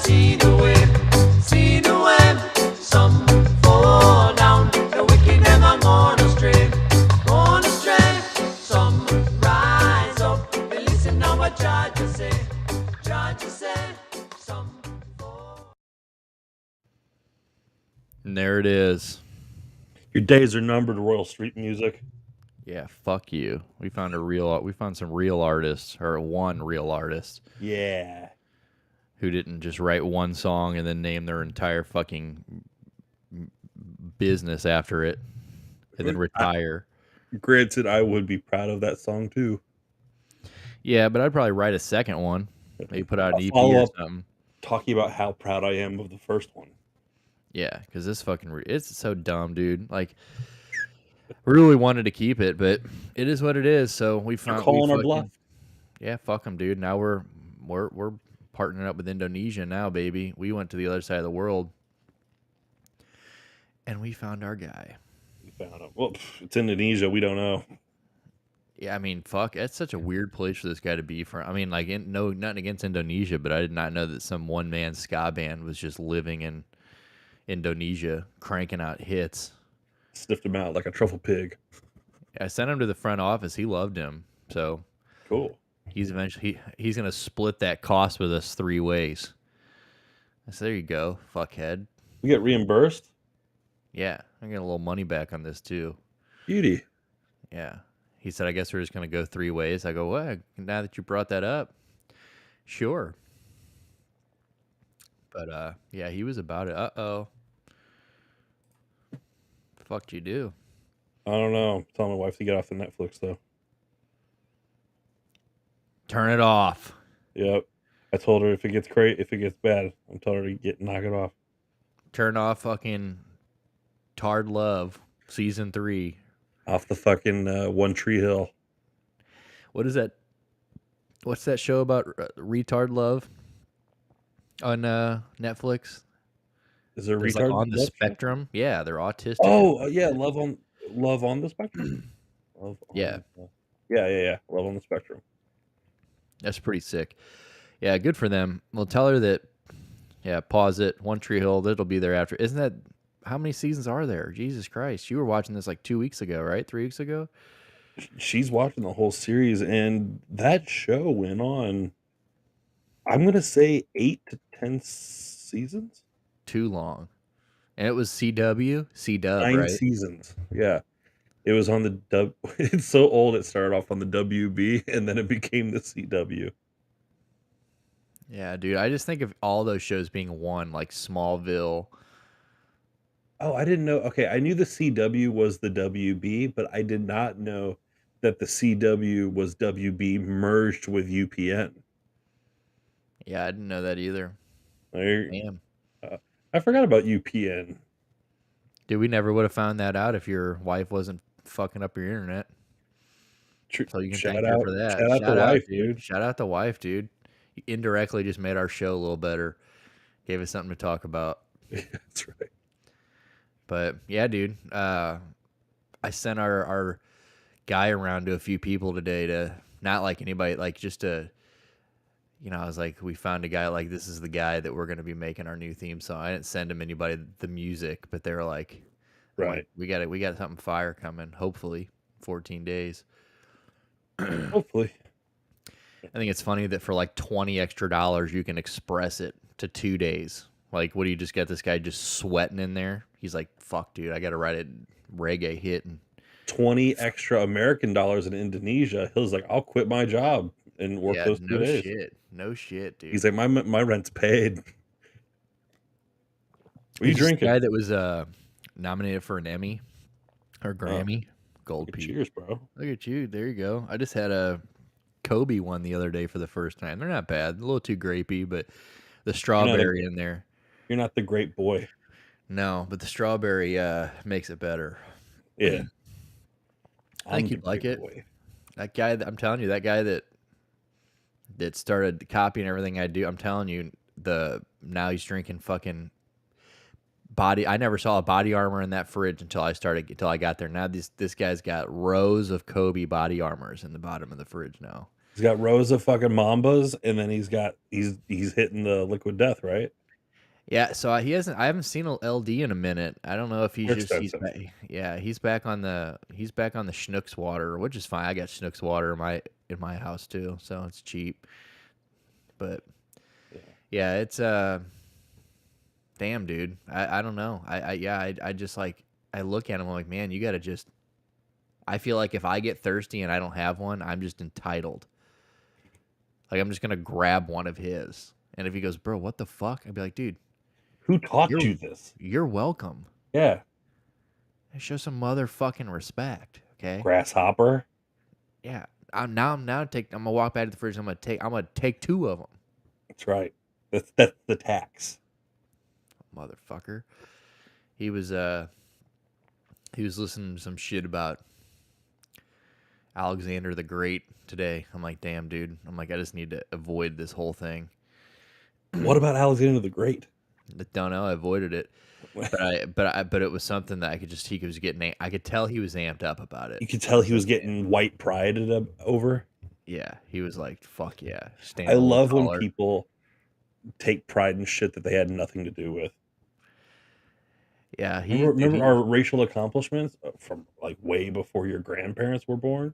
See the way, some fall down, the wicked them are gone astray, some rise up, they listen now what judges say, some fall. And there it is. Your days are numbered, Royal Street Music. Yeah, fuck you. We found some real artists, or one real artist. Yeah. Who didn't just write one song and then name their entire fucking business after it and then retire. Granted, I would be proud of that song too. Yeah, but I'd probably write a second one. Maybe put out an EP or something. Talking about how proud I am of the first one. Yeah, because this fucking it's so dumb, dude. Like, really wanted to keep it, but it is what it is. So we found calling our bluff. Yeah, fuck them, dude. Now we're partnering up with Indonesia now, baby. We went to the other side of the world, and we found our guy. We found him. Well, it's Indonesia. We don't know. Yeah, I mean, fuck. It's such a weird place for this guy to be from. I mean, like, nothing against Indonesia, but I did not know that some one-man ska band was just living in Indonesia, cranking out hits. Sniffed him out like a truffle pig. I sent him to the front office. He loved him. So cool. He's gonna split that cost with us 3 ways. I said, there you go, fuckhead. We get reimbursed? Yeah, I get a little money back on this too. Beauty. Yeah. He said, I guess we're just gonna go 3 ways. I go, well, now that you brought that up, sure. But yeah, he was about it. Uh-oh. Fuck'd you do? I don't know. I'm telling my wife to get off the Netflix though. Turn it off. Yep. I told her if it gets bad, I'm telling her to knock it off. Turn off fucking Tard Love season 3. Off the fucking One Tree Hill. What is that? What's that show about retard love on Netflix? Is there retard like on the spectrum? Show? Yeah, they're autistic. Oh yeah, love on the spectrum. Yeah. Love on the spectrum. That's pretty sick. Yeah, good for them. Well, tell her that. Yeah, pause it. One Tree Hill. That'll be there after. Isn't that? How many seasons are there? Jesus Christ! You were watching this like 2 weeks ago, right? 3 weeks ago. She's watching the whole series, and that show went on. I'm gonna say 8 to 10 seasons. Too long, and it was CW, 9 right? seasons. Yeah, it was on the W. It's so old. It started off on the WB, and then it became the CW. Yeah, dude. I just think of all those shows being one, like Smallville. Oh, I didn't know. Okay, I knew the CW was the WB, but I did not know that the CW was WB merged with UPN. Yeah, I didn't know that either. Damn. I forgot about UPN. Dude, we never would have found that out if your wife wasn't fucking up your internet. So you can thank her for that. Shout out the wife, dude. Shout out the wife, dude. You indirectly just made our show a little better. Gave us something to talk about. Yeah, that's right. But yeah, dude. I sent our guy around to a few people today to not like anybody, like just to, I was like, we found a guy, like this is the guy that we're going to be making our new theme song. I didn't send him anybody the music, but they were like, right, we got something fire coming. Hopefully 14 days. Hopefully. I think it's funny that for like $20 extra, you can express it to 2 days. Like, what do you just get this guy just sweating in there? He's like, fuck, dude, I got to write a reggae hit. And 20 extra American dollars in Indonesia. He was like, I'll quit my job and work those 2 days. No shit, dude. He's like, my rent's paid. What are you drinking? The guy that was nominated for an Emmy or Grammy. Gold Peak. Cheers, bro. Look at you. There you go. I just had a Kobe one the other day for the first time. They're not bad. A little too grapey, but the strawberry in there. You're not the great boy. No, but the strawberry makes it better. Yeah. I think you'd like it. That guy, I'm telling you, that guy that started copying everything I do, I'm telling you, now he's drinking fucking body. I never saw a body armor in that fridge until I got there. Now this guy's got rows of Kobe body armors in the bottom of the fridge now. He's got rows of fucking Mambas, and then he's hitting the liquid death, right? Yeah, so I haven't seen a LD in a minute. I don't know if They're expensive. he's back on the Schnucks water, which is fine. I got Schnucks water in my house too, so it's cheap. But yeah, it's damn, dude. I don't know. I just like, I look at him, I'm like, man, you gotta just. I feel like if I get thirsty and I don't have one, I'm just entitled. Like, I'm just gonna grab one of his, and if he goes, bro, what the fuck? I'd be like, dude, who taught you this? You're welcome. Yeah. Show some motherfucking respect, okay? Grasshopper. Yeah. I'm gonna walk back to the fridge. I'm gonna take 2 of them. That's right. That's the tax. Motherfucker. He was listening to some shit about Alexander the Great today. I'm like, damn, dude. I'm like, I just need to avoid this whole thing. What about Alexander the Great? I don't know. I avoided it, but it was something that I could tell he was amped up about it. You could tell he was getting white prided over. Yeah, he was like, "Fuck yeah!" I love when people take pride in shit that they had nothing to do with. Yeah, remember our racial accomplishments from like way before your grandparents were born.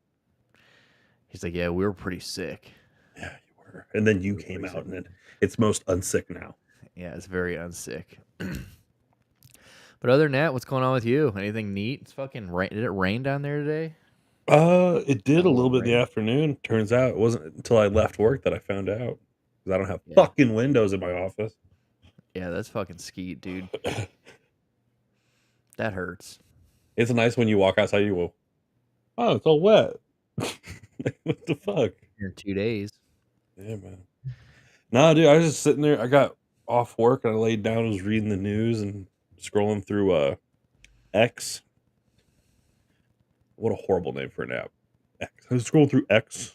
He's like, "Yeah, we were pretty sick." Yeah, you were, and then you came out, and it's most unsick now. Yeah, it's very unsick. But other than that, what's going on with you? Anything neat? It's fucking rain. Did it rain down there today? It did a little bit in the afternoon. Turns out it wasn't until I left work that I found out, because I don't have fucking windows in my office. Yeah, that's fucking skeet, dude. That hurts. It's nice when you walk outside, you go, oh, it's all wet. What the fuck? Here in 2 days. Yeah, man. No, dude, I was just sitting there. I got off work and I laid down, was reading the news and scrolling through X. What a horrible name for an app. X. I was scrolling through X.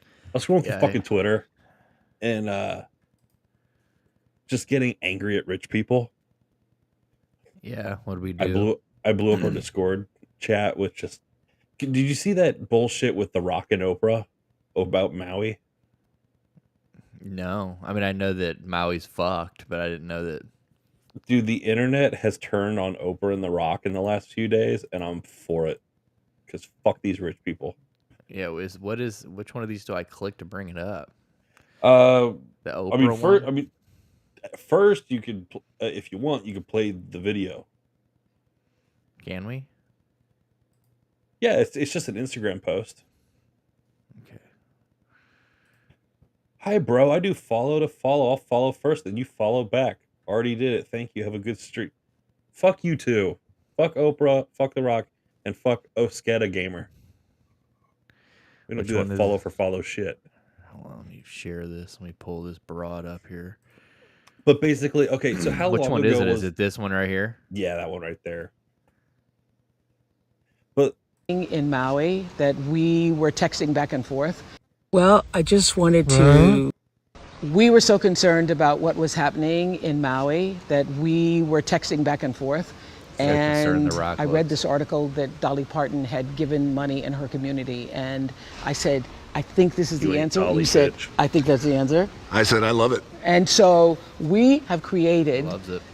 I was scrolling through fucking Twitter and just getting angry at rich people. Yeah, what did we do? I blew up our Discord chat with just. Did you see that bullshit with The Rock and Oprah about Maui? No, I mean, I know that Maui's fucked, but I didn't know that. Dude, the internet has turned on Oprah and The Rock in the last few days, and I'm for it. Because fuck these rich people. Yeah, which one of these do I click to bring it up? The Oprah one? First you could, if you want, you could play the video. Can we? Yeah, it's just an Instagram post. Okay. Hi, bro. I do follow to follow. I'll follow first, then you follow back. Already did it. Thank you. Have a good streak. Fuck you too. Fuck Oprah. Fuck The Rock. And fuck Osketa Gamer. We don't do that follow for follow shit. Hold on, let me share this. Let me pull this broad up here. But basically, okay, so how Which long one ago is it? Is it this one right here? Yeah, that one right there. But in Maui that we were texting back and forth. Well, I just wanted to. We were so concerned about what was happening in Maui that we were texting back and forth. And I read this article that Dolly Parton had given money in her community. And I said, I think this is the answer. You said, I think that's the answer. I said, I love it. And so we have created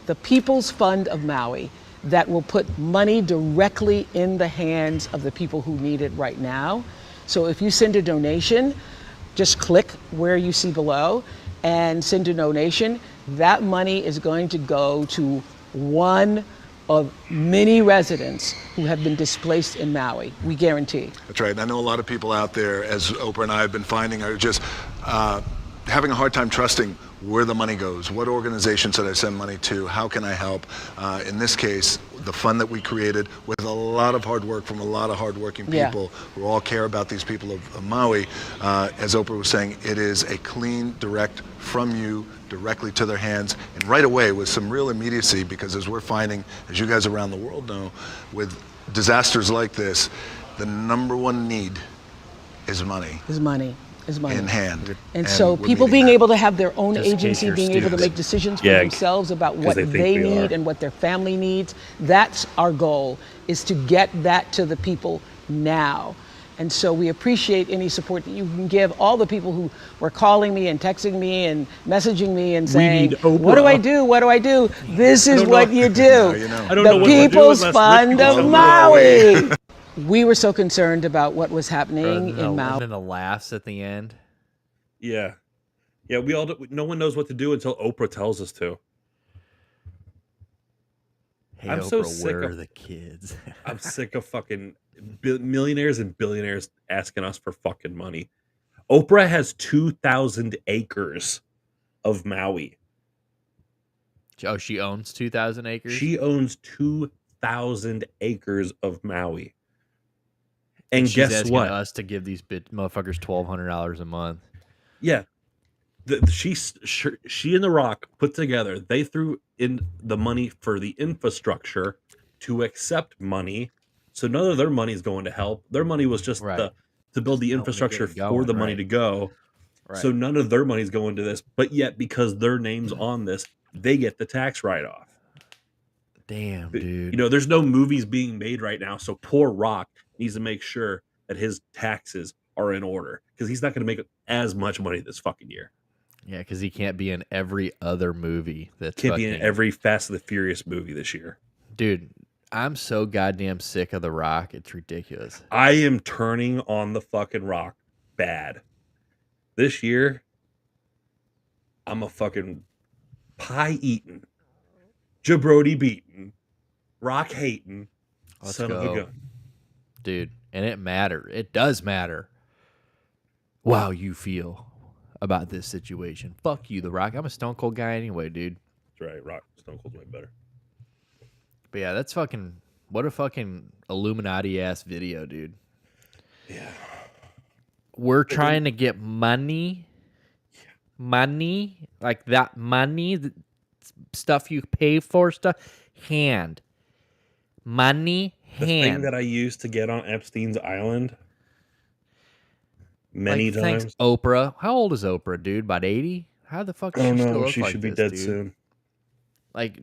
the People's Fund of Maui that will put money directly in the hands of the people who need it right now. So if you send a donation, just click where you see below and send a donation. That money is going to go to one of many residents who have been displaced in Maui. We guarantee. That's right. And I know a lot of people out there, as Oprah and I have been finding, are just having a hard time trusting where the money goes. What organization should I send money to? How can I help? In this case, the fund that we created with a lot of hard work from a lot of hardworking people who all care about these people of Maui. As Oprah was saying, it is a clean, direct from you directly to their hands, and right away with some real immediacy, because as we're finding, as you guys around the world know, with disasters like this, the number one need is money. Is money. In hand. And so people being able to have their own agency, being able to make decisions for themselves about what they need and what their family needs, that's our goal, is to get that to the people now. And so we appreciate any support that you can give. All the people who were calling me and texting me and messaging me and saying, what do I do? What do I do? This is what you do. I don't know what to do People's unless Fund rich people of tell me. Maui. We were so concerned about what was happening in Maui. And then the laughs at the end. Yeah. Yeah, no one knows what to do until Oprah tells us to. Hey, I'm Oprah, so sick where of are the kids? I'm sick of fucking millionaires and billionaires asking us for fucking money. Oprah has 2,000 acres of Maui. Oh, she owns 2,000 acres? She owns 2,000 acres of Maui. And she's guess asking what? us to give these motherfuckers $1,200 a month. Yeah. She and The Rock put together, they threw in the money for the infrastructure to accept money. So none of their money is going to help. Their money was just Right. to build the Help me infrastructure get it for going, the money right. to go. Right. So none of their money's going to this, but yet because their name's on this, they get the tax write-off. Damn, dude. You know, there's no movies being made right now, so poor Rock needs to make sure that his taxes are in order because he's not going to make as much money this fucking year. Yeah, because he can't be in every other movie that's Can't be in every Fast and the Furious movie this year. Dude, I'm so goddamn sick of The Rock. It's ridiculous. I am turning on the fucking Rock bad. This year, I'm a fucking pie eating, jabroni beating, Rock hating son of a gun. Dude, and it matters. It does matter. Wow, you feel about this situation. Fuck you, The Rock. I'm a Stone Cold guy anyway, dude. That's right. Rock Stone Cold's way better. But yeah, that's fucking, what a fucking Illuminati ass video, dude. Yeah. We're trying to get money, like that money, the stuff you pay for, money, The thing that I used to get on Epstein's Island many times. Thanks, Oprah. How old is Oprah, dude? About 80? How the fuck does she still look she like should this, be dead dude? soon. Like,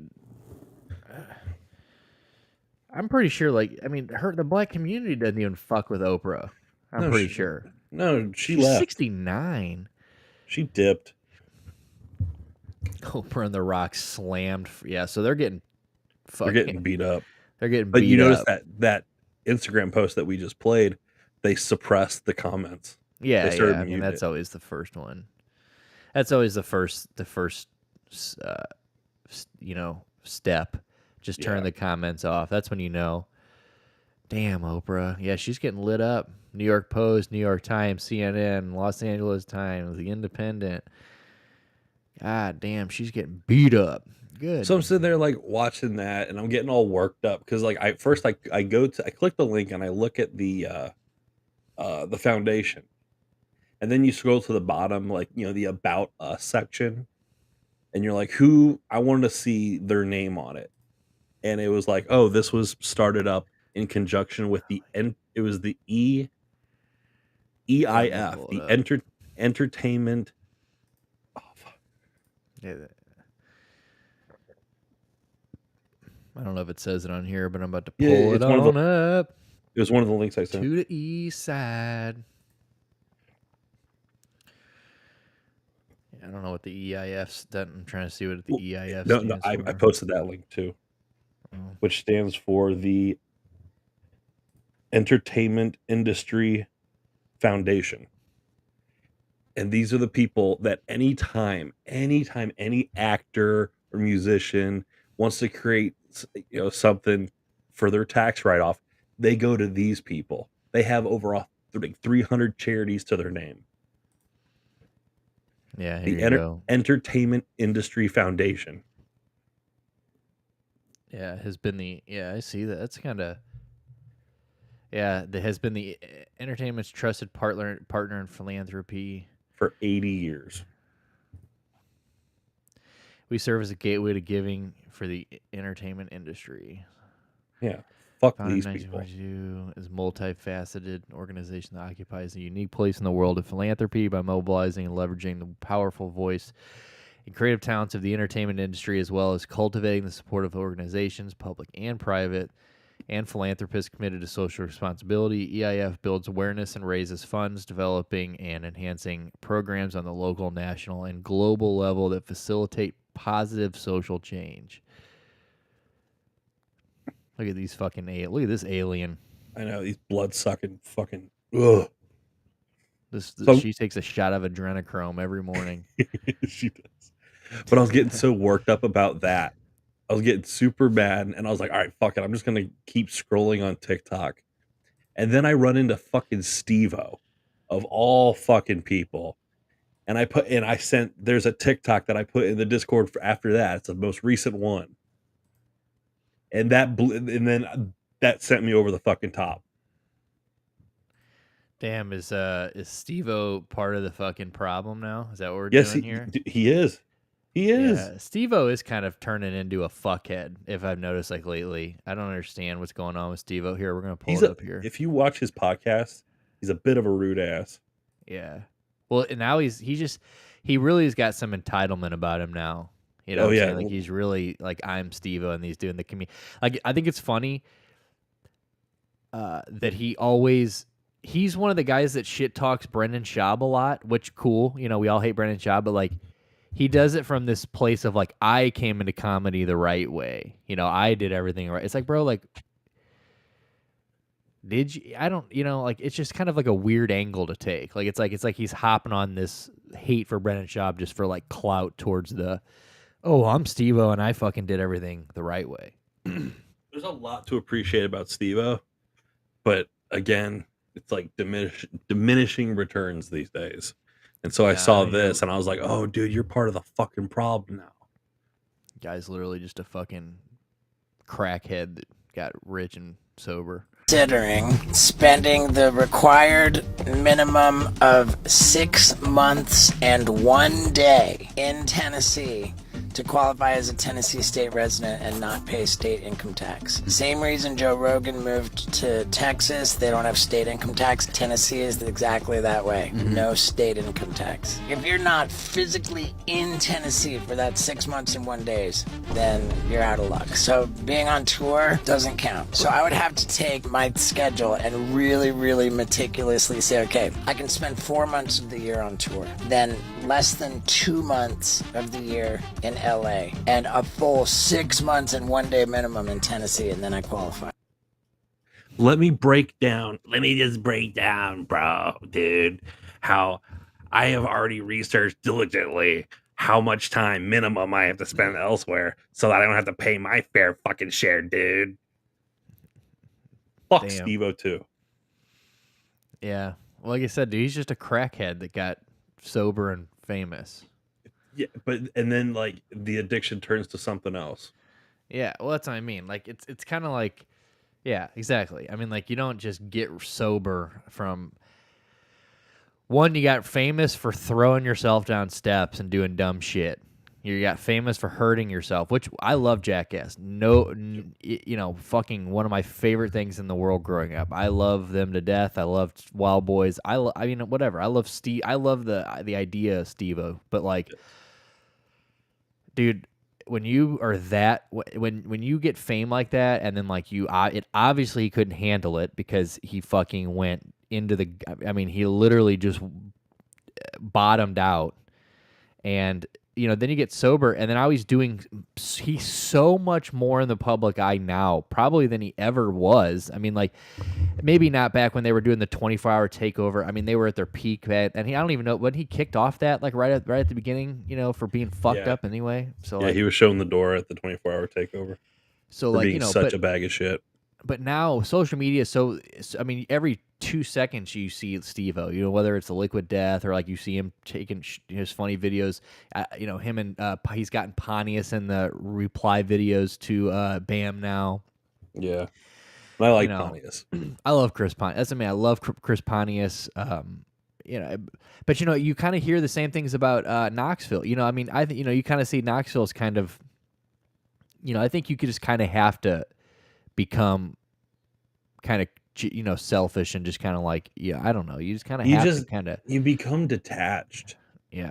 I'm pretty sure, like, I mean, the black community doesn't even fuck with Oprah. I'm pretty sure. No, she's She's left. 69. She dipped. Oprah and The Rock slammed. Yeah, so they're getting fucking. They're getting beat up. They're getting But beat you notice up. that Instagram post that we just played, they suppressed the comments. Yeah, They started I mean, muting that's it. always the first one. That's always the first, step. Just turn the comments off. That's when you know. Damn, Oprah. Yeah, she's getting lit up. New York Post, New York Times, CNN, Los Angeles Times, The Independent. God damn, she's getting beat up. Good. So I'm sitting there like watching that, and I'm getting all worked up because like I click the link and I look at the foundation, and then you scroll to the bottom, like the About Us section, and you're like, who I wanted to see their name on it, and it was like, oh, this was started up in conjunction with the EIF, the entertainment. Oh fuck. Yeah, I don't know if it says it on here, but I'm about to pull it on up. It was one of the links I sent. To the east side. Yeah, I don't know what the EIF's done. I'm trying to see what the EIF No, stands I for. posted that link too, which stands for the Entertainment Industry Foundation. And these are the people that anytime any actor or musician wants to create something for their tax write-off, they go to these people. They have over 300 charities to their name. Yeah, The here you go. Entertainment Industry Foundation. Yeah, has been I see that. That's kind of. Yeah, that has been the entertainment's trusted partner in philanthropy For 80 years. We serve as a gateway to giving for the entertainment industry. Yeah. Fuck Founded these in people. 1942 is a multifaceted organization that occupies a unique place in the world of philanthropy by mobilizing and leveraging the powerful voice and creative talents of the entertainment industry, as well as cultivating the support of organizations, public and private, and philanthropists committed to social responsibility. EIF builds awareness and raises funds, developing and enhancing programs on the local, national, and global level that facilitate positive social change. Look at these fucking look at this alien. I know, these blood-sucking fucking... Ugh. She takes a shot of adrenochrome every morning. She does. But I was getting so worked up about that. I was getting super mad, and I was like, all right, fuck it. I'm just going to keep scrolling on TikTok. And then I run into fucking Steve-O, of all fucking people. And there's a TikTok that I put in the Discord for after that. It's the most recent one. And then that sent me over the fucking top. Damn, is Steve-O part of the fucking problem now? Is that what we're doing here? He is. He is. Yeah, Steve-O is kind of turning into a fuckhead, if I've noticed, like, lately. I don't understand what's going on with Steve-O. Here, we're going to pull it up here. If you watch his podcast, he's a bit of a rude ass. Yeah. Well, and now he really has got some entitlement about him now. You know what I'm saying? Like, he's really, like, I'm Steve-O, and he's doing the community. Like, I think it's funny that he's one of the guys that shit talks Brendan Schaub a lot, which cool. You know, we all hate Brendan Schaub, but, like, he does it from this place of, like, I came into comedy the right way. You know, I did everything right. It's like, bro, like, did you? I don't, you know, like, it's just kind of like a weird angle to take. Like, it's like he's hopping on this hate for Brendan Schaub just for, like, clout towards I'm Steve-O and I fucking did everything the right way. There's a lot to appreciate about Steve-O, but again, it's like diminishing returns these days. And so I saw this and I was like, oh, dude, you're part of the fucking problem now. Guy's literally just a fucking crackhead that got rich and sober. Considering spending the required minimum of 6 months and 1 day in Tennessee to qualify as a Tennessee state resident and not pay state income tax. Same reason Joe Rogan moved to Texas. They don't have state income tax. Tennessee is exactly that way. No state income tax. If you're not physically in Tennessee for that 6 months and 1 day, then you're out of luck. So being on tour doesn't count. So I would have to take my schedule and really, really meticulously say, okay, I can spend 4 months of the year on tour, then less than 2 months of the year in LA, and a full 6 months and 1 day minimum in Tennessee, and then I qualify. Let me just break down, bro, dude, how I have already researched diligently how much time minimum I have to spend elsewhere so that I don't have to pay my fair fucking share, dude. Fuck Steve-O too. Yeah. Well, like I said, dude, he's just a crackhead that got sober and famous. Yeah, and then like the addiction turns to something else. Yeah, well, that's what I mean. Like it's kind of like, yeah, exactly. I mean, like, you don't just get sober from one. You got famous for throwing yourself down steps and doing dumb shit. You got famous for hurting yourself, which I love Jackass. You know, fucking one of my favorite things in the world growing up. I love them to death. I loved Wild Boys. I mean, whatever. I love Steve. I love the idea of Steve-O, but like, dude, when you are when you get fame like that, and then like it obviously he couldn't handle it because he fucking went into the. I mean, he literally just bottomed out, and. You know, then you get sober, and then he's so much more in the public eye now, probably than he ever was. I mean, like, maybe not back when they were doing the 24-hour takeover. I mean, they were at their peak, and I don't even know when he kicked off that, like right at the beginning, you know, for being fucked up anyway. So yeah, like, he was shown the door at the 24-hour takeover. So for like, being you know, such a bag of shit. But now social media, so I mean, every 2 seconds you see Steve-O, you know, whether it's the Liquid Death or like you see him taking his funny videos, you know, him and he's gotten Pontius in the reply videos to Bam now. Yeah, I like Pontius. I love Chris Pontius. That's, I mean, I love Chris Pontius. You know, but you know, you kind of hear the same things about Knoxville. You know, I mean, I think, you know, you kind of see Knoxville's kind of, you know, I think you could just kind of have to become kind of, you know, selfish and just kind of like, yeah, I don't know. You just kind of have to kind of... You become detached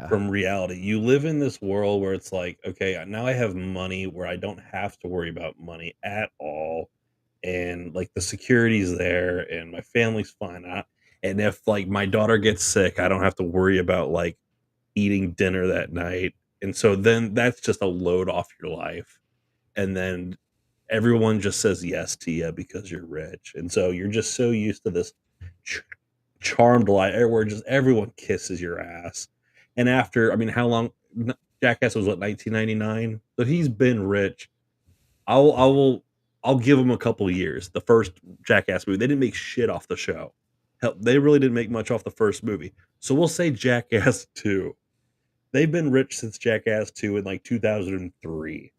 from reality. You live in this world where it's like, okay, now I have money where I don't have to worry about money at all. and like the security's there and my family's fine. And if like my daughter gets sick, I don't have to worry about like eating dinner that night. And so then that's just a load off your life. And then everyone just says yes to you because you're rich. And so you're just so used to this charmed life where just everyone kisses your ass. And after, I mean, how long? Jackass was what, 1999? So he's been rich. I'll give him a couple of years. The first Jackass movie, they didn't make shit off the show. Hell, they really didn't make much off the first movie. So we'll say Jackass 2. They've been rich since Jackass 2 in like 2003.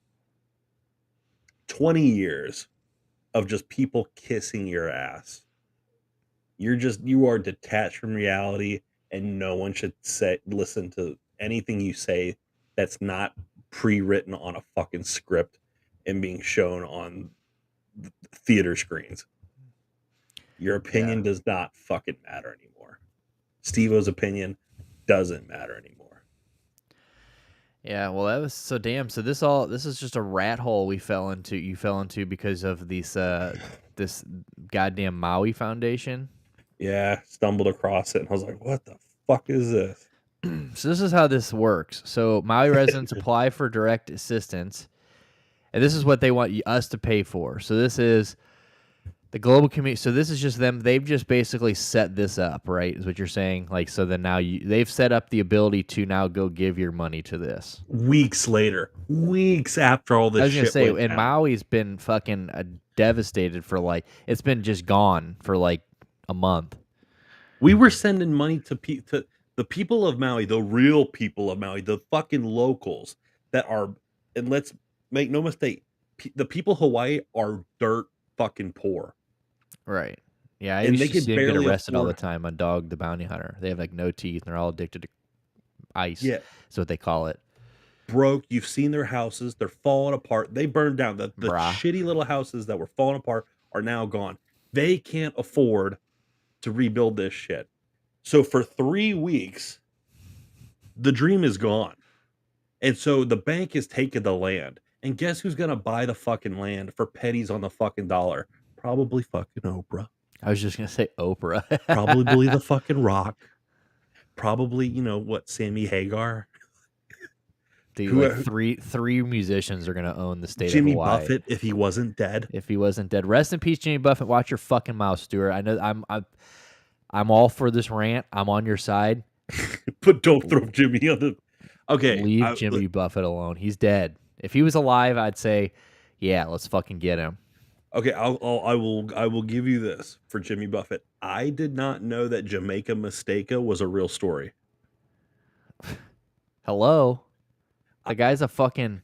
20 years of just people kissing your ass. You are detached from reality, and no one should listen to anything you say that's not pre-written on a fucking script and being shown on theater screens. Your opinion does not fucking matter anymore. Steve-O's opinion doesn't matter anymore. Yeah, well, that was so damn. So this is just a rat hole we fell into. You fell into because of this goddamn Maui Foundation. Yeah, stumbled across it and I was like, "What the fuck is this?" So this is how this works. So Maui residents apply for direct assistance, and this is what they want us to pay for. So this is the global community. So this is just them. They've just basically set this up, right? Is what you're saying? Like, so then now they've set up the ability to now go give your money to this. Weeks later, weeks after all this shit. I was gonna say, and down. Maui's been fucking devastated for like it's been just gone for like a month. We were sending money to the people of Maui, the real people of Maui, the fucking locals that are, and let's make no mistake, the people of Hawaii are dirt fucking poor. Right. Yeah, I And used they to see them could get arrested all the afford- time on Dog the Bounty Hunter. They have like no teeth and they're all addicted to ice. Yeah. That's what they call it. Broke. You've seen their houses. They're falling apart. They burned down. The shitty little houses that were falling apart are now gone. They can't afford to rebuild this shit. So for 3 weeks, the dream is gone. And so the bank has taken the land. And guess who's going to buy the fucking land for pennies on the fucking dollar? Probably fucking Oprah. I was just going to say Oprah. Probably the fucking Rock. Probably, Sammy Hagar. Dude, like three musicians are going to own the state Jimmy of Hawaii. Jimmy Buffett, if he wasn't dead. If he wasn't dead. Rest in peace, Jimmy Buffett. Watch your fucking mouth, Stuart. I know I'm all for this rant. I'm on your side. But don't throw Jimmy on the... Okay. Leave Jimmy Buffett alone. He's dead. If he was alive, I'd say, yeah, let's fucking get him. Okay, I will give you this for Jimmy Buffett. I did not know that Jamaica Mistake was a real story. Hello? The guy's a fucking...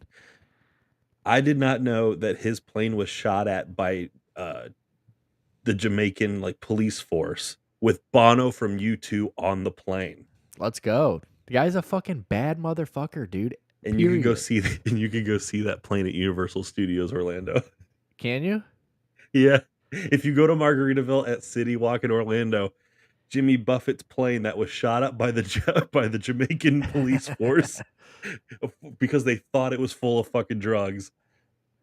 I did not know that his plane was shot at by the Jamaican police force with Bono from U2 on the plane. Let's go. The guy's a fucking bad motherfucker, dude. And you can go see that plane at Universal Studios Orlando. Can you? Yeah. If you go to Margaritaville at City Walk in Orlando, Jimmy Buffett's plane that was shot up by the Jamaican police force because they thought it was full of fucking drugs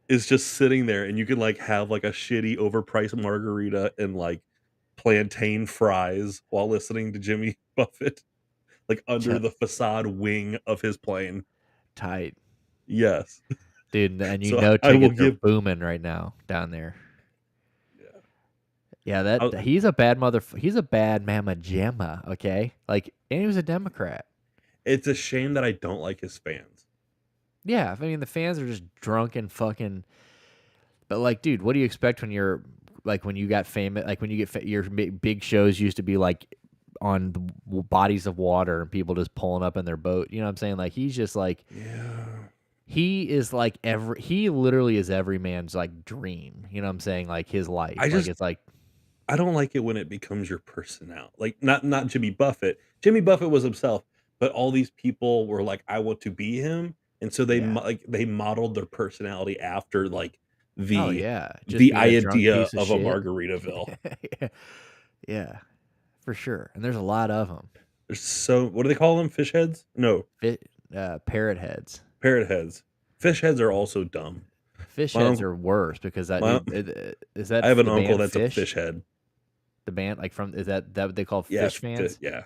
is just sitting there, and you can have a shitty overpriced margarita and plantain fries while listening to Jimmy Buffett under the facade wing of his plane. Tight. Yes. Dude, and So tickets are booming right now down there. Yeah, he's a bad he's a bad mama jamma, okay? And he was a Democrat. It's a shame that I don't like his fans. Yeah, I mean the fans are just drunk and fucking. But dude, what do you expect when you're when you got famous? When you get your big shows used to be on the bodies of water and people just pulling up in their boat. You know what I'm saying? He's just yeah. He is he literally is every man's dream. You know what I'm saying? His life. I don't like it when it becomes your personality. Not Jimmy Buffett. Jimmy Buffett was himself, but all these people were I want to be him, and so they they modeled their personality after the idea of a Margaritaville. Yeah, for sure. And there's a lot of them. There's what do they call them? Fish heads? No, parrot heads. Parrot heads. Fish heads are also dumb. Fish My heads uncle- are worse because that my- is that I have an the uncle band that's Fish? a fish head. The band like from is that what they call Yeah, fish fans? yeah.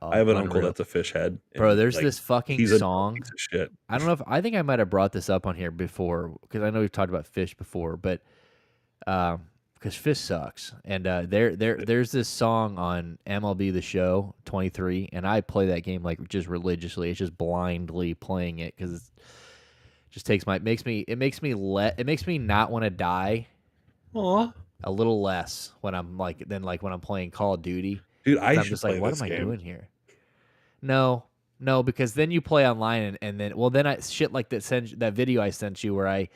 Oh, I have an uncle unreal. that's a fish head. Bro, and, there's like, this fucking he's a song. piece of shit. I don't know if I think I might have brought this up on here before because I know we've talked about Fish before, but because Fish sucks. And there's this song on MLB The Show 23, and I play that game like just religiously. It's just blindly playing it because it just makes me not want to die. Aw. A little less when I'm when I'm playing Call of Duty. Dude, I I'm should just play like, what this am I game. doing here? No, because then you play online and then I shit like that video I sent you where I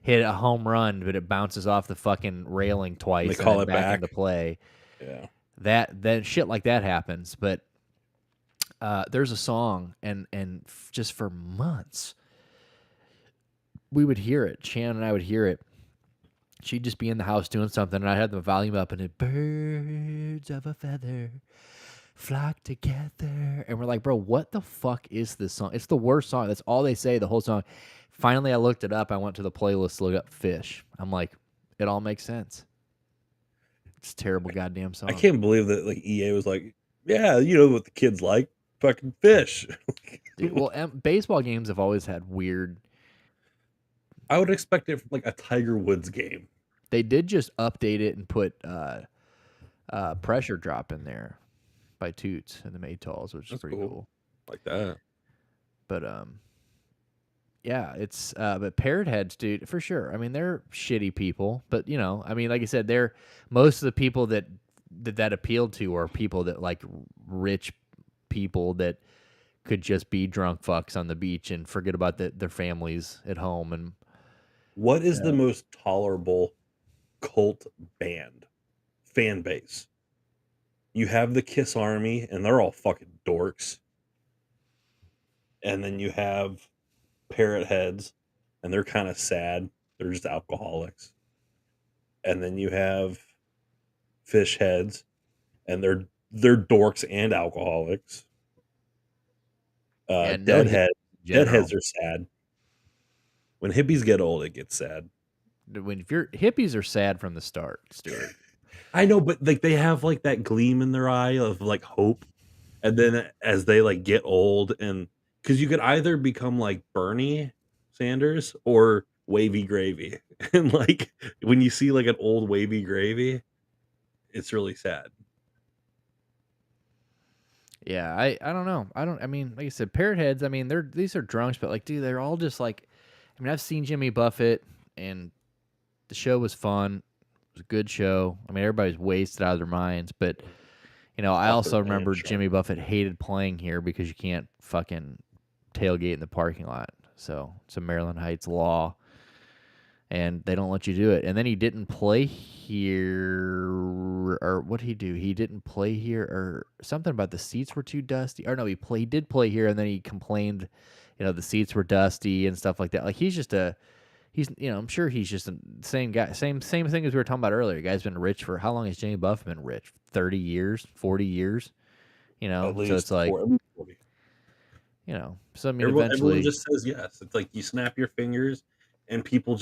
hit a home run but it bounces off the fucking railing twice and call then it back back. into play. Yeah. That shit like that happens, but there's a song and just for months we would hear it. Shannon and I would hear it. She'd just be in the house doing something, and I had the volume up, and it birds of a feather flock together. And we're like, bro, what the fuck is this song? It's the worst song. That's all they say the whole song. Finally, I looked it up. I went to the playlist to look up Fish. I'm like, it all makes sense. It's a terrible goddamn song. I can't believe that like EA was like, yeah, you know what the kids like? Fucking Fish. Dude, well, baseball games have always had weird. I would expect it from like a Tiger Woods game. They did just update it and put pressure drop in there by Toots and the Maytals, which is pretty cool. Like that. But yeah, it's but parrot heads, dude, for sure. I mean, they're shitty people, but you know, I mean, like I said, they're most of the people that appealed to are people that like rich people that could just be drunk fucks on the beach and forget about their families at home. And what is the most tolerable cult fan base? You have the Kiss Army, and they're all fucking dorks. And then you have Parrot Heads, and they're kind of sad. They're just alcoholics. And then you have Fish Heads, and they're dorks and alcoholics. Deadheads are sad. When hippies get old, it gets sad. If your hippies are sad from the start, Stuart. I know, but like they have like that gleam in their eye of like hope, and then as they like get old, and because you could either become like Bernie Sanders or Wavy Gravy, and like when you see like an old Wavy Gravy, it's really sad. Yeah, I don't know. I mean, like I said, parrot heads. I mean, these are drunks, but like, dude, they're all just like. I mean, I've seen Jimmy Buffett, and the show was fun. It was a good show. I mean, everybody's wasted out of their minds, but you know, I also remember Jimmy Buffett hated playing here because you can't fucking tailgate in the parking lot. So it's a Maryland Heights law, and they don't let you do it. And then he didn't play here, or what did he do? He didn't play here, or something about the seats were too dusty. Or no, he did play here, and then he complained, you know, the seats were dusty and stuff like that. Like he's you know, I'm sure he's just the same guy, same thing as we were talking about earlier. Guy's been rich for how long has Jimmy Buffett been rich? 30 years, 40 years, you know. So it's like 40. You know, so I mean, everyone just says yes. It's like you snap your fingers, and people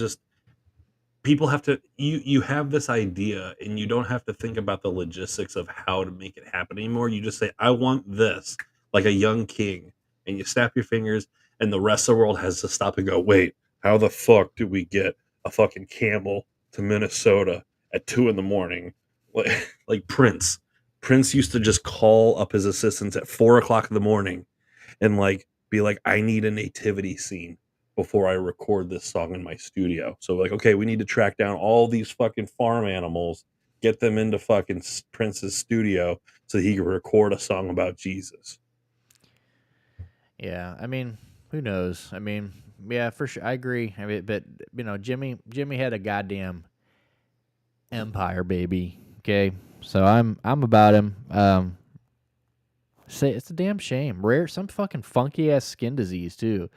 have to. You have this idea, and you don't have to think about the logistics of how to make it happen anymore. You just say, "I want this," like a young king, and you snap your fingers, and the rest of the world has to stop and go, "Wait, how the fuck do we get a fucking camel to Minnesota at 2 a.m?" Like Prince. Prince used to just call up his assistants at 4 o'clock in the morning and like be like, I need a nativity scene before I record this song in my studio. So like, okay, we need to track down all these fucking farm animals, get them into fucking Prince's studio so he can record a song about Jesus. Yeah, I mean, who knows? I mean, yeah, for sure, I agree. I mean, but you know, Jimmy had a goddamn empire, baby. Okay, so I'm about him. Say it's a damn shame. Rare, some fucking funky ass skin disease too.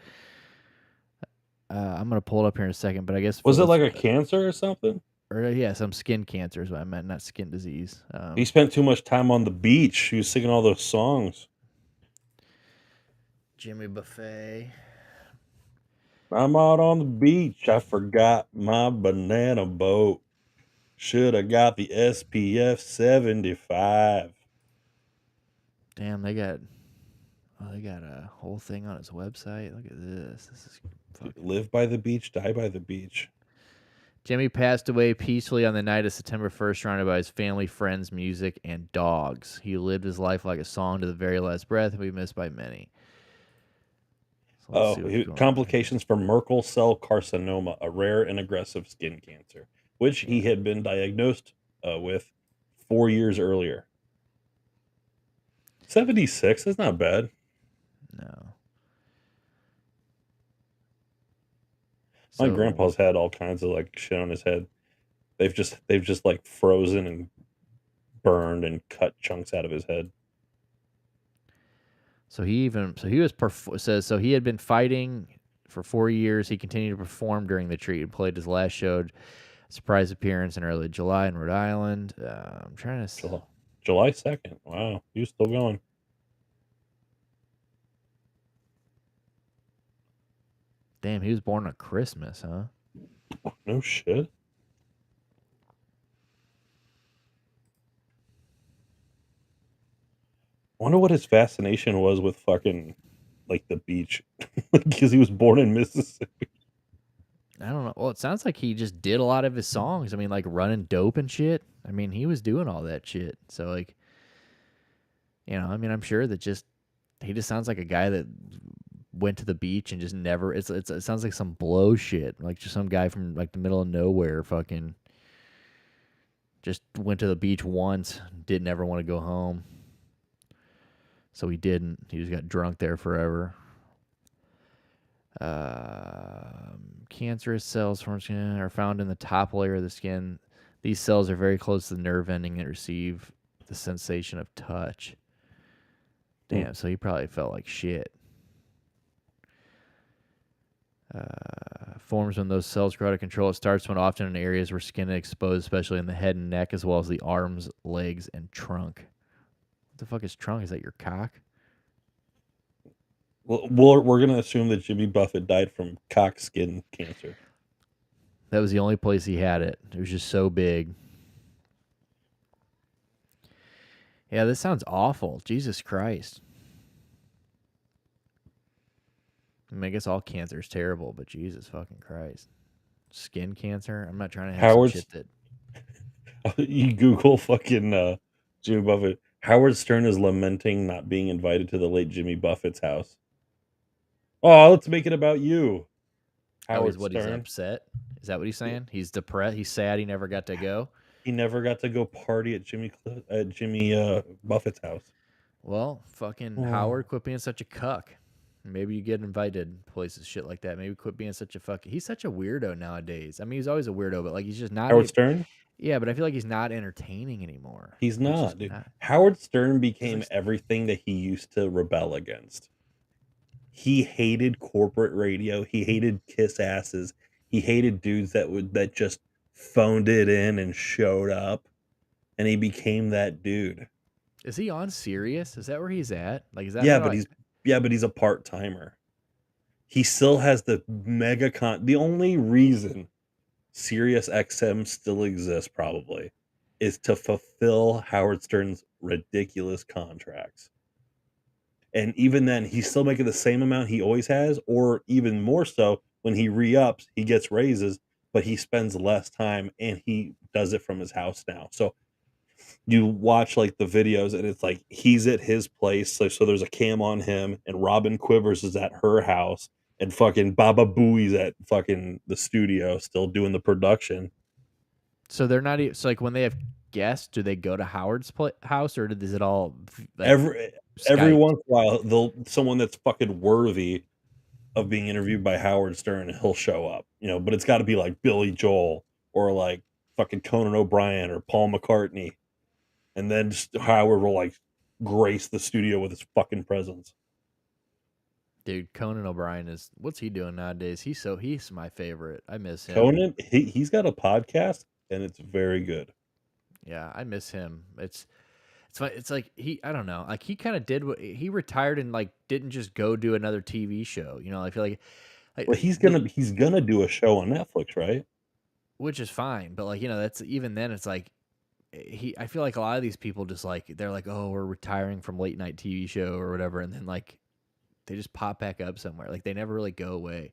I'm gonna pull it up here in a second, but I guess was it like a cancer or something? Or yeah, some skin cancer is what I meant, not skin disease. He spent too much time on the beach. He was singing all those songs. Jimmy Buffett. I'm out on the beach. I forgot my banana boat. Should have got the SPF 75. Damn, they got a whole thing on his website. Look at this. This is fucking... Live by the beach, die by the beach. Jimmy passed away peacefully on the night of September 1st, surrounded by his family, friends, music, and dogs. He lived his life like a song to the very last breath and be missed by many. So complications from Merkel cell carcinoma, a rare and aggressive skin cancer, which he had been diagnosed with 4 years earlier. 76, that's not bad. No. My grandpa's had all kinds of like shit on his head. They've just like frozen and burned and cut chunks out of his head. So he had been fighting for 4 years. He continued to perform during the treat and played his last show, surprise appearance in early July in Rhode Island. I'm trying to July 2nd. Wow, he was still going. Damn, he was born on Christmas, huh? No shit. I wonder what his fascination was with fucking like the beach, because he was born in Mississippi. I don't know. Well, it sounds like he just did a lot of his songs. I mean, like running dope and shit. I mean, he was doing all that shit. So like, you know, I mean, I'm sure that he just sounds like a guy that went to the beach and just never. It sounds like some blow shit, like just some guy from like the middle of nowhere, fucking just went to the beach once, didn't ever want to go home. So he didn't. He just got drunk there forever. Cancerous cells from skin are found in the top layer of the skin. These cells are very close to the nerve ending that receive the sensation of touch. Damn, so he probably felt like shit. Forms when those cells grow out of control. It starts when often in areas where skin is exposed, especially in the head and neck, as well as the arms, legs, and trunk. What the fuck is trunk? Is that your cock? Well, we're going to assume that Jimmy Buffett died from cock skin cancer. That was the only place he had it. It was just so big. Yeah, this sounds awful. Jesus Christ. I mean, I guess all cancer is terrible, but Jesus fucking Christ. Skin cancer? I'm not trying to have some shit that... You Google fucking Jimmy Buffett. Howard Stern is lamenting not being invited to the late Jimmy Buffett's house. Oh, let's make it about you. Howard Stern. He's upset? Is that what he's saying? He's depressed? He's sad he never got to go? He never got to go party at Jimmy Buffett's house. Well, fucking Howard, quit being such a cuck. Maybe you get invited to places, shit like that. Maybe quit being such a fucking... He's such a weirdo nowadays. I mean, he's always a weirdo, but like he's just not... Howard Stern? Yeah, but I feel like he's not entertaining anymore. He's not, dude. Howard Stern became everything that he used to rebel against. He hated corporate radio. He hated kiss asses. He hated dudes that just phoned it in and showed up. And he became that dude. Is he on Sirius? Is that where he's at? Like, is that? Yeah, but he's a part-timer. He still has the the only reason Sirius XM still exists probably is to fulfill Howard Stern's ridiculous contracts. And even then, he's still making the same amount he always has, or even more so when he re-ups, he gets raises, but he spends less time and he does it from his house now. So you watch like the videos and it's like he's at his place. So there's a cam on him and Robin Quivers is at her house and fucking Baba Booey's at fucking the studio still doing the production. So they're not even... So like when they have guests, do they go to Howard's house or is it all... Like, every once in a while, someone that's fucking worthy of being interviewed by Howard Stern, he'll show up, you know, but it's got to be like Billy Joel or like fucking Conan O'Brien or Paul McCartney. And then Howard will like grace the studio with his fucking presence. Dude, Conan O'Brien is... What's he doing nowadays? He's my favorite. I miss him. Conan, he's got a podcast and it's very good. Yeah, I miss him. It's like I don't know. Like he kind of did what he retired and like didn't just go do another TV show. You know, I feel like Like, Well, he's gonna do a show on Netflix, right? which is fine, but like, that's even then it's like I feel like a lot of these people just like they're like, oh, we're retiring from late night TV show or whatever, and then like they just pop back up somewhere. Like they never really go away.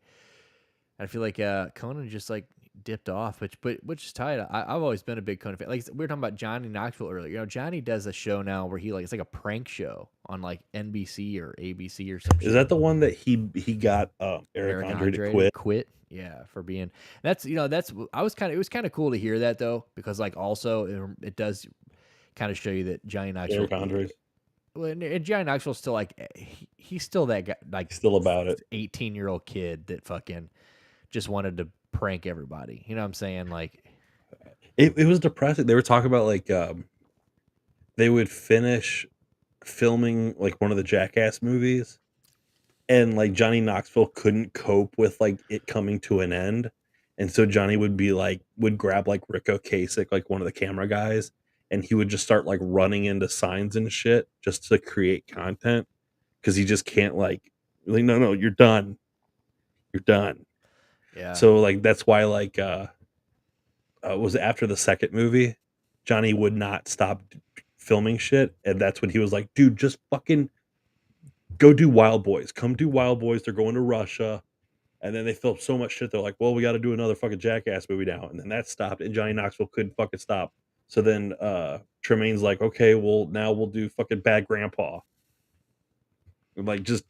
I feel like Conan just like dipped off, which is tight. I've always been a big Conan fan. Like we were talking about Johnny Knoxville earlier. Johnny does a show now where he like it's like a prank show on like NBC or ABC or some shit. Is that the one that he got Eric Andre to quit? Yeah, for being that's it was kind of cool to hear that though, because like also it does kind of show you that Johnny Knoxville Eric Andre's. Well, and Johnny Knoxville's still like he's still that guy, like still about it. 18-year-old kid that fucking just wanted to prank everybody. You know what I'm saying? Like it was depressing. They were talking about like they would finish filming like one of the Jackass movies, and like Johnny Knoxville couldn't cope with like it coming to an end, and so Johnny would grab like Rick Ocasek, like one of the camera guys, and he would just start like running into signs and shit just to create content, because he just can't like no, you're done. Yeah. So like that's why like was it after the second movie, Johnny would not stop filming shit, and that's when he was like, dude, just fucking go do Wild Boys. Come do Wild Boys. They're going to Russia. And then they filmed so much shit. They're like, well, we got to do another fucking Jackass movie now. And then that stopped, and Johnny Knoxville couldn't fucking stop. So then Tremaine's like, okay, well, now we'll do fucking Bad Grandpa. Like just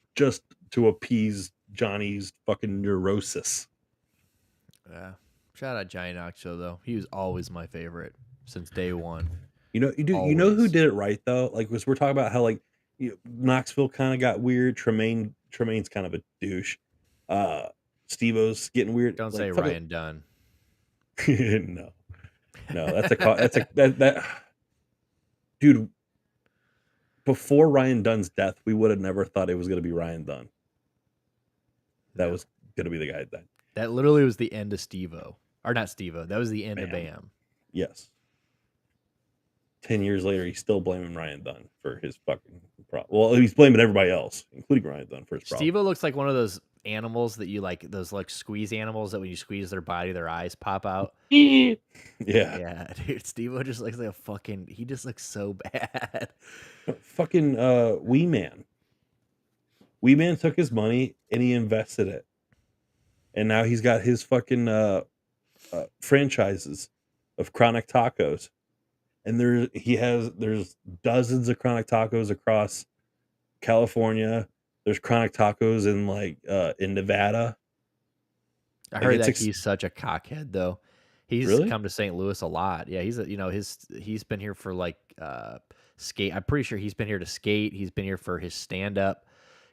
to appease Johnny's fucking neurosis. Yeah. Shout out Johnny Knoxville though. He was always my favorite since day one. You know who did it right though? Like we're talking about how like Knoxville kind of got weird. Tremaine's kind of a douche. Steve-O's getting weird. Don't say Ryan Dunn. No, that dude. Before Ryan Dunn's death, we would have never thought it was going to be Ryan Dunn. That was going to be the guy that. That literally was the end of Steve-O. Or not Steve-O. That was the end of BAM. Yes. 10 years later, he's still blaming Ryan Dunn for his fucking problem. Well, he's blaming everybody else, including Ryan Dunn, for his problem. Steve-O looks like one of those animals that you like, those like squeeze animals that when you squeeze their body, their eyes pop out. Yeah. Yeah, dude. Steve-O just looks like he just looks so bad. Fucking Wee Man. Wee Man took his money and he invested it. And now he's got his fucking franchises of Chronic Tacos. And there's dozens of Chronic Tacos across California. There's Chronic Tacos in Nevada. I heard that he's such a cockhead though. He's come to St. Louis a lot. Yeah, he's been here for like skate. I'm pretty sure he's been here to skate. He's been here for his stand up.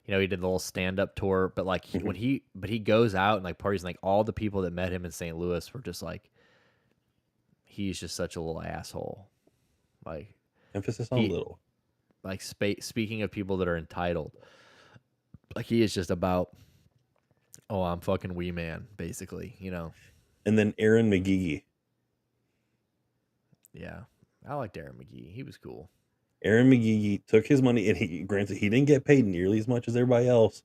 He did the little stand up tour, but like he goes out and like parties, and like all the people that met him in St. Louis were just like, he's just such a little asshole. Like emphasis on little. Like speaking of people that are entitled, like he is just about, oh, I'm fucking Wee Man, basically, And then Aaron McGee. Yeah, I liked Aaron McGee. He was cool. Aaron McGee took his money, and granted he didn't get paid nearly as much as everybody else,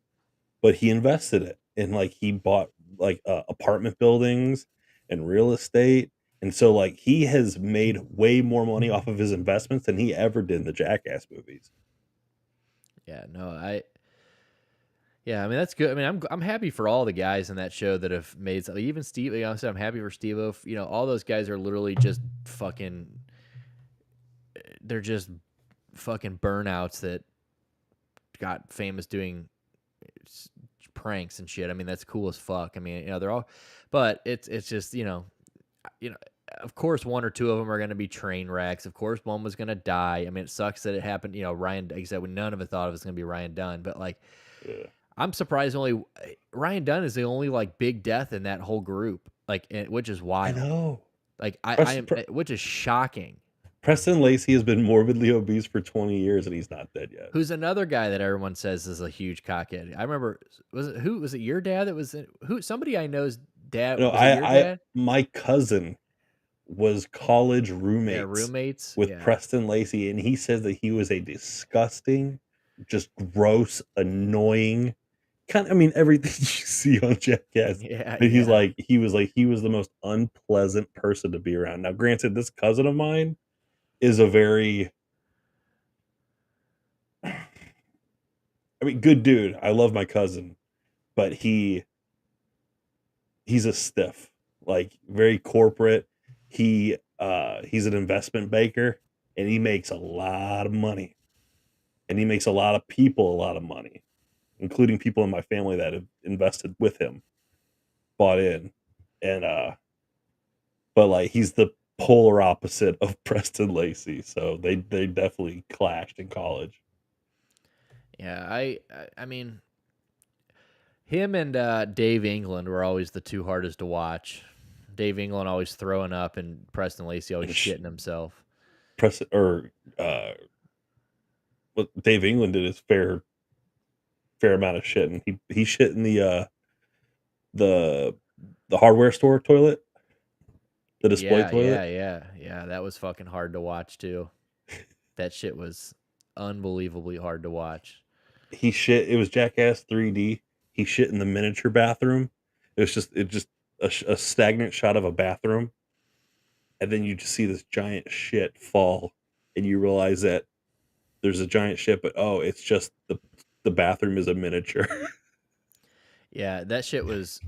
but he invested it, and like he bought like apartment buildings and real estate, and so like he has made way more money off of his investments than he ever did in the Jackass movies. Yeah, no, I mean that's good. I mean, I'm happy for all the guys in that show that have made something. Even Steve, so I'm happy for Steve-O. All those guys are literally just fucking. They're just fucking burnouts that got famous doing pranks and shit. I mean, that's cool as fuck. I mean, they're all, but it's just of course one or two of them are going to be train wrecks. Of course one was going to die. I mean, it sucks that it happened. Ryan, like I said, none of it thought it was going to be Ryan Dunn, but like, I'm surprised only Ryan Dunn is the only like big death in that whole group, like, which is wild. I know. Like which is shocking. Preston Lacey has been morbidly obese for 20 years and he's not dead yet. Who's another guy that everyone says is a huge cockhead? I remember, was it your dad that was somebody I know's dad? No, dad? My cousin was college roommates with Preston Lacey, and he says that he was a disgusting, just gross, annoying I mean, everything you see on Jackass. Yeah, But he's yeah. he was the most unpleasant person to be around. Now, granted, this cousin of mine is a very, I mean, good dude. I love my cousin, but he's a stiff, like very corporate. He's an investment banker, and he makes a lot of money, and he makes a lot of people a lot of money, including people in my family that have invested with him, bought in, and but like he's the polar opposite of Preston Lacey, so they definitely clashed in college. Yeah, I mean, him and Dave England were always the two hardest to watch. Dave England always throwing up, and Preston Lacey always shitting himself. What Dave England did is fair amount of shitting. He shit in the hardware store toilet, the display toilet. Yeah. That was fucking hard to watch too. That shit was unbelievably hard to watch. He shit. It was Jackass 3D. He shit in the miniature bathroom. It was just a stagnant shot of a bathroom, and then you just see this giant shit fall, and you realize that there's a giant shit, but it's just the bathroom is a miniature. Yeah, that shit was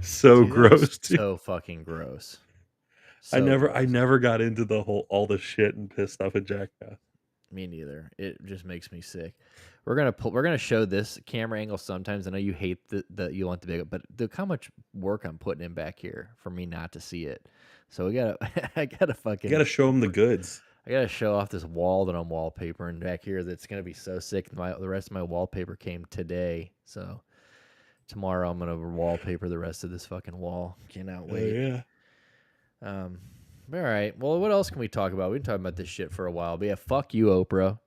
so gross. So fucking gross. I never got into all the shit and piss stuff at Jackass. Me neither. It just makes me sick. We're gonna show this camera angle sometimes. I know you hate you want the big, but look how much work I'm putting in back here for me not to see it. So I gotta show them the goods. I gotta show off this wall that I'm wallpapering back here. That's gonna be so sick. The rest of my wallpaper came today, so tomorrow I'm gonna wallpaper the rest of this fucking wall. Cannot wait. Yeah. All right. Well, what else can we talk about? We've been talking about this shit for a while. But yeah, fuck you, Oprah,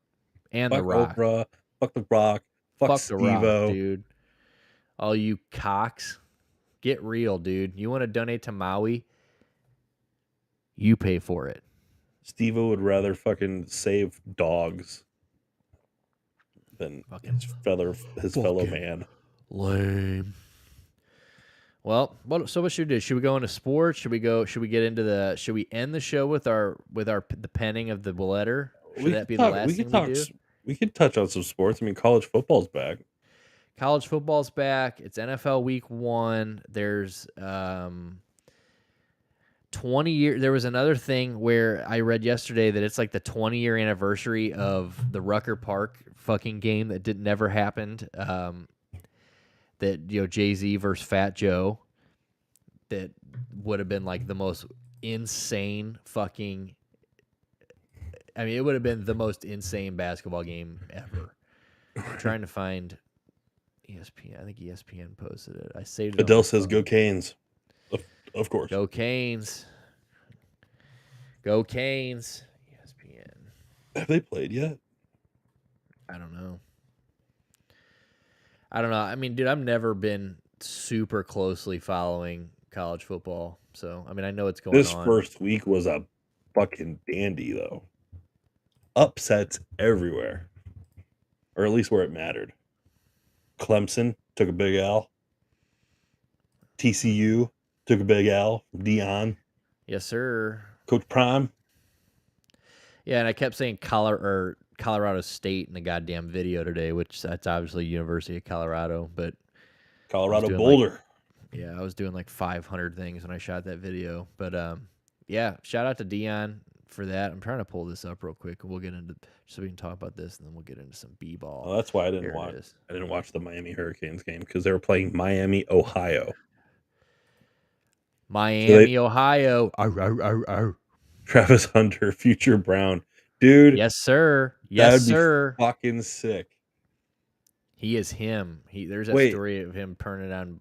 and fuck The Rock. Oprah. Fuck The Rock. Fuck The Rock, dude. All you cocks, get real, dude. You want to donate to Maui? You pay for it. Steve-O would rather fucking save dogs than his fellow man. Lame. Well, what should we do? Should we go into sports? Should we get into should we end the show with the penning of the letter? Should that be the last thing we do? We could touch on some sports. I mean, college football's back. College football's back. It's NFL week 1. There's 20 years. There was another thing where I read yesterday that it's like the 20-year anniversary of the Rucker Park fucking game that never happened. That Jay-Z versus Fat Joe, that would have been like the most insane fucking. I mean, it would have been the most insane basketball game ever. I'm trying to find ESPN. I think ESPN posted it. I saved it. Adele says, "Go Canes." Of course. Go Canes. Go Canes. ESPN. Have they played yet? I don't know. I mean, dude, I've never been super closely following college football. So, I mean, I know it's going on. This first week was a fucking dandy, though. Upsets everywhere. Or at least where it mattered. Clemson took a big L. TCU took a big L. Deion. Yes, sir. Coach Prime. Yeah, and I kept saying Colorado State in the goddamn video today, which that's obviously University of Colorado, but Colorado Boulder. I was doing like 500 things when I shot that video. But yeah, shout out to Deion for that. I'm trying to pull this up real quick. We'll get into so we can talk about this, and then we'll get into some b-ball. Well, that's why I didn't watch. I didn't watch the Miami Hurricanes game because they were playing Miami, Ohio. Ohio. Arr, arr, arr, arr. Travis Hunter, future Brown. Dude. Yes, sir. Yes, sir. Fucking sick. He is him. There's that story of him turning down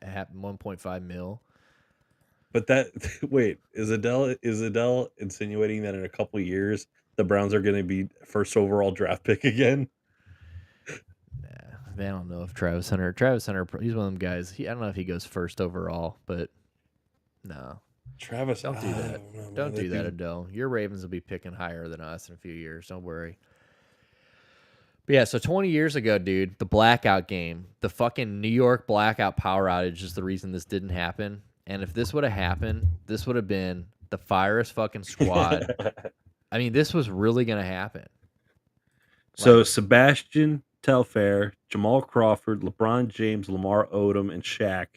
1.5 mil. But is Adele insinuating that in a couple of years the Browns are going to be first overall draft pick again? Nah, I don't know if Travis Hunter, he's one of them guys. I don't know if he goes first overall, but no. Travis, don't do that. Don't do that, Adele. Your Ravens will be picking higher than us in a few years. Don't worry. But yeah, so 20 years ago, dude, the blackout game, the fucking New York blackout power outage is the reason this didn't happen. And if this would have happened, this would have been the firest fucking squad. I mean, this was really going to happen. So Like, Sebastian Telfair, Jamal Crawford, LeBron James, Lamar Odom, and Shaq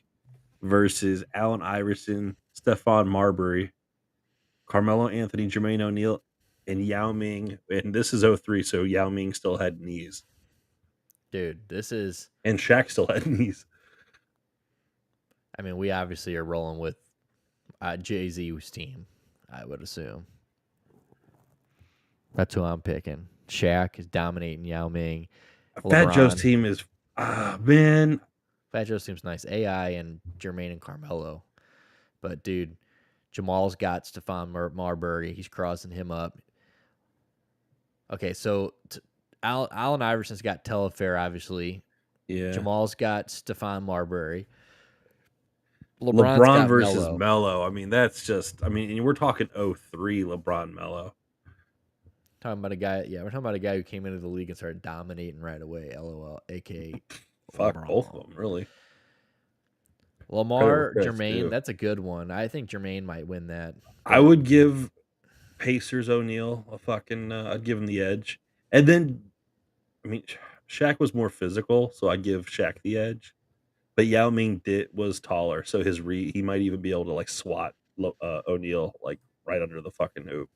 versus Allen Iverson, Stephon Marbury, Carmelo Anthony, Jermaine O'Neal, and Yao Ming. And this is 03, so Yao Ming still had knees. dude, this is... And Shaq still had knees. I mean, we obviously are rolling with Jay-Z's team, I would assume. That's who I'm picking. Shaq is dominating Yao Ming. Fat Joe's team is, man. Fat Joe's team's nice. AI and Jermaine and Carmelo. But, dude, Jamal's got Stephon Marbury. He's crossing him up. Okay, so Allen Iverson's got Telfair, obviously. Yeah. Jamal's got Stephon Marbury. LeBron versus Melo. I mean, that's just, I mean, we're talking 03 LeBron Melo. Talking about a guy, we're talking about a guy who came into the league and started dominating right away. LOL, aka fuck LeBron. Both of them, really. Lamar, Jermaine, that's a good one. I think Jermaine might win that. I would give Pacers O'Neal a fucking, I'd give him the edge. And then, I mean, Shaq was more physical, so I'd give Shaq the edge. But Yao Ming was taller, so he might even be able to like swat O'Neal like right under the fucking hoop.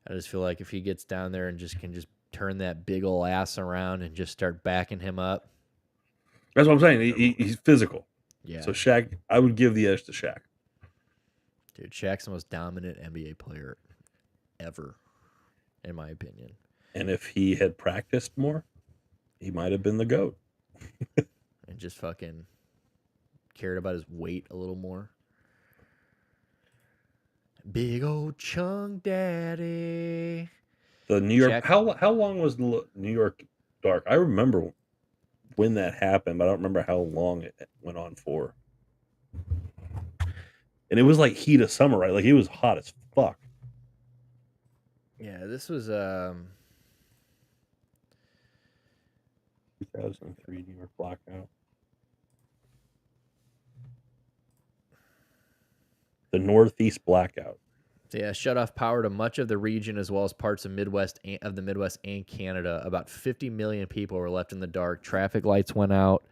I just feel like if he gets down there and can turn that big ol' ass around and just start backing him up. That's what I'm saying. He's physical. Yeah. So Shaq, I would give the edge to Shaq. Dude, Shaq's the most dominant NBA player ever, in my opinion. And if he had practiced more, he might have been the GOAT. And just fucking cared about his weight a little more. Big old chunk daddy. The New York, how long was New York dark? I remember when that happened, but I don't remember how long it went on for. And it was like heat of summer, right? Like it was hot as fuck. Yeah, this was 2003 New York blackout. The Northeast Blackout. Yeah, shut off power to much of the region as well as parts of the Midwest and Canada. About 50 million people were left in the dark. Traffic lights went out.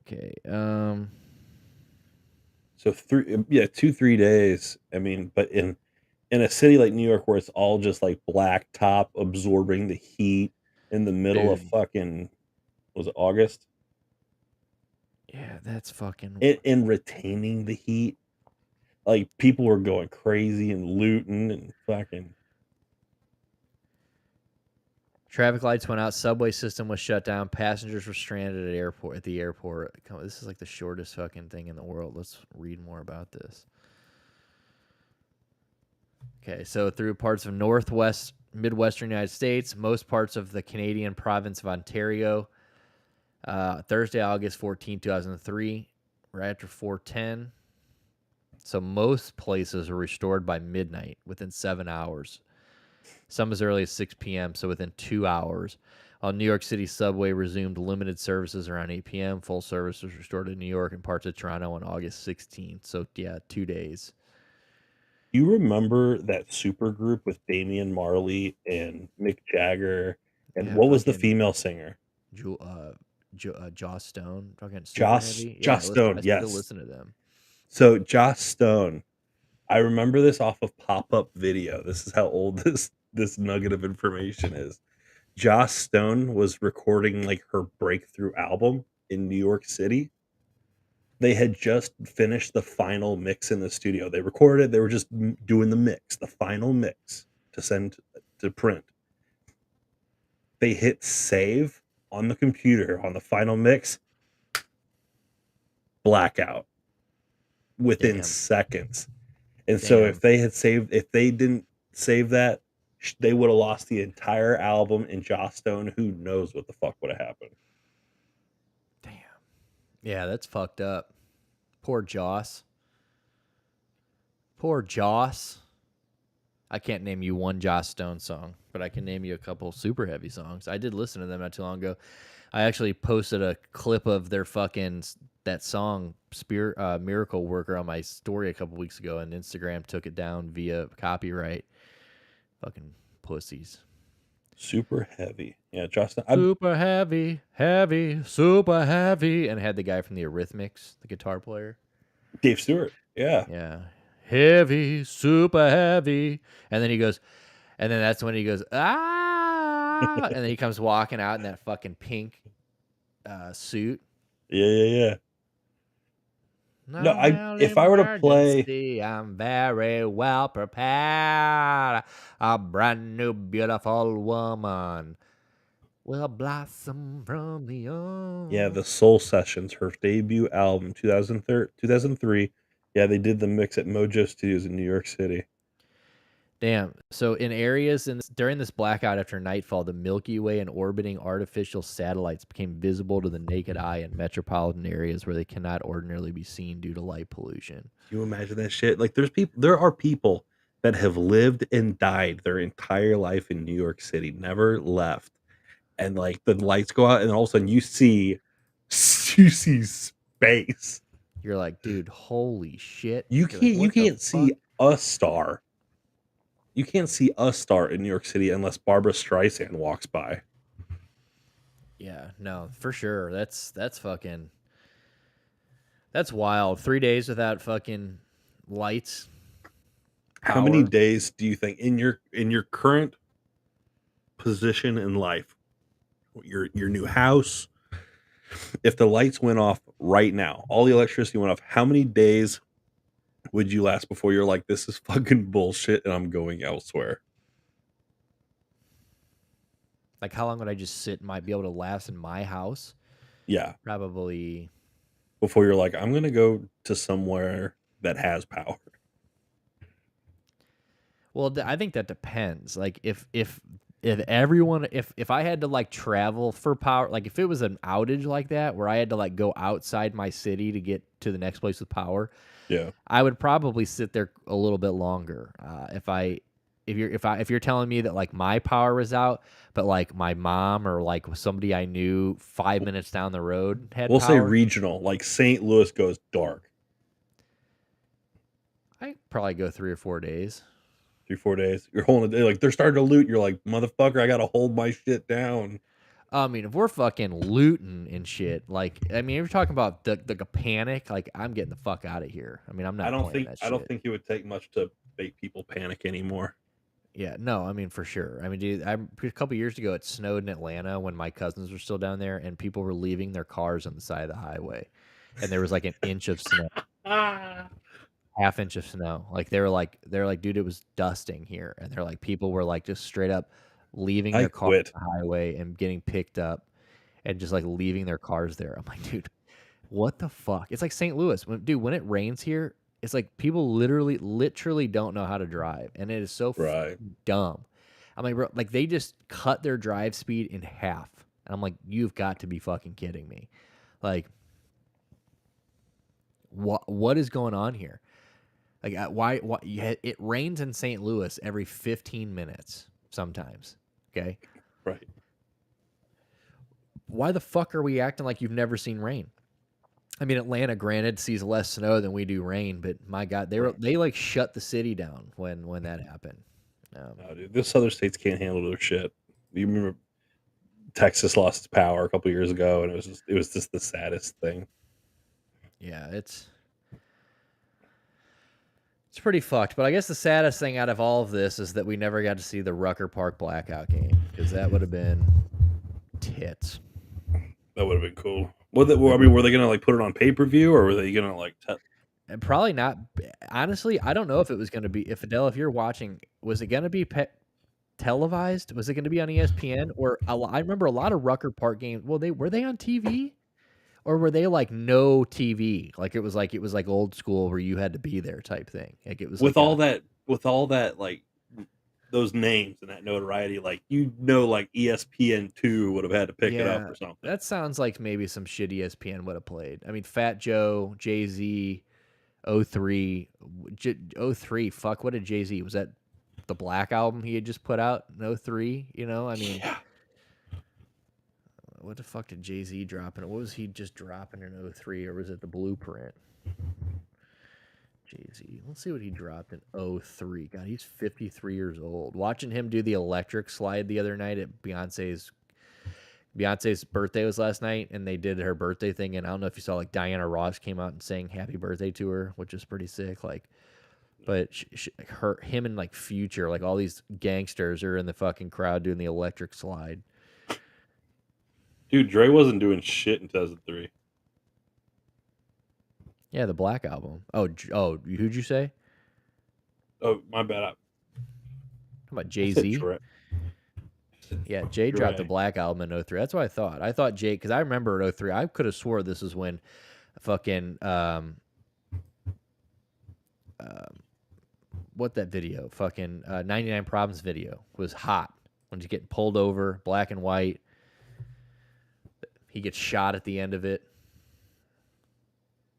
Okay. So 2-3 days. I mean, but in a city like New York where it's all just like black top absorbing the heat in the middle of fucking, was it August? Yeah, that's fucking... And retaining the heat. Like, people were going crazy and looting and fucking... Traffic lights went out. Subway system was shut down. Passengers were stranded at the airport. This is like the shortest fucking thing in the world. Let's read more about this. Okay, so through parts of Midwestern United States, most parts of the Canadian province of Ontario... Thursday, August 14, 2003, right after 4:10. So most places were restored by midnight, within 7 hours. Some as early as 6 p.m., so within 2 hours. While New York City subway resumed limited services around 8 p.m., full service was restored in New York and parts of Toronto on August 16th. So, yeah, 2 days. You remember that super group with Damian Marley and Mick Jagger? And what was the female singer? Joss Stone. Joss Stone, yes. I still listen to them. So Joss Stone, I remember this off of pop-up video. This is how old this nugget of information is. Joss Stone was recording like her breakthrough album in New York City. They had just finished the final mix in the studio. They recorded, they were just doing the final mix to send to print. They hit save on the computer on the final mix, blackout within seconds. And so if they didn't save that, they would have lost the entire album. And Joss Stone, who knows what the fuck would have happened. Damn. Yeah, that's fucked up. Poor Joss. I can't name you one Joss Stone song, but I can name you a couple super heavy songs. I did listen to them not too long ago. I actually posted a clip of their that song Miracle Worker on my story a couple weeks ago, and Instagram took it down via copyright. Fucking pussies. Super heavy. Yeah, Justin. Super heavy, super heavy. And it had the guy from the Eurythmics, the guitar player. Dave Stewart. Yeah. Yeah. Heavy, super heavy. And then he goes, and then that's when he goes, ah. And then he comes walking out in that fucking pink suit. Yeah. No, if I were to play, I'm very well prepared. A brand new beautiful woman will blossom from the young. Yeah, the Soul Sessions, her debut album, 2003. Yeah, they did the mix at Mojo Studios in New York City. Damn. So in areas during this blackout after nightfall, the Milky Way and orbiting artificial satellites became visible to the naked eye in metropolitan areas where they cannot ordinarily be seen due to light pollution. Can you imagine that shit? Like there are people that have lived and died their entire life in New York City, never left. And like the lights go out and all of a sudden you see space. You're like, dude, holy shit. You can't see a star. You can't see a star in New York City unless Barbara Streisand walks by. Yeah, no, for sure. That's wild. 3 days without fucking lights. How many days do you think in your current position in life, your new house, if the lights went off right now, all the electricity went off, how many days would you last before you're like, this is fucking bullshit and I'm going elsewhere? Like, how long would I just be able to last in my house? Yeah. Probably. Before you're like, I'm going to go to somewhere that has power. Well, I think that depends. Like, if I had to like travel for power, like if it was an outage like that where I had to like go outside my city to get to the next place with power, yeah, I would probably sit there a little bit longer. If you're telling me that like my power was out, but like my mom or like somebody I knew 5 minutes down the road had we'll power, say regional, like St. Louis goes dark. I probably go 3 or 4 days. 3-4 days. You're holding it like they're starting to loot. You're like, motherfucker, I gotta hold my shit down. I mean, if we're fucking looting and shit, like, I mean, if you're talking about the panic, like, I'm getting the fuck out of here. I mean, I'm not. I don't think it would take much to make people panic anymore. Yeah, no, I mean, for sure. I mean, dude, a couple years ago it snowed in Atlanta when my cousins were still down there, and people were leaving their cars on the side of the highway, and there was like an inch of snow, half inch of snow. Like they're like, dude, it was dusting here, and they're like, people were like just straight up leaving their car on the highway and getting picked up and just like leaving their cars there. I'm like, dude, what the fuck? It's like St. Louis. When it rains here, it's like people literally don't know how to drive. And it is so dumb. I'm like, bro, like they just cut their drive speed in half. And I'm like, you've got to be fucking kidding me. Like, what is going on here? Like, why it rains in St. Louis every 15 minutes. Sometimes, okay? Right. Why the fuck are we acting like you've never seen rain? I mean, Atlanta, granted, sees less snow than we do rain, but my God, they like shut the city down when that happened. No, dude, this other states can't handle their shit. You remember Texas lost its power a couple years ago, and it was just the saddest thing. Yeah, it's pretty fucked, but I guess the saddest thing out of all of this is that we never got to see the Rucker Park blackout game, because that would have been tits. That would have been cool. Were they going to like put it on pay-per-view, or were they going to like... Probably not. Honestly, I don't know if it was going to be... Fidel, if you're watching, was it going to be televised? Was it going to be on ESPN? Or I remember a lot of Rucker Park games. Well, were they on TV? Or were they like no TV? Like it was like old school where you had to be there type thing. Like it was with all that like those names and that notoriety, like like ESPN2 would have had to pick it up or something. That sounds like maybe some shit ESPN would have played. I mean, Fat Joe, Jay-Z, 03, 03. Fuck, what did Jay-Z? Was that the Black album he had just put out in 03, you know? I mean, what the fuck did Jay-Z drop in it? What was he just dropping in 03, or was it the Blueprint? Jay-Z. Let's see what he dropped in 03. God, he's 53 years old. Watching him do the electric slide the other night at Beyonce's birthday was last night, and they did her birthday thing, and I don't know if you saw, like, Diana Ross came out and sang happy birthday to her, which is pretty sick. Like, but him and, like, Future, like, all these gangsters are in the fucking crowd doing the electric slide. Dude, Dre wasn't doing shit in 2003. Yeah, the Black album. Oh, who'd you say? Oh, my bad. How about Jay-Z? Yeah, Jay dropped the Dre. Black album in 03. That's what I thought. I thought Jay, because I remember in 03, I could have swore this is when fucking, what that video? Fucking 99 Problems video was hot. When he's getting pulled over, black and white. He gets shot at the end of it.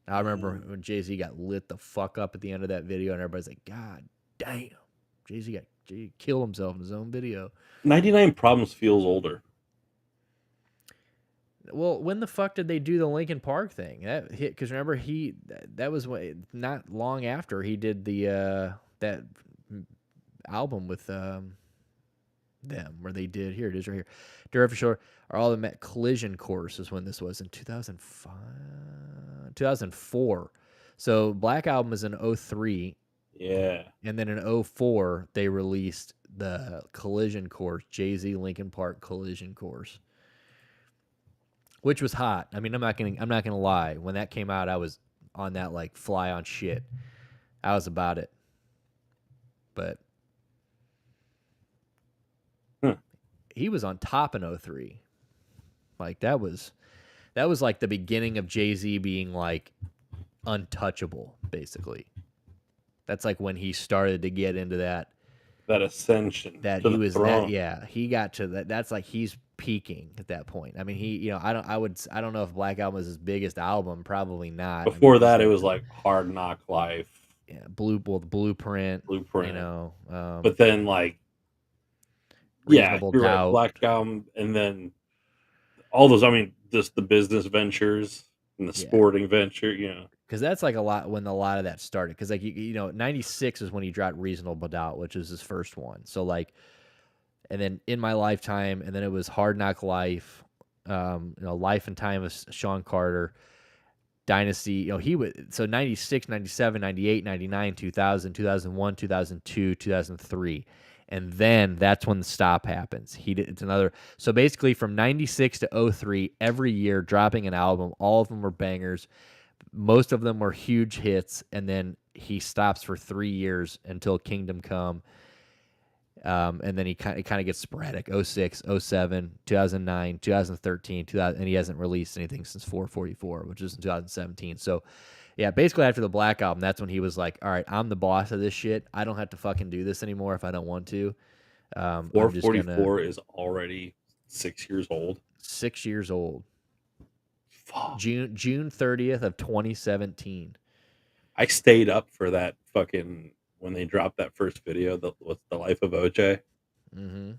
I remember when Jay-Z got lit the fuck up at the end of that video, and everybody's like, God damn. Jay-Z killed himself in his own video. 99 Problems feels older. Well, when the fuck did they do the Linkin Park thing? That hit, because remember that was not long after he did the that album with them, where they did, here it is right here, Dare for Sure, or all the Met Collision Course is when this was in 2004. So Black Album is in 03. Yeah. And then in 04, they released the Collision Course, Jay-Z Linkin Park Collision Course, which was hot. I mean, I'm not gonna lie. When that came out, I was on that like fly on shit. I was about it. But he was on top in 03. Like that was like the beginning of Jay-Z being like untouchable, basically. That's like when he started to get into that ascension. That he was that, yeah, he got to that. That's like he's peaking at that point. I mean, I don't know if Black Album was his biggest album, probably not. Before that, it was like Hard Knock Life. Yeah, Blueprint. You know, but then like Reasonable Doubt. Right, Black Album, and then all those. I mean, just the business ventures and the sporting venture. You know, because that's like a lot of that started. Because like you know, 96 is when he dropped Reasonable Doubt, which was his first one. So like, and then In My Lifetime, and then it was Hard Knock Life, Life and Time of Sean Carter, Dynasty. He would, so 96, 97, 98, 99, 2000, 2001, 2002, 2003. And then that's when the stop happens. It's another. So basically from 96 to 03, every year dropping an album, all of them were bangers. Most of them were huge hits. And then he stops for 3 years until Kingdom Come. And then he kind of gets sporadic. 06, 07, 2009, 2013, 2000, and he hasn't released anything since 444, which is in 2017. So yeah, basically after the Black Album, that's when he was like, all right, I'm the boss of this shit. I don't have to fucking do this anymore if I don't want to. 444 is already 6 years old. 6 years old. Fuck. June 30th of 2017. I stayed up for that fucking, when they dropped that first video, what's the Life of OJ? Mm-hmm.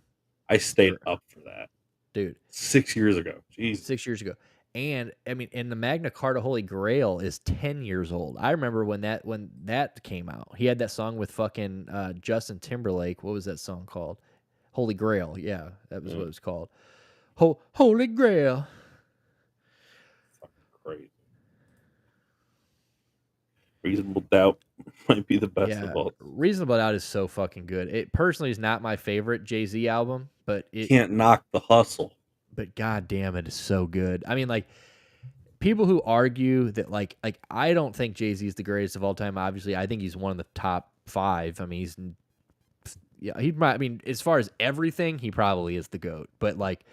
I stayed up for that. Dude. 6 years ago. Jeez. 6 years ago. And I mean, and the Magna Carta Holy Grail is 10 years old. I remember when that came out. He had that song with fucking Justin Timberlake. What was that song called? Holy Grail. Yeah, that was what it was called. Holy Grail. Fucking crazy. Reasonable Doubt might be the best of all. Reasonable Doubt is so fucking good. It personally is not my favorite Jay-Z album, but it can't knock the hustle. But god damn, it is so good. I mean, like, people who argue that like I don't think Jay-Z is the greatest of all time. Obviously, I think he's one of the top 5. I mean, I mean, as far as everything, he probably is the GOAT. But like,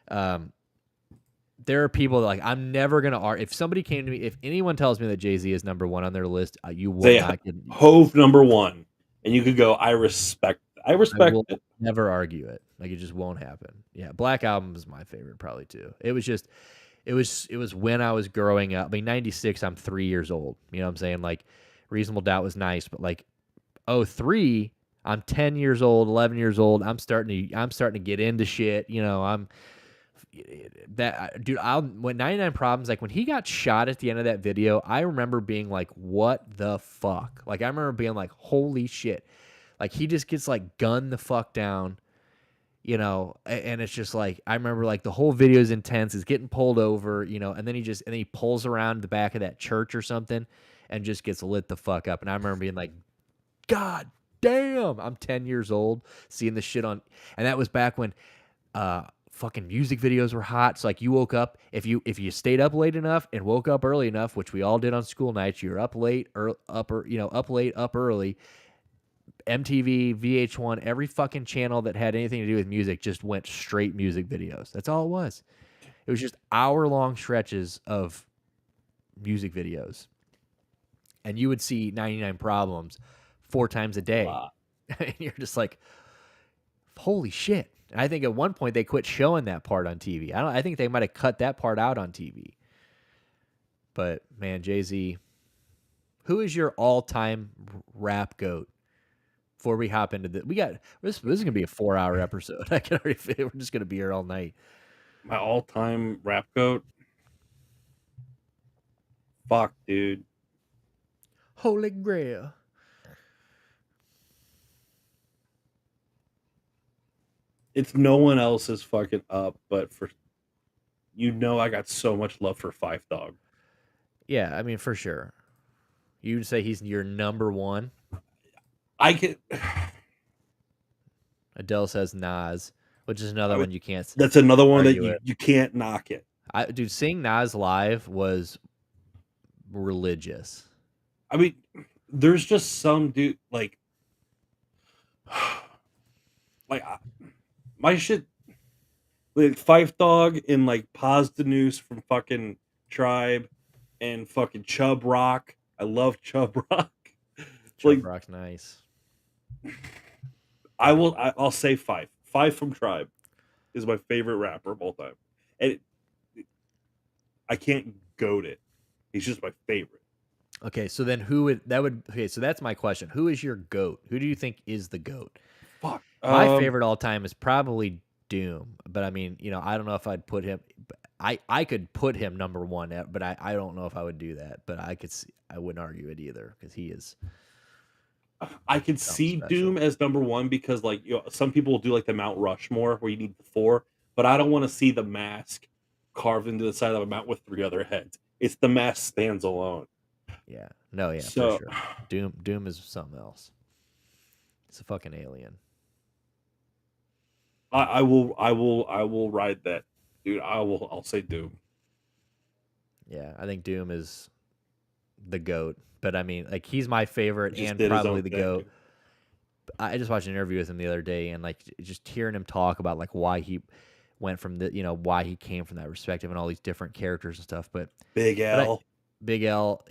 there are people that, like, I'm never gonna argue. If somebody came to me, if anyone tells me that Jay-Z is number 1 on their list, you will not get Hove number 1, and you could go, I respect it. Never argue it. Like, it just won't happen. Yeah, Black Album is my favorite probably too. It was when I was growing up. I mean, 96, I'm 3 years old. You know what I'm saying? Like, Reasonable Doubt was nice, but like 03, I'm 10 years old, 11 years old. I'm starting to get into shit. You know, when 99 Problems, like when he got shot at the end of that video, I remember being like, what the fuck? Like, I remember being like, holy shit. Like, he just gets like gunned the fuck down, you know, and it's just like, I remember like the whole video is intense. He's getting pulled over, you know, and then he pulls around the back of that church or something and just gets lit the fuck up. And I remember being like, God damn, I'm 10 years old seeing this shit on, and that was back when fucking music videos were hot. So like you woke up, if you stayed up late enough and woke up early enough, which we all did on school nights, you're up late or up late, up early. MTV, VH1, every fucking channel that had anything to do with music just went straight music videos. That's all it was. It was just hour-long stretches of music videos. And you would see 99 Problems 4 times a day. Wow. And you're just like, holy shit. And I think at one point they quit showing that part on TV. I think they might have cut that part out on TV. But man, Jay-Z, who is your all-time rap goat? Before we hop into this is gonna be a 4-hour episode. I can already feel we're just gonna be here all night. My all-time rap goat. Fuck, dude. Holy Grail. It's no one else's fucking up, but I got so much love for Five Dog. Yeah, I mean, for sure. You would say he's your number one? I could. Adele says Nas, which is another one you can't. That's another one that you can't knock it. Dude, seeing Nas live was religious. I mean, there's just some dude like my shit, like Five Dog and like Paz the Noose from fucking Tribe and fucking Chub Rock. I love Chub Rock. Chub Rock's nice. I'll say Five from Tribe is my favorite rapper of all time, and I can't goat it. He's just my favorite. Okay, so then so that's my question. Who is your GOAT? Who do you think is the GOAT? Fuck. My favorite all time is probably Doom, but I mean, you know, I don't know if I'd put him. I could put him number one, but I don't know if I would do that. But I wouldn't argue it either because he is. I could see special. Doom as number one because, like, you know, some people will do like the Mount Rushmore where you need the 4, but I don't want to see the mask carved into the side of a mount with 3 other heads. It's the mask stands alone. Yeah. No. Yeah. So, for sure. Doom is something else. It's a fucking alien. I will ride that, dude. I'll say Doom. Yeah, I think Doom is the GOAT. But I mean, like, he's my favorite and probably the GOAT. I just watched an interview with him the other day, and like just hearing him talk about like why he went from why he came from that perspective and all these different characters and stuff. But Big L, Big L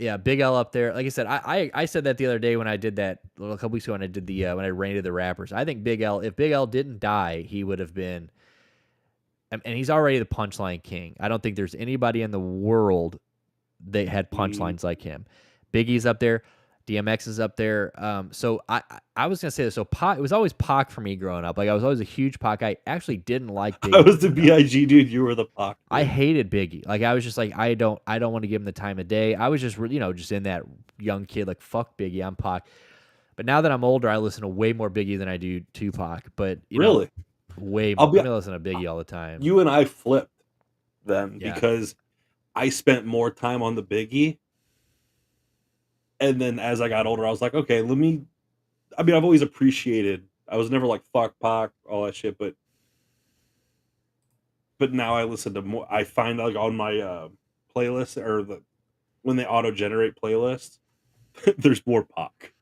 up there. Like I said, I said that the other day when I did that a couple weeks ago when I did when I rated the rappers. I think if Big L didn't die, he would have been, and he's already the punchline king. I don't think there's anybody in the world that had punchlines like him. Biggie's up there. DMX is up there. So I was gonna say this. So Pac, it was always Pac for me growing up. Like I was always a huge Pac. I actually didn't like Biggie. I was the B.I.G. dude. You were the Pac. I hated Biggie. Like I was just like I don't want to give him the time of day. I was just just in that young kid like fuck Biggie. I'm Pac. But now that I'm older, I listen to way more Biggie than I do Tupac. But really, way more. I listen to Biggie all the time. You and I flipped then because I spent more time on the Biggie. And then as I got older, I was like, okay, I've always appreciated, I was never like, fuck Pac, all that shit, but now I listen to more, I find like on my playlist, or when they auto-generate playlists, there's more Pac.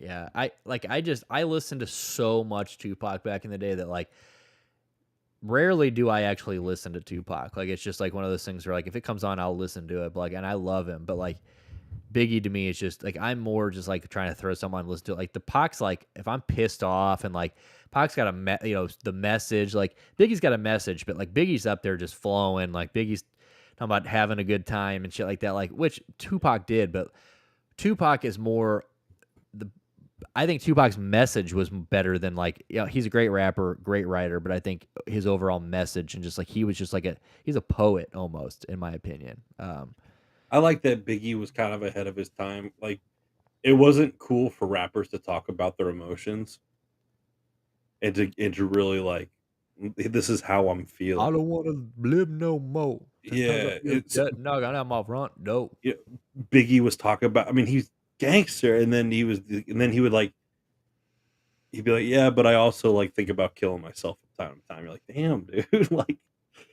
Yeah, I listened to so much Tupac back in the day that like, rarely do I actually listen to Tupac. Like, it's just like one of those things where like, if it comes on, I'll listen to it, but like, and I love him, but like, Biggie to me is just like I'm more just like trying to throw someone on listen to it. Like the Pac's like if I'm pissed off and like Pac's got the message, like Biggie's got a message, but like Biggie's up there just flowing, like Biggie's talking about having a good time and shit like that, like which Tupac did, but Tupac is more I think Tupac's message was better than like, he's a great rapper, great writer, but I think his overall message and just like he was just like he's a poet almost, in my opinion. I like that Biggie was kind of ahead of his time. Like, it wasn't cool for rappers to talk about their emotions and to really like, this is how I'm feeling. I don't want to live no more. Yeah, it's no, I'm off front. No. yeah, Biggie was talking about. I mean, he's gangster, and then he would like, he'd be like, yeah, but I also like think about killing myself from time to time. You're like, damn, dude, like,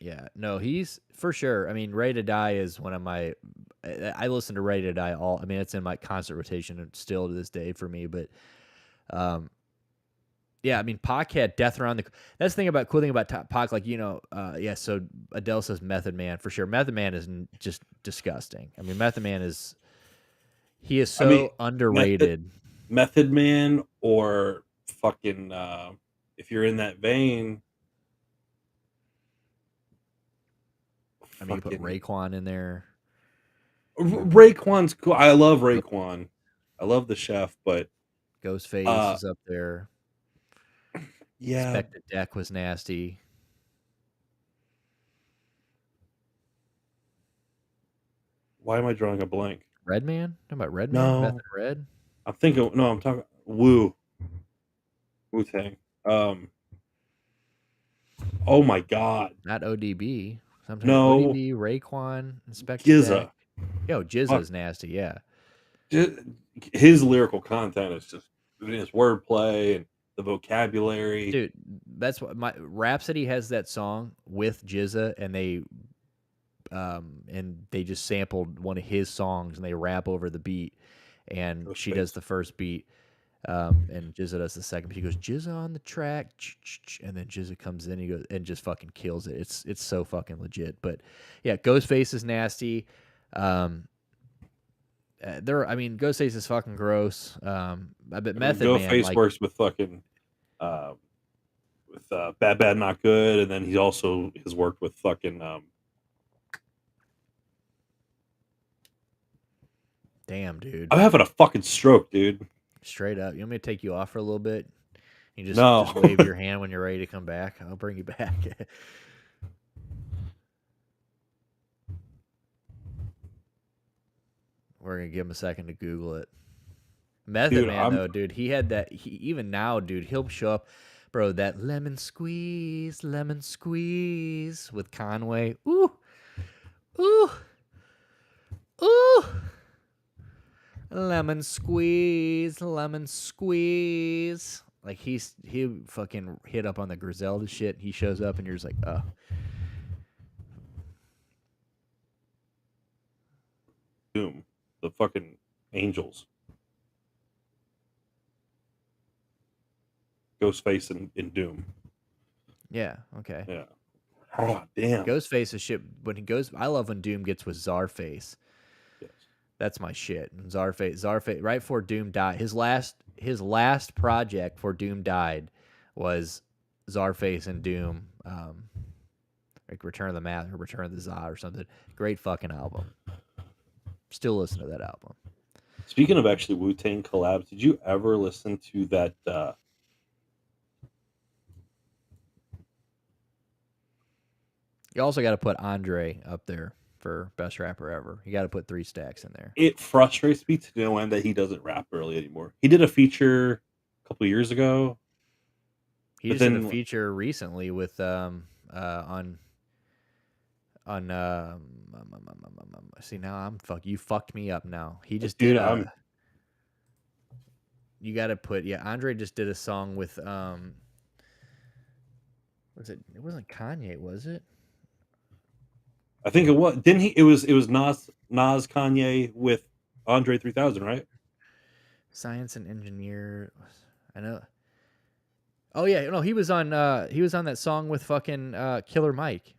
Yeah, no, he's for sure. I mean, Ready to Die is one of my. I listen to Ready to Die I mean, it's in my concert rotation still to this day for me. But, yeah, I mean, Pac had Death Around the. That's the thing about cool thing about Pac, like yeah. So Adele says Method Man for sure. Method Man is just disgusting. I mean, Method Man is. He is so underrated. Method Man or fucking. If you're in that vein. I mean, you put Raekwon in there. Raekwon's cool. I love Raekwon. I love the chef, but Ghostface is up there. Yeah, Expected Deck was nasty. Why am I drawing a blank? Redman? Talking about Redman? No, Method Red? I'm thinking. No, I'm talking Wu-Tang. Oh my god. Not ODB. Sometimes No. ODB, Raekwon, Inspector GZA. Deck. Yo, GZA's nasty, yeah. His lyrical content is just his wordplay and the vocabulary. Dude, that's what my Rhapsody has that song with GZA, and they just sampled one of his songs and they rap over the beat, and she does the first beat. And GZA does the second. But he goes GZA on the track, and then GZA comes in. He goes and just fucking kills it. It's so fucking legit. But yeah, Ghostface is nasty. I mean, Ghostface is fucking gross. I bet Method Man. Ghostface works with fucking with Bad Bad Not Good, and then he also has worked with fucking damn, dude. I'm having a fucking stroke, dude. Straight up. You want me to take you off for a little bit? You just No. wave your hand when you're ready to come back. I'll bring you back. We're going to give him a second to Google it. Method Man, though, dude, he had that. Even now, dude, he'll show up. Bro, that lemon squeeze with Conway. Ooh. Ooh. Ooh. Lemon squeeze. Like he fucking hit up on the Griselda shit. He shows up and you're just like, oh. Doom, the fucking Angels, Ghostface in Doom. Yeah. Okay. Yeah. Oh damn. Ghostface is shit. When he goes, I love when Doom gets with Czarface. Yes. That's my shit. And Czarface, right before Doom died, his last project before Doom died was Czarface and Doom, like Return of the Math or Return of the Za or something. Great fucking album. Still listen to that album. Speaking of actually Wu-Tang collabs, did you ever listen to that? You also got to put Andre up there for best rapper ever. You got to put 3 stacks in there. It frustrates me to no end that he doesn't rap really anymore. He did a feature a couple years ago. He just did a feature recently with see now you fucked me up now. He just did you got to put Andre just did a song with was it wasn't Kanye, was it? I think it was. Didn't he? It was Nas Kanye with Andre 3000, right? Science and Engineer. I know. Oh yeah, no, he was on that song with fucking Killer Mike.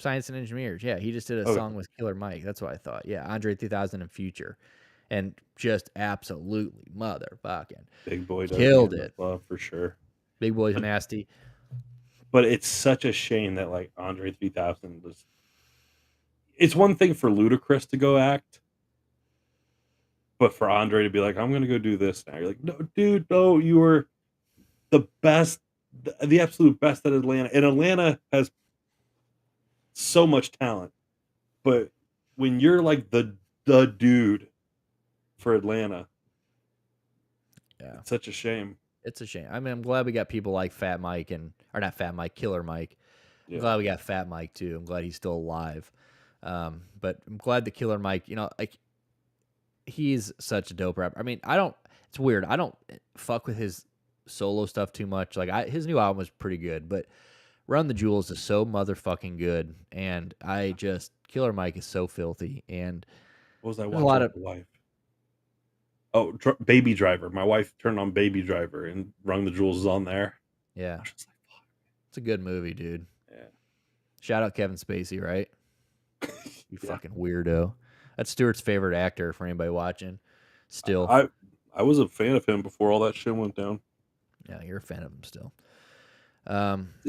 Science and Engineers. Yeah, he just did a song with Killer Mike. That's what I thought. Yeah, Andre 3000 and Future. And just absolutely motherfucking Big Boy killed it. Love for sure. Big Boy's nasty. But it's such a shame that like Andre 3000 was. It's one thing for Ludacris to go act, But for Andre to be like, I'm going to go do this now. You're like, no, dude, no, you were the best, the absolute best at Atlanta. And Atlanta has so much talent. But when you're like the dude for Atlanta, Yeah, it's such a shame. It's a shame. I mean, I'm glad we got people like Fat Mike or not Fat Mike, Killer Mike. I'm glad we got Fat Mike too. I'm glad he's still alive. But I'm glad the Killer Mike, like he's such a dope rapper. I mean, it's weird. I don't fuck with his solo stuff too much. Like his new album was pretty good, but Run the Jewels is so motherfucking good. And Killer Mike is so filthy. And what was I watching with my wife? Oh, Baby Driver. My wife turned on Baby Driver and Run the Jewels is on there. Yeah. It's a good movie, dude. Yeah. Shout out Kevin Spacey, right? You fucking weirdo. That's Stuart's favorite actor for anybody watching. Still. I was a fan of him before all that shit went down. Yeah, you're a fan of him still.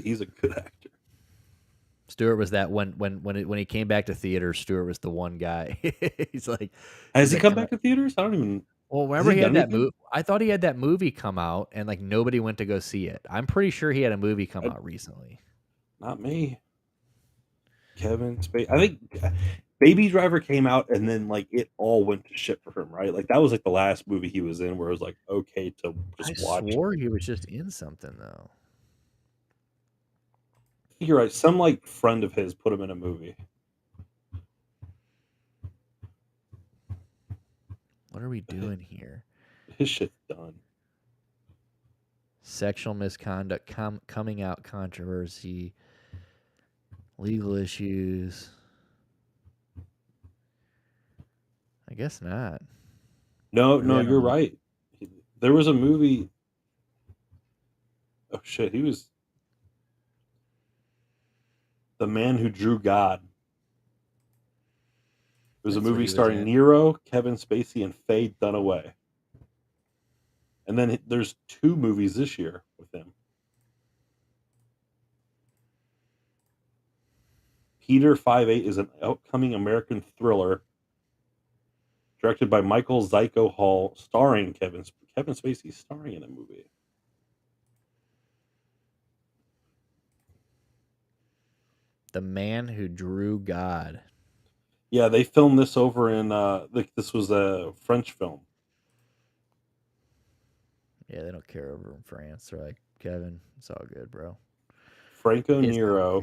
He's a good actor. Stuart was that when he came back to theaters, Stuart was the one guy. He's like, has he come back to theaters? I don't even. Well, remember he had that movie. I thought he had that movie come out, and like nobody went to go see it. I'm pretty sure he had a movie come out recently. Not me. Kevin Spacey. I think Baby Driver came out, and then like it all went to shit for him, right? Like that was like the last movie he was in, where it was like okay to just watch. I swore he was just in something though. I think you're right. Some like friend of his put him in a movie. What are we doing here? His shit's done. Sexual misconduct, coming out controversy, legal issues. I guess not. No, you're right. There was a movie. Oh shit, he was The Man Who Drew God. It was a movie starring Nero, Kevin Spacey, and Faye Dunaway. And then there's 2 movies this year with him. Peter 5'8" is an upcoming American thriller directed by Michael Zyko Hall, starring Kevin Spacey, starring in a movie. The Man Who Drew God. Yeah, they filmed this over in this was a French film. Yeah, they don't care over in France. They're like, Kevin, it's all good, bro. Franco Nero,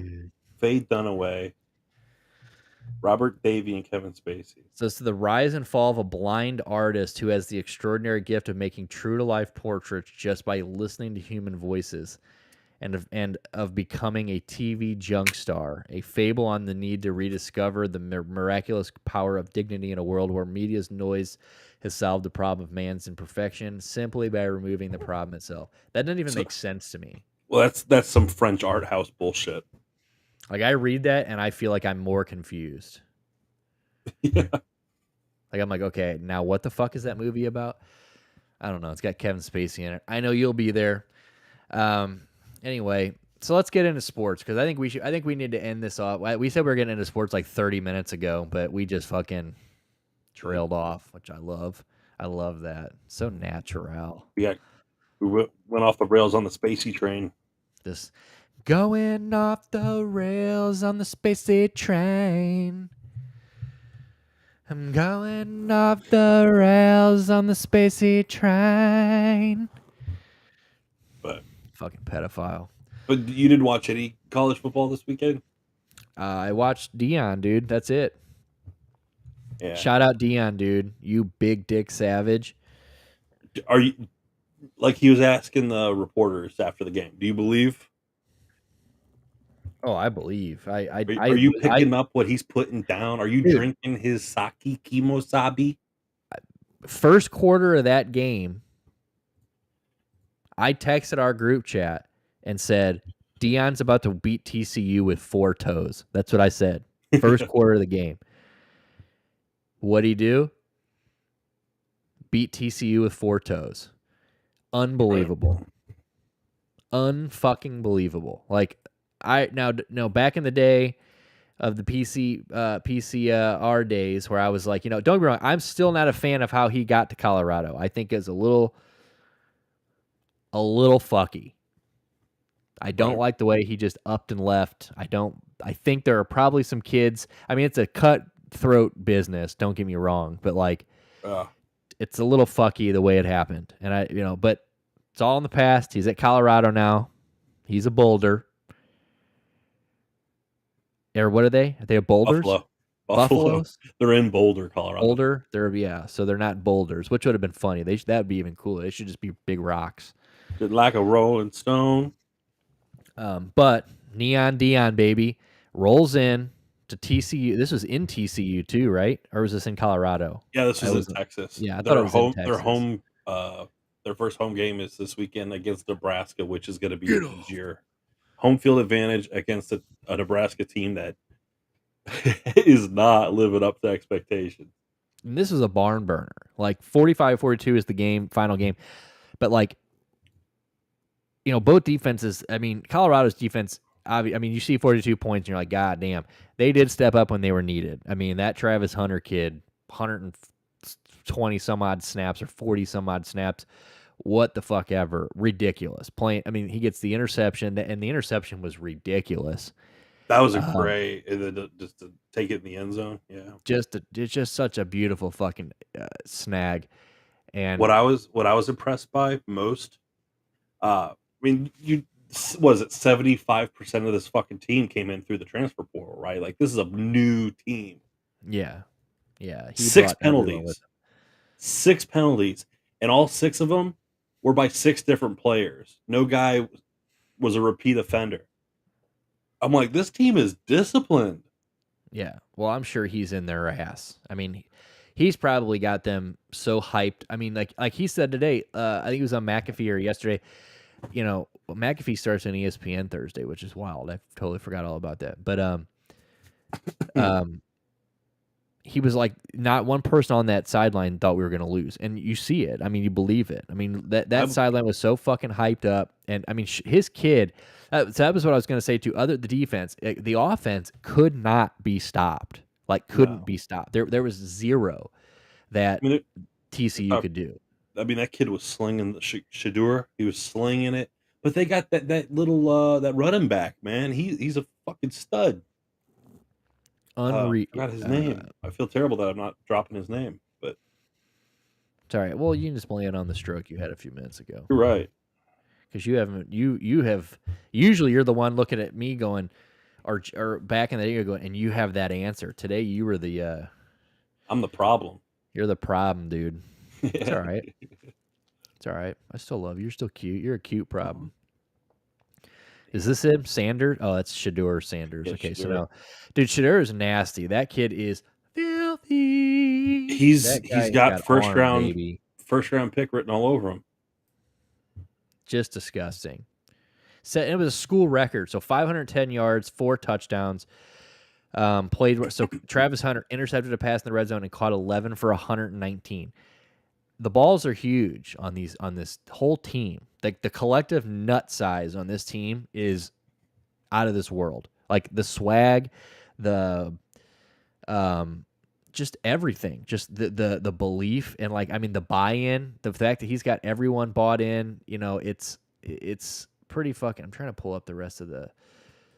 Faye Dunaway, Robert Davi, and Kevin Spacey. So it's the rise and fall of a blind artist who has the extraordinary gift of making true-to-life portraits just by listening to human voices, and of becoming a TV junk star, a fable on the need to rediscover the miraculous power of dignity in a world where media's noise has solved the problem of man's imperfection simply by removing the problem itself. That doesn't even make sense to me. Well, that's some French art house bullshit. Like, I read that and I feel like I'm more confused. Yeah. Like, I'm like, okay, now what the fuck is that movie about? I don't know. It's got Kevin Spacey in it. I know you'll be there. Anyway, so let's get into sports, because I think we need to end this off. We said we were getting into sports like 30 minutes ago, but we just fucking trailed off, which I love. I love that. So natural. Yeah, we went off the rails on the Spacey train. Just going off the rails on the Spacey train. I'm going off the rails on the Spacey train. But fucking pedophile. But you didn't watch any college football this weekend? I watched Deion, dude. That's it. Yeah. Shout out Deion, dude. You big dick savage. Are you, like he was asking the reporters after the game, do you believe? Oh, I believe. Are you picking up what he's putting down? Are you drinking his sake kimosabi? First quarter of that game, I texted our group chat and said, Deion's about to beat TCU with 4 toes. That's what I said. First quarter of the game. What'd he do? Beat TCU with 4 toes. Unbelievable. Unfucking believable. Like, back in the day, of the PCR days where I was like, don't get me wrong, I'm still not a fan of how he got to Colorado. I think it's a little fucky. I don't like the way he just upped and left. I think there are probably some kids. I mean, it's a cutthroat business, don't get me wrong, but like it's a little fucky the way it happened. And but it's all in the past. He's at Colorado now. He's a Boulder. Or what are they? Are they Boulders? Buffaloes? They're in Boulder, Colorado. Boulder? So they're not Boulders, which would have been funny. That would be even cooler. They should just be big rocks. Like a Rolling Stone. But Neon Deion, baby, rolls in to TCU. This was in TCU too, right? Or was this in Colorado? Yeah, this was in Texas. Yeah, I thought it was in Texas. Their first home game is this weekend against Nebraska, which is going to be easier. Home field advantage against a Nebraska team that is not living up to expectations. And this was a barn burner. Like 45-42 is the final game. But like, both defenses, I mean, Colorado's defense, you see 42 points and you're like, God damn. They did step up when they were needed. I mean, that Travis Hunter kid, 120 some odd snaps or 40 some odd snaps. What the fuck ever. Ridiculous. He gets the interception, and the interception was ridiculous. That was a great, just to take it in the end zone. Yeah. It's just such a beautiful fucking snag. And what I was impressed by most, you was it 75% of this fucking team came in through the transfer portal, right? Like this is a new team. Yeah. Six penalties, and all 6 of them were by 6 different players. No guy was a repeat offender. I'm like, this team is disciplined. Yeah. Well, I'm sure he's in their ass. I mean, he's probably got them so hyped. I mean, like he said today, I think it was on McAfee or yesterday, McAfee starts on ESPN Thursday, which is wild. I totally forgot all about that. But he was like, not one person on that sideline thought we were going to lose. And you see it. I mean, you believe it. I mean, that sideline was so fucking hyped up. And I mean, his kid, so that was what I was going to say to the defense. The offense could not be stopped. Like, couldn't be stopped. There was zero that TCU could do. I mean, that kid was slinging the Shadur. He was slinging it. But they got that little that running back, man. He's a fucking stud. I forgot his name. I feel terrible that I'm not dropping his name, but it's all right. Well, you can just blame it on the stroke you had a few minutes ago. You're right. Because you have usually you're the one looking at me going, or back in the day you're going, and you have that answer. Today you were the I'm the problem. You're the problem, dude. It's all right. It's all right. I still love you. You're still cute. You're a cute problem. Is this him? Sanders? Oh, that's Shadur Sanders. Yeah, okay, Shadur. So now, dude, Shadur is nasty. That kid is filthy. He's got first round pick written all over him. Just disgusting. It was a school record. So 510 yards, 4 touchdowns. So Travis Hunter intercepted a pass in the red zone and caught 11 for 119. The balls are huge on this whole team. Like the collective nut size on this team is out of this world. Like the swag, the just everything, just the belief and the buy-in, the fact that he's got everyone bought in. It's pretty fucking. I'm trying to pull up the rest of the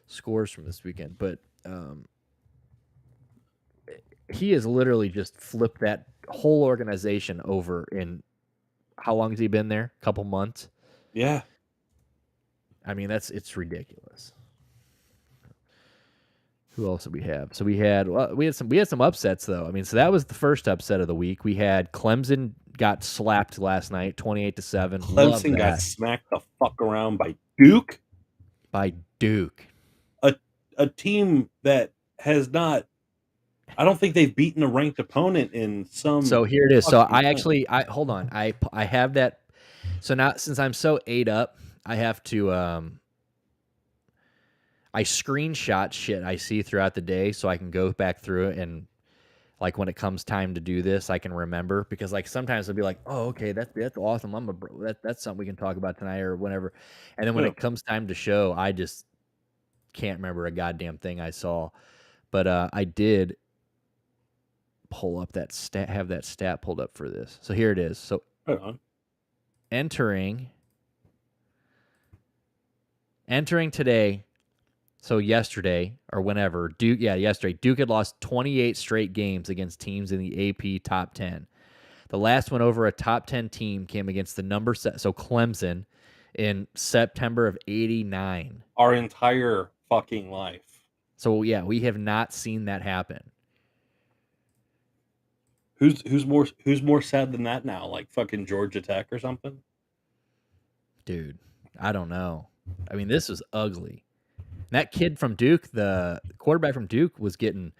scores from this weekend, but he has literally just flipped that whole organization over in how long has he been there? A couple months. Yeah. I mean, it's ridiculous. Who else did we have? So we had some upsets though. I mean, so that was the first upset of the week. We had Clemson got slapped last night, 28-7. Clemson got smacked the fuck around by Duke. A team that has not. I don't think they've beaten a ranked opponent in some. So here it is. So I hold on. I have that. So now since I'm so ate up, I have to. I screenshot shit I see throughout the day so I can go back through it and when it comes time to do this, I can remember because sometimes I'll be like, oh, okay, that's awesome. That's something we can talk about tonight or whatever. And then when it comes time to show, I just can't remember a goddamn thing I saw. But I did pull up that stat, have that stat pulled up for this. So here it is. So Right on. entering today, so yesterday or whenever, yesterday, Duke had lost 28 straight games against teams in the AP top 10. The last one over a top 10 team came against the number set, so Clemson, in September of 89. Our entire fucking life. So yeah, we have not seen that happen. Who's more sad than that now? Like fucking Georgia Tech or something? Dude, I don't know. I mean, this was ugly. That kid from Duke, the quarterback from Duke, was getting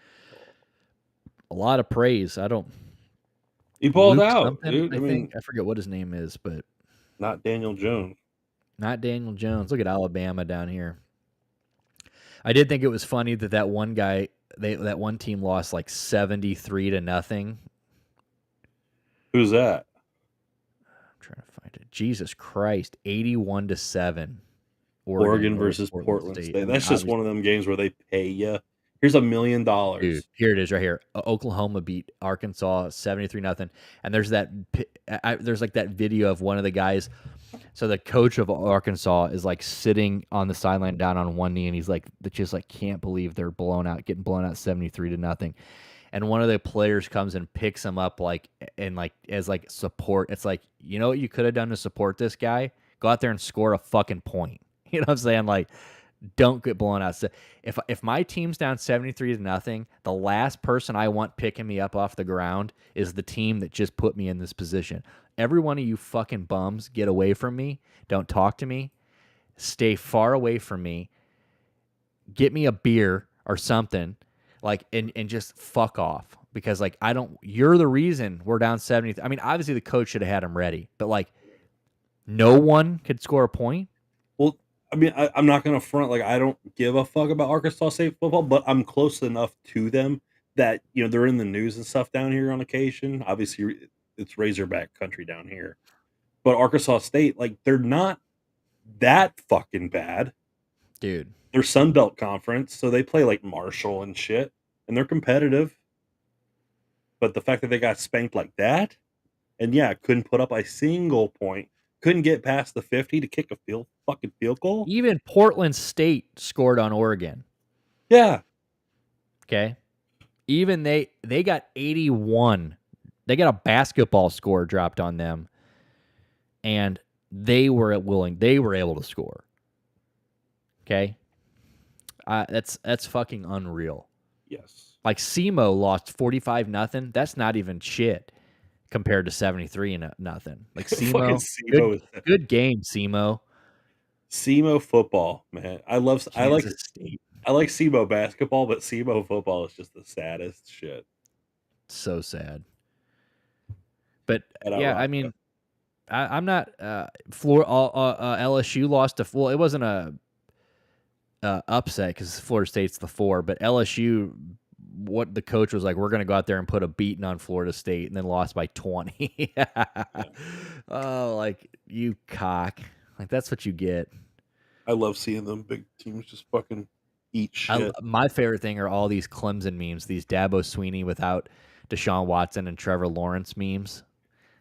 a lot of praise. He balled Luke out, something, dude. I think. I forget what his name is, but not Daniel Jones. Not Daniel Jones. Look at Alabama down here. I did think it was funny that one guy, that one team lost like 73-0. Who's that? I'm trying to find it. Jesus Christ, 81-7. Oregon versus Portland State. That's just one of them games where they pay you. Here's $1 million. Dude, here it is right here. Oklahoma beat Arkansas 73-0. And there's there's like that video of one of the guys. So the coach of Arkansas is like sitting on the sideline down on one knee, and he's like, just like can't believe they're getting blown out 73-0. And one of the players comes and picks him up as like support. It's like, you know what you could have done to support this guy? Go out there and score a fucking point. You know what I'm saying? Like, don't get blown out. So if my team's down 73-0, the last person I want picking me up off the ground is the team that just put me in this position. Every one of you fucking bums, get away from me. Don't talk to me. Stay far away from me. Get me a beer or something, like, and just fuck off, because like you're the reason we're down 70. I mean, obviously the coach should have had him ready, but like no one could score a point. Well, I mean, I'm not going to front, like, I don't give a fuck about Arkansas State football, but I'm close enough to them that, you know, they're in the news and stuff down here on occasion. Obviously, it's Razorback country down here. But Arkansas State, like, they're not that fucking bad. Dude. They're Sun Belt Conference, so they play, like, Marshall and shit, and they're competitive. But the fact that they got spanked like that, and yeah, couldn't put up a single point, couldn't get past the 50 to kick a fucking field goal. Even Portland State scored on Oregon. Yeah. Okay. Even they got 81. They got a basketball score dropped on them, and they were able to score. Okay. That's fucking unreal. Yes. Like SEMO lost 45-0. That's not even shit compared to 73-0. Like SEMO, good game, SEMO. SEMO football, man. I like SEMO basketball, but SEMO football is just the saddest shit. So sad. But yeah, I mean, I'm not. LSU lost to. Well, it wasn't a upset because Florida State's the 4, but LSU. What the coach was like, we're going to go out there and put a beating on Florida State, and then lost by 20. Oh, like, you cock. Like, that's what you get. I love seeing them big teams just fucking eat shit. My favorite thing are all these Clemson memes, these Dabo Sweeney without Deshaun Watson and Trevor Lawrence memes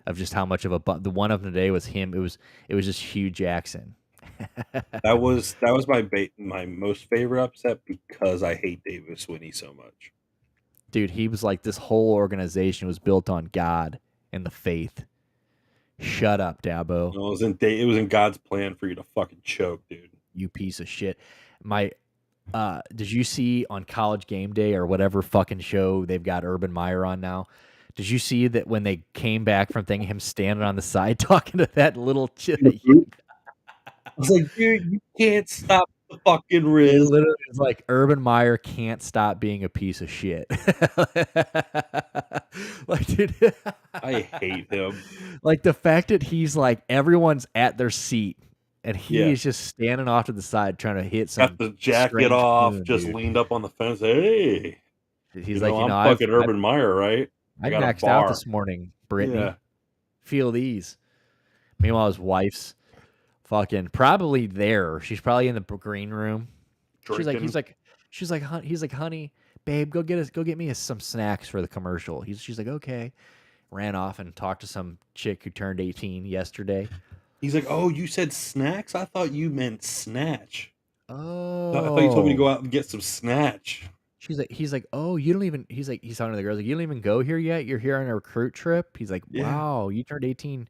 of just how much of the one of them today was him. It was just Hugh Jackson. that was my most favorite upset because I hate Dabo Sweeney so much. Dude, he was like, this whole organization was built on God and the faith. Shut up, Dabo. No, it was in God's plan for you to fucking choke, dude. You piece of shit. Did you see on College Game Day or whatever fucking show they've got Urban Meyer on now? Did you see that when they came back from him standing on the side talking to that little chick? I was like, dude, you can't stop the fucking Riz. It literally is like Urban Meyer can't stop being a piece of shit. Like, dude, I hate him. Like the fact that he's like everyone's at their seat and he is just standing off to the side trying to hit some. Got the jacket off, just leaned up on the fence. Hey, he's like, I'm fucking Urban Meyer, right? I maxed out this morning, Brittany. Yeah. Feel these. Meanwhile, his wife's fucking probably there. She's probably in the green room. Drinking. He's like, honey, babe, go get me some snacks for the commercial. She's like, okay. Ran off and talked to some chick who turned 18 yesterday. He's like, oh, you said snacks? I thought you meant snatch. Oh, I thought you told me to go out and get some snatch. He's like, oh, you don't even. He's talking to the girls like, you don't even go here yet. You're here on a recruit trip. He's like, wow, you turned 18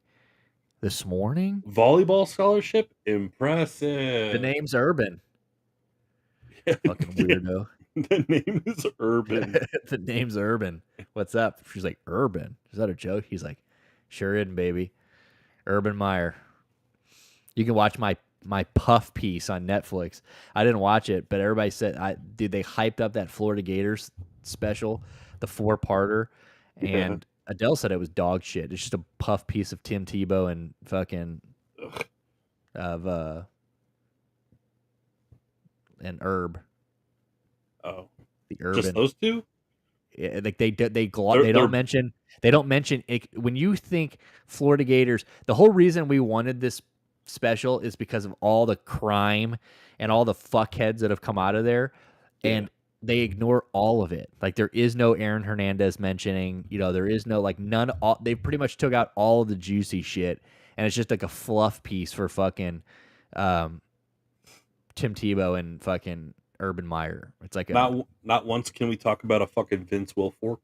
this morning. Volleyball scholarship, impressive. The name's Urban. Fucking weirdo. The name is Urban. The name's Urban. What's up? She's like, Urban? Is that a joke? He's like, sure isn't, baby. Urban Meyer. You can watch my Puff piece on Netflix. I didn't watch it, but everybody said, dude, they hyped up that Florida Gators special, the 4-parter, and Adele said it was dog shit. It's just a Puff piece of Tim Tebow and fucking and Herb. Oh, the Urban. Just those two? Yeah, like they don't mention it. When you think Florida Gators, the whole reason we wanted this special is because of all the crime and all the fuckheads that have come out of there, and they ignore all of it. Like there is no Aaron Hernandez mentioning, there is no they pretty much took out all of the juicy shit, and it's just like a fluff piece for fucking Tim Tebow and fucking Urban Meyer. It's like not once can we talk about a fucking Vince Wilfork.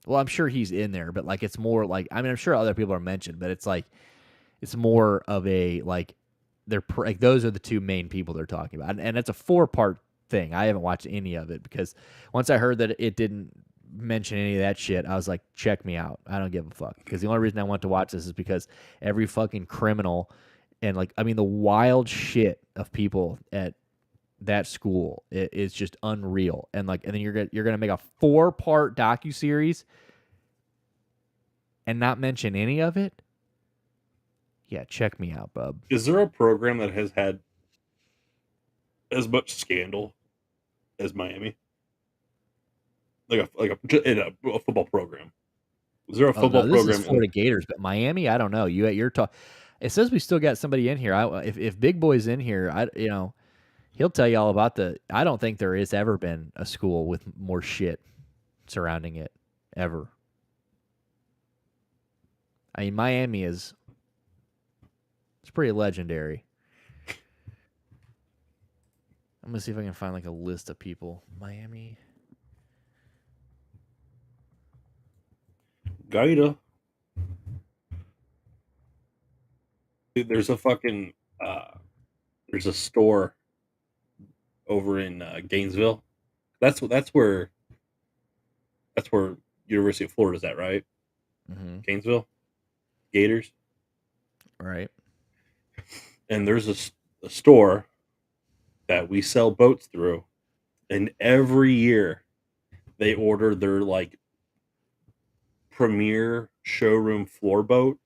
Well, I'm sure he's in there, but like it's more like, I mean, I'm sure other people are mentioned, but it's like it's more of a like they're like those are the two main people they're talking about, and it's a 4-part thing. I haven't watched any of it because once I heard that it didn't mention any of that shit, I was like, check me out. I don't give a fuck, because the only reason I want to watch this is because every fucking criminal and like, I mean, the wild shit of people at that school is just unreal. And like, and then you're gonna make a 4-part docuseries and not mention any of it. Yeah, check me out, bub. Is there a program that has had as much scandal as Miami? Like a football program. Is there a football program? This is Florida Gators, but Miami, I don't know. You're talking. It says we still got somebody in here. If Big Boy's in here, he'll tell you all about I don't think there has ever been a school with more shit surrounding it ever. I mean, Miami it's pretty legendary. I'm gonna see if I can find like a list of people. Miami. Gaida. Dude, there's a fucking there's a store over in Gainesville. That's where University of Florida is at, right? Mm-hmm. Gainesville, Gators, right? And there's a store that we sell boats through, and every year they order their like premier showroom floor boat,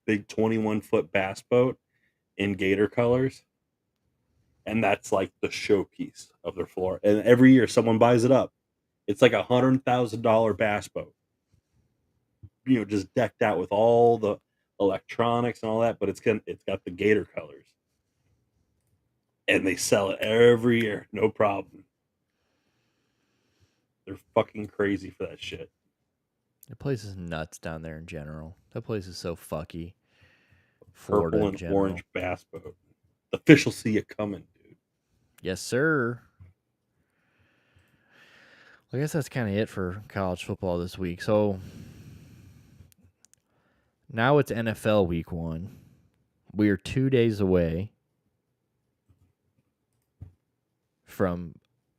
big 21-foot bass boat in gator colors, and that's like the showpiece of their floor. And every year someone buys it up. It's like $100,000 bass boat, just decked out with all the electronics and all that, but it's got the gator colors, and they sell it every year, no problem. They're fucking crazy for that shit. The place is nuts down there in general. That place is so fucky. Florida Purple and orange bass boat. The fish will see you coming, dude. Yes, sir. Well, I guess that's kind of it for college football this week. So now it's NFL week 1. We are 2 days away from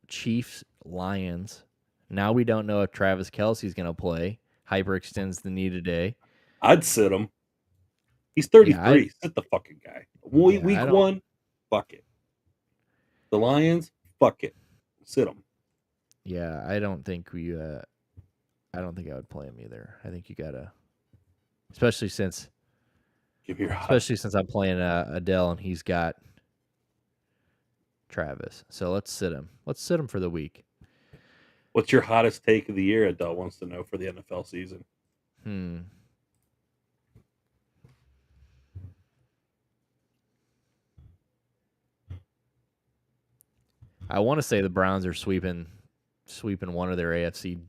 Chiefs Lions. Now we don't know if Travis Kelce's going to play. Hyperextends the knee today. I'd sit him. He's 33. Sit the fucking guy. Week 1, fuck it. The Lions, fuck it. Sit him. Yeah, I don't think I would play him either. I think you gotta, especially since I'm playing Adele and he's got Travis. So let's sit him. Let's sit him for the week. What's your hottest take of the year? Adele wants to know for the NFL season. I want to say the Browns are sweeping sweeping one of their AFC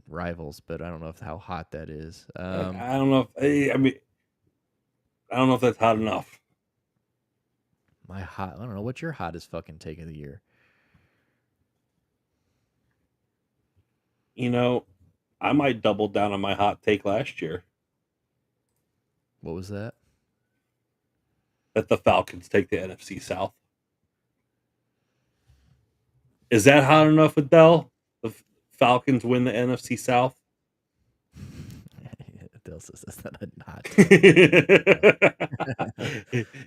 rivals, but I don't know how hot that is. I don't know if I don't know if that's hot enough. I don't know. What's your hottest fucking take of the year? You know, I might double down on my hot take last year. What was that? That the Falcons take the NFC South. Is that hot enough, Adele? The Falcons win the NFC South? Adele says that's not a hot.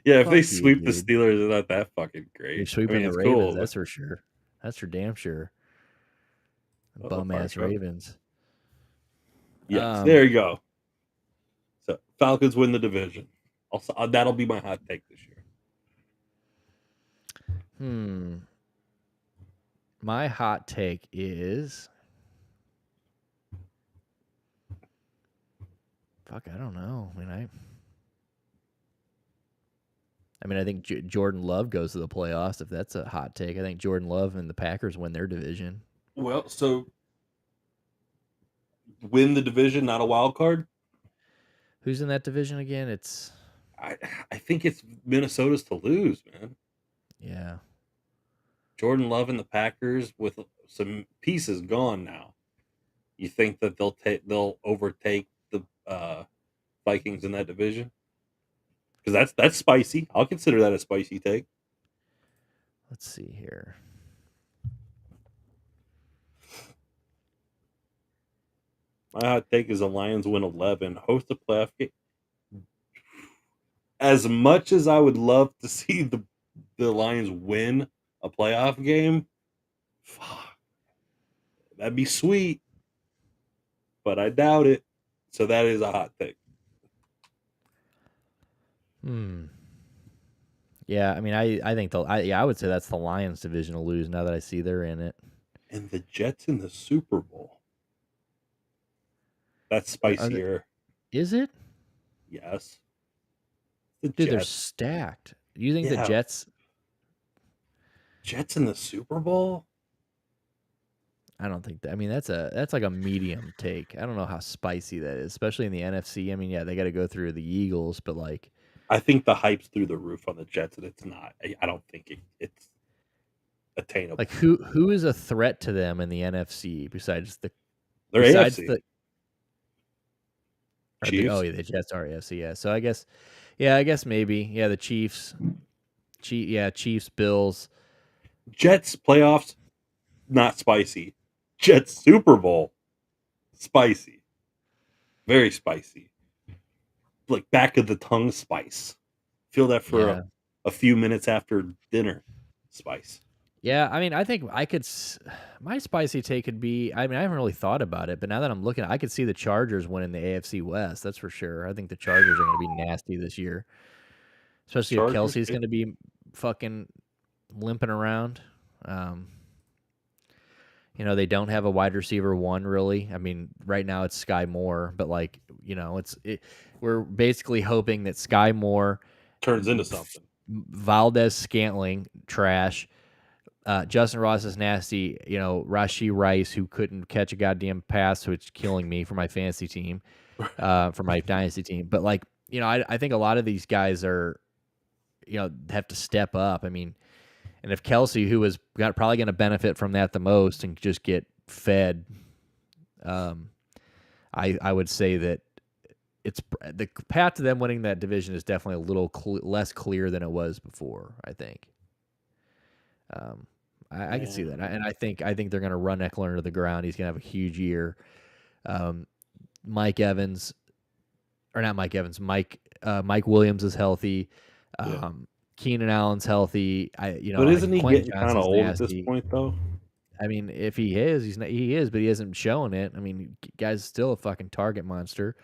Yeah, if they sweep the Steelers, it's not that fucking great. You're sweeping the Ravens, cool, that's for sure. That's for damn sure. Bum-ass Ravens. Yes, there you go. So, Falcons win the division. Also, that'll be my hot take this year. My hot take is... Fuck, I don't know. I think Jordan Love goes to the playoffs, if that's a hot take. I think Jordan Love and the Packers win their division. Well, so win the division, not a wild card? Who's in that division again? I think it's Minnesota's to lose, man. Yeah. Jordan Love and the Packers with some pieces gone now. You think that they'll overtake the Vikings in that division? Because that's spicy. I'll consider that a spicy take. Let's see here. My hot take is the Lions win 11, host a playoff game. As much as I would love to see the Lions win a playoff game, fuck, that'd be sweet. But I doubt it. So that is a hot take. Yeah, I think I would say that's the Lions division to lose now that I see they're in it. And the Jets in the Super Bowl. That's spicier. Is it? Yes. Dude, they're stacked. You think the Jets in the Super Bowl? I don't think that. That's like a medium take. I don't know how spicy that is, especially in the NFC. They got to go through the Eagles, but I think the hype's through the roof on the Jets, and it's not. I don't think it's attainable. Like who is a threat to them in the NFC besides AFC? Chiefs? The Jets are AFC. Yeah, so I guess maybe the Chiefs. Chiefs, Bills, Jets playoffs, not spicy. Jets Super Bowl, spicy, very spicy. Like back of the tongue spice. Feel that for a few minutes after dinner spice. Yeah, I think I could. My spicy take could be. I haven't really thought about it, but now that I'm looking, I could see the Chargers winning the AFC West. That's for sure. I think the Chargers are going to be nasty this year, especially if Kelsey's going to be fucking limping around. They don't have a wide receiver one really. Right now it's Sky Moore, but we're basically hoping that Sky Moore turns into something. Valdez Scantling trash. Justin Ross is nasty. Rashee Rice, who couldn't catch a goddamn pass, so it's killing me for my fantasy team, for my dynasty team. But I think a lot of these guys are, have to step up. And if Kelsey, who is probably going to benefit from that the most and just get fed, I would say that it's the path to them winning that division is definitely a little less clear than it was before. I think. I can see that, and I think they're going to run Eckler into the ground. He's going to have a huge year. Mike Williams is healthy. Keenan Allen's healthy. But isn't he getting kind of old at this point, though? If he is, he is, but he isn't showing it. Guy's still a fucking target monster.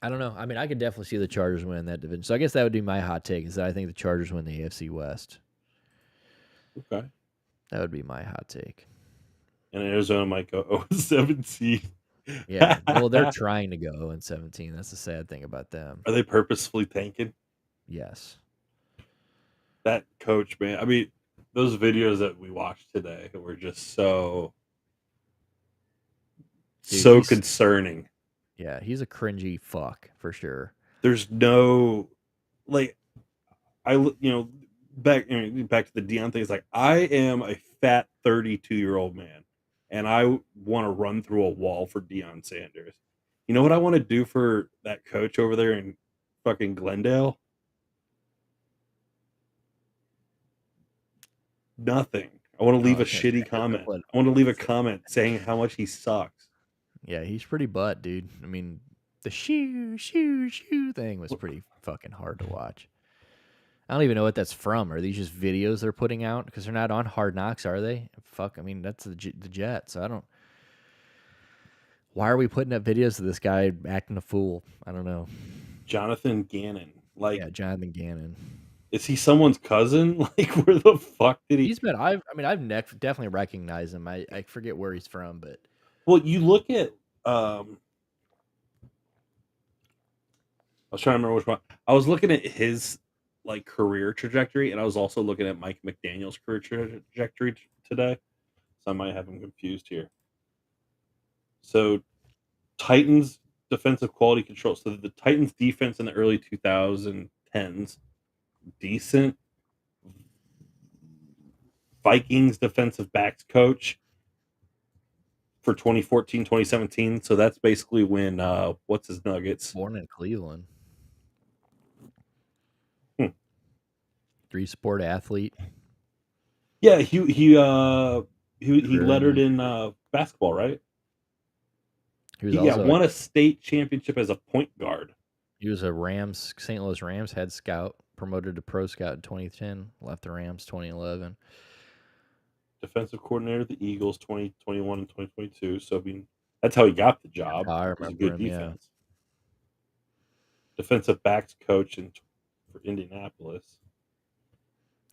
I don't know. I could definitely see the Chargers win that division. So I guess that would be my hot take, is that I think the Chargers win the AFC West. Okay. That would be my hot take. And Arizona might go 0-17. Yeah. Well, they're trying to go 0-17. That's the sad thing about them. Are they purposefully tanking? Yes. That coach, man. those videos that we watched today were just so concerning. Yeah, he's a cringy fuck for sure. There's no like back to the Deion thing. It's like I am a fat 32-year-old man, and I want to run through a wall for Deion Sanders. You know what I want to do for that coach over there in fucking Glendale? Nothing. I want to leave a shitty comment. I want to leave a comment saying how much he sucks. Yeah, he's pretty butt, dude. I mean, the shoo thing was pretty fucking hard to watch. I don't even know what that's from. Are these just videos they're putting out? Because they're not on Hard Knocks, are they? Fuck, I mean, that's the Jets. I don't... Why are we putting up videos of this guy acting a fool? I don't know. Jonathan Gannon. Yeah, Jonathan Gannon. Is he someone's cousin? Like, where the fuck did he... He's been... I've definitely recognized him. I forget where he's from, but... Well, you look at... I was trying to remember which one. I was looking at his like career trajectory, and I was also looking at Mike McDaniel's career trajectory today. So I might have him confused here. So Titans defensive quality control. So the Titans defense in the early 2010s, decent. Vikings defensive backs coach for 2014, 2017. So that's basically when what's his Nuggets? Born in Cleveland. 3-sport athlete. Yeah, he lettered in basketball, right? He won a state championship as a point guard. He was a St. Louis Rams head scout, promoted to pro scout in 2010, left the Rams 2011. Defensive coordinator of the Eagles 2021 and 2022. So I mean, that's how he got the job. I remember him, yeah. Defensive backs coach for Indianapolis.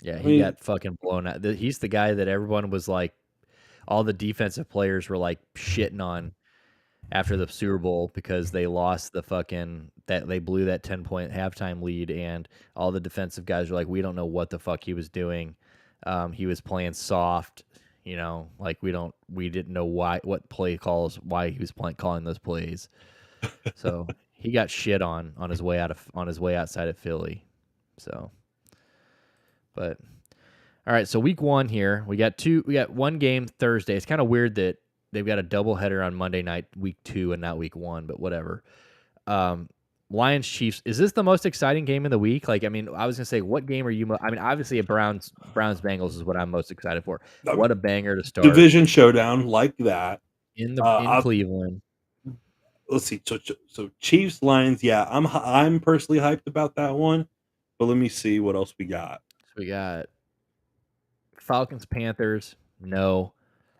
Yeah, he got fucking blown out. He's the guy that everyone was like, all the defensive players were like shitting on after the Super Bowl because they lost they blew that 10-point halftime lead, and all the defensive guys were like, we don't know what the fuck he was doing. He was playing soft, like we didn't know why he was calling those plays. So he got shit on his way outside of Philly. So. But all right, so week 1 here, we got one game Thursday. It's kind of weird that they've got a doubleheader on Monday night, week 2, and not week 1, but whatever. Lions Chiefs. Is this the most exciting game of the week? Like, I mean, I was gonna say, what game are you? Obviously, a Browns Bengals is what I'm most excited for. What a banger to start. Division showdown like that in Cleveland. Let's see. So Chiefs Lions. Yeah, I'm personally hyped about that one. But let me see what else we got. We got Falcons, Panthers. No,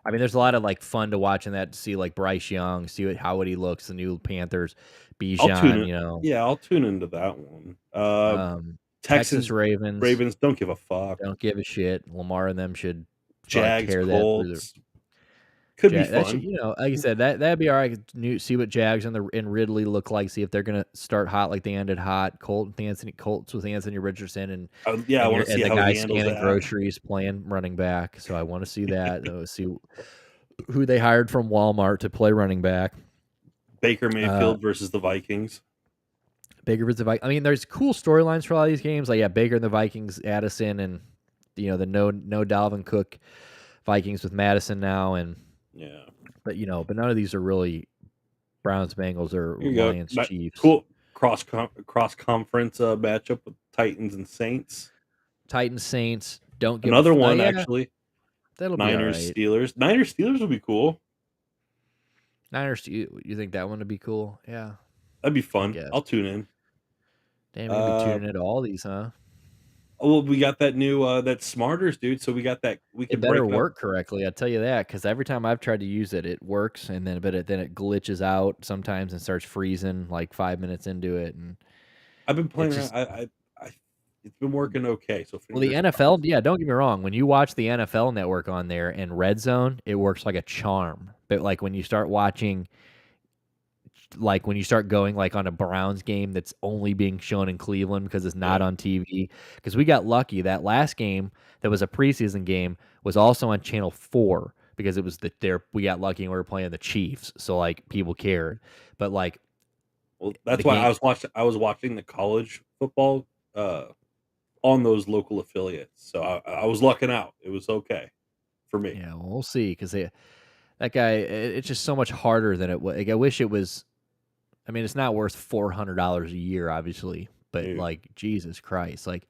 I mean there's a lot of like fun to watch in that to see like Bryce Young, see how he looks. The new Panthers, Bijan. Yeah, I'll tune into that one. Texas Ravens. Ravens don't give a fuck. Don't give a shit. Lamar and them should Jags tear Colts. Could be fun. Like I said, that'd be all right. See what Jags and Ridley look like. See if they're gonna start hot like they ended hot. Colts with Anthony Richardson and I want to see the how guy he handles scanning that. groceries playing running back. So I want to see that. See who they hired from Walmart to play running back. Baker Mayfield versus the Vikings. Baker versus the Vikings. I mean, there's cool storylines for all these games. Like Baker and the Vikings, Addison, and the no Dalvin Cook Vikings with Madison now and. Yeah, but none of these are really Browns, Bengals, or Lions, Chiefs. Cool cross conference matchup with Titans and Saints. Titans, Saints. Don't give another one actually. That'll Niners, be all right. Steelers. Niners, Steelers would be cool. Niners, you think that one would be cool? Yeah, that'd be fun. I'll tune in. Damn, you'll be tuning into all these, huh? Well, we got that new that Smarters, dude. So we got that. We can it better work correctly. I'll tell you that because every time I've tried to use it, it works, and then it glitches out sometimes and starts freezing like 5 minutes into it. And I've been playing. It's been working okay. So the NFL, don't get me wrong. When you watch the NFL Network on there in Red Zone, it works like a charm. But like when you start watching like when you start going like on a Browns game that's only being shown in Cleveland because it's not on TV. Because we got lucky that last game that was a preseason game was also on Channel 4 because it was we got lucky and we were playing the Chiefs, so like people cared. But like, well, that's why I was watching the college football on those local affiliates, so I was lucking out. It was okay for me. Yeah, we'll see because that guy, it's just so much harder than it was. Like, I wish it was. I mean, it's not worth $400 a year, obviously, but like Jesus Christ, like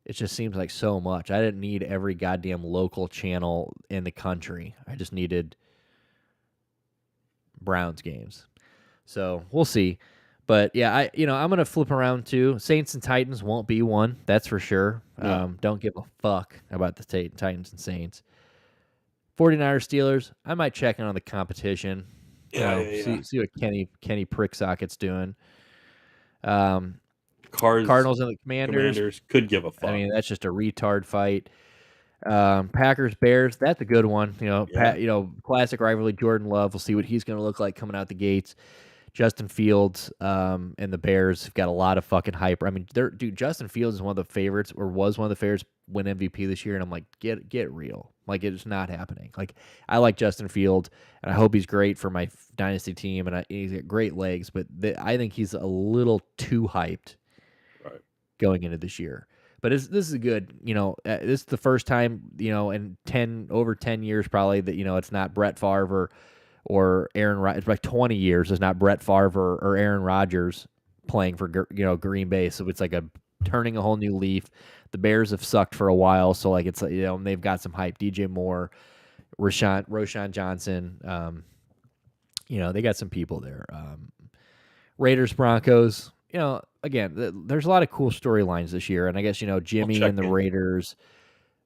it just seems like so much. I didn't need every goddamn local channel in the country. I just needed Browns games. So we'll see. But yeah, I'm gonna flip around too. Saints and Titans won't be one, that's for sure. No. Don't give a fuck about the Titans and Saints. 49ers Steelers, I might check in on the competition. See what Kenny Pricksocket's doing. Cardinals and the Commanders could give a fuck. I mean, that's just a retard fight. Packers Bears, that's a good one. Classic rivalry. Jordan Love, we'll see what he's going to look like coming out the gates. Justin Fields and the Bears have got a lot of fucking hype. I mean, Justin Fields is one of the favorites, or was one of the favorites, win MVP this year, and I'm like, get real. Like, it's not happening. Like, I like Justin Fields, and I hope he's great for my dynasty team, and he's got great legs, but I think he's a little too hyped going into this year. But this is good. This is the first time, in over 10 years probably that, it's not Brett Favre or Aaron Rodgers. It's like 20 years. It's not Brett Favre or Aaron Rodgers playing for, Green Bay. So it's like turning a whole new leaf. The Bears have sucked for a while. So like, it's, they've got some hype. DJ Moore, Roshan Johnson. They got some people there. Raiders, Broncos, again, there's a lot of cool storylines this year. And I guess, Jimmy and the Raiders,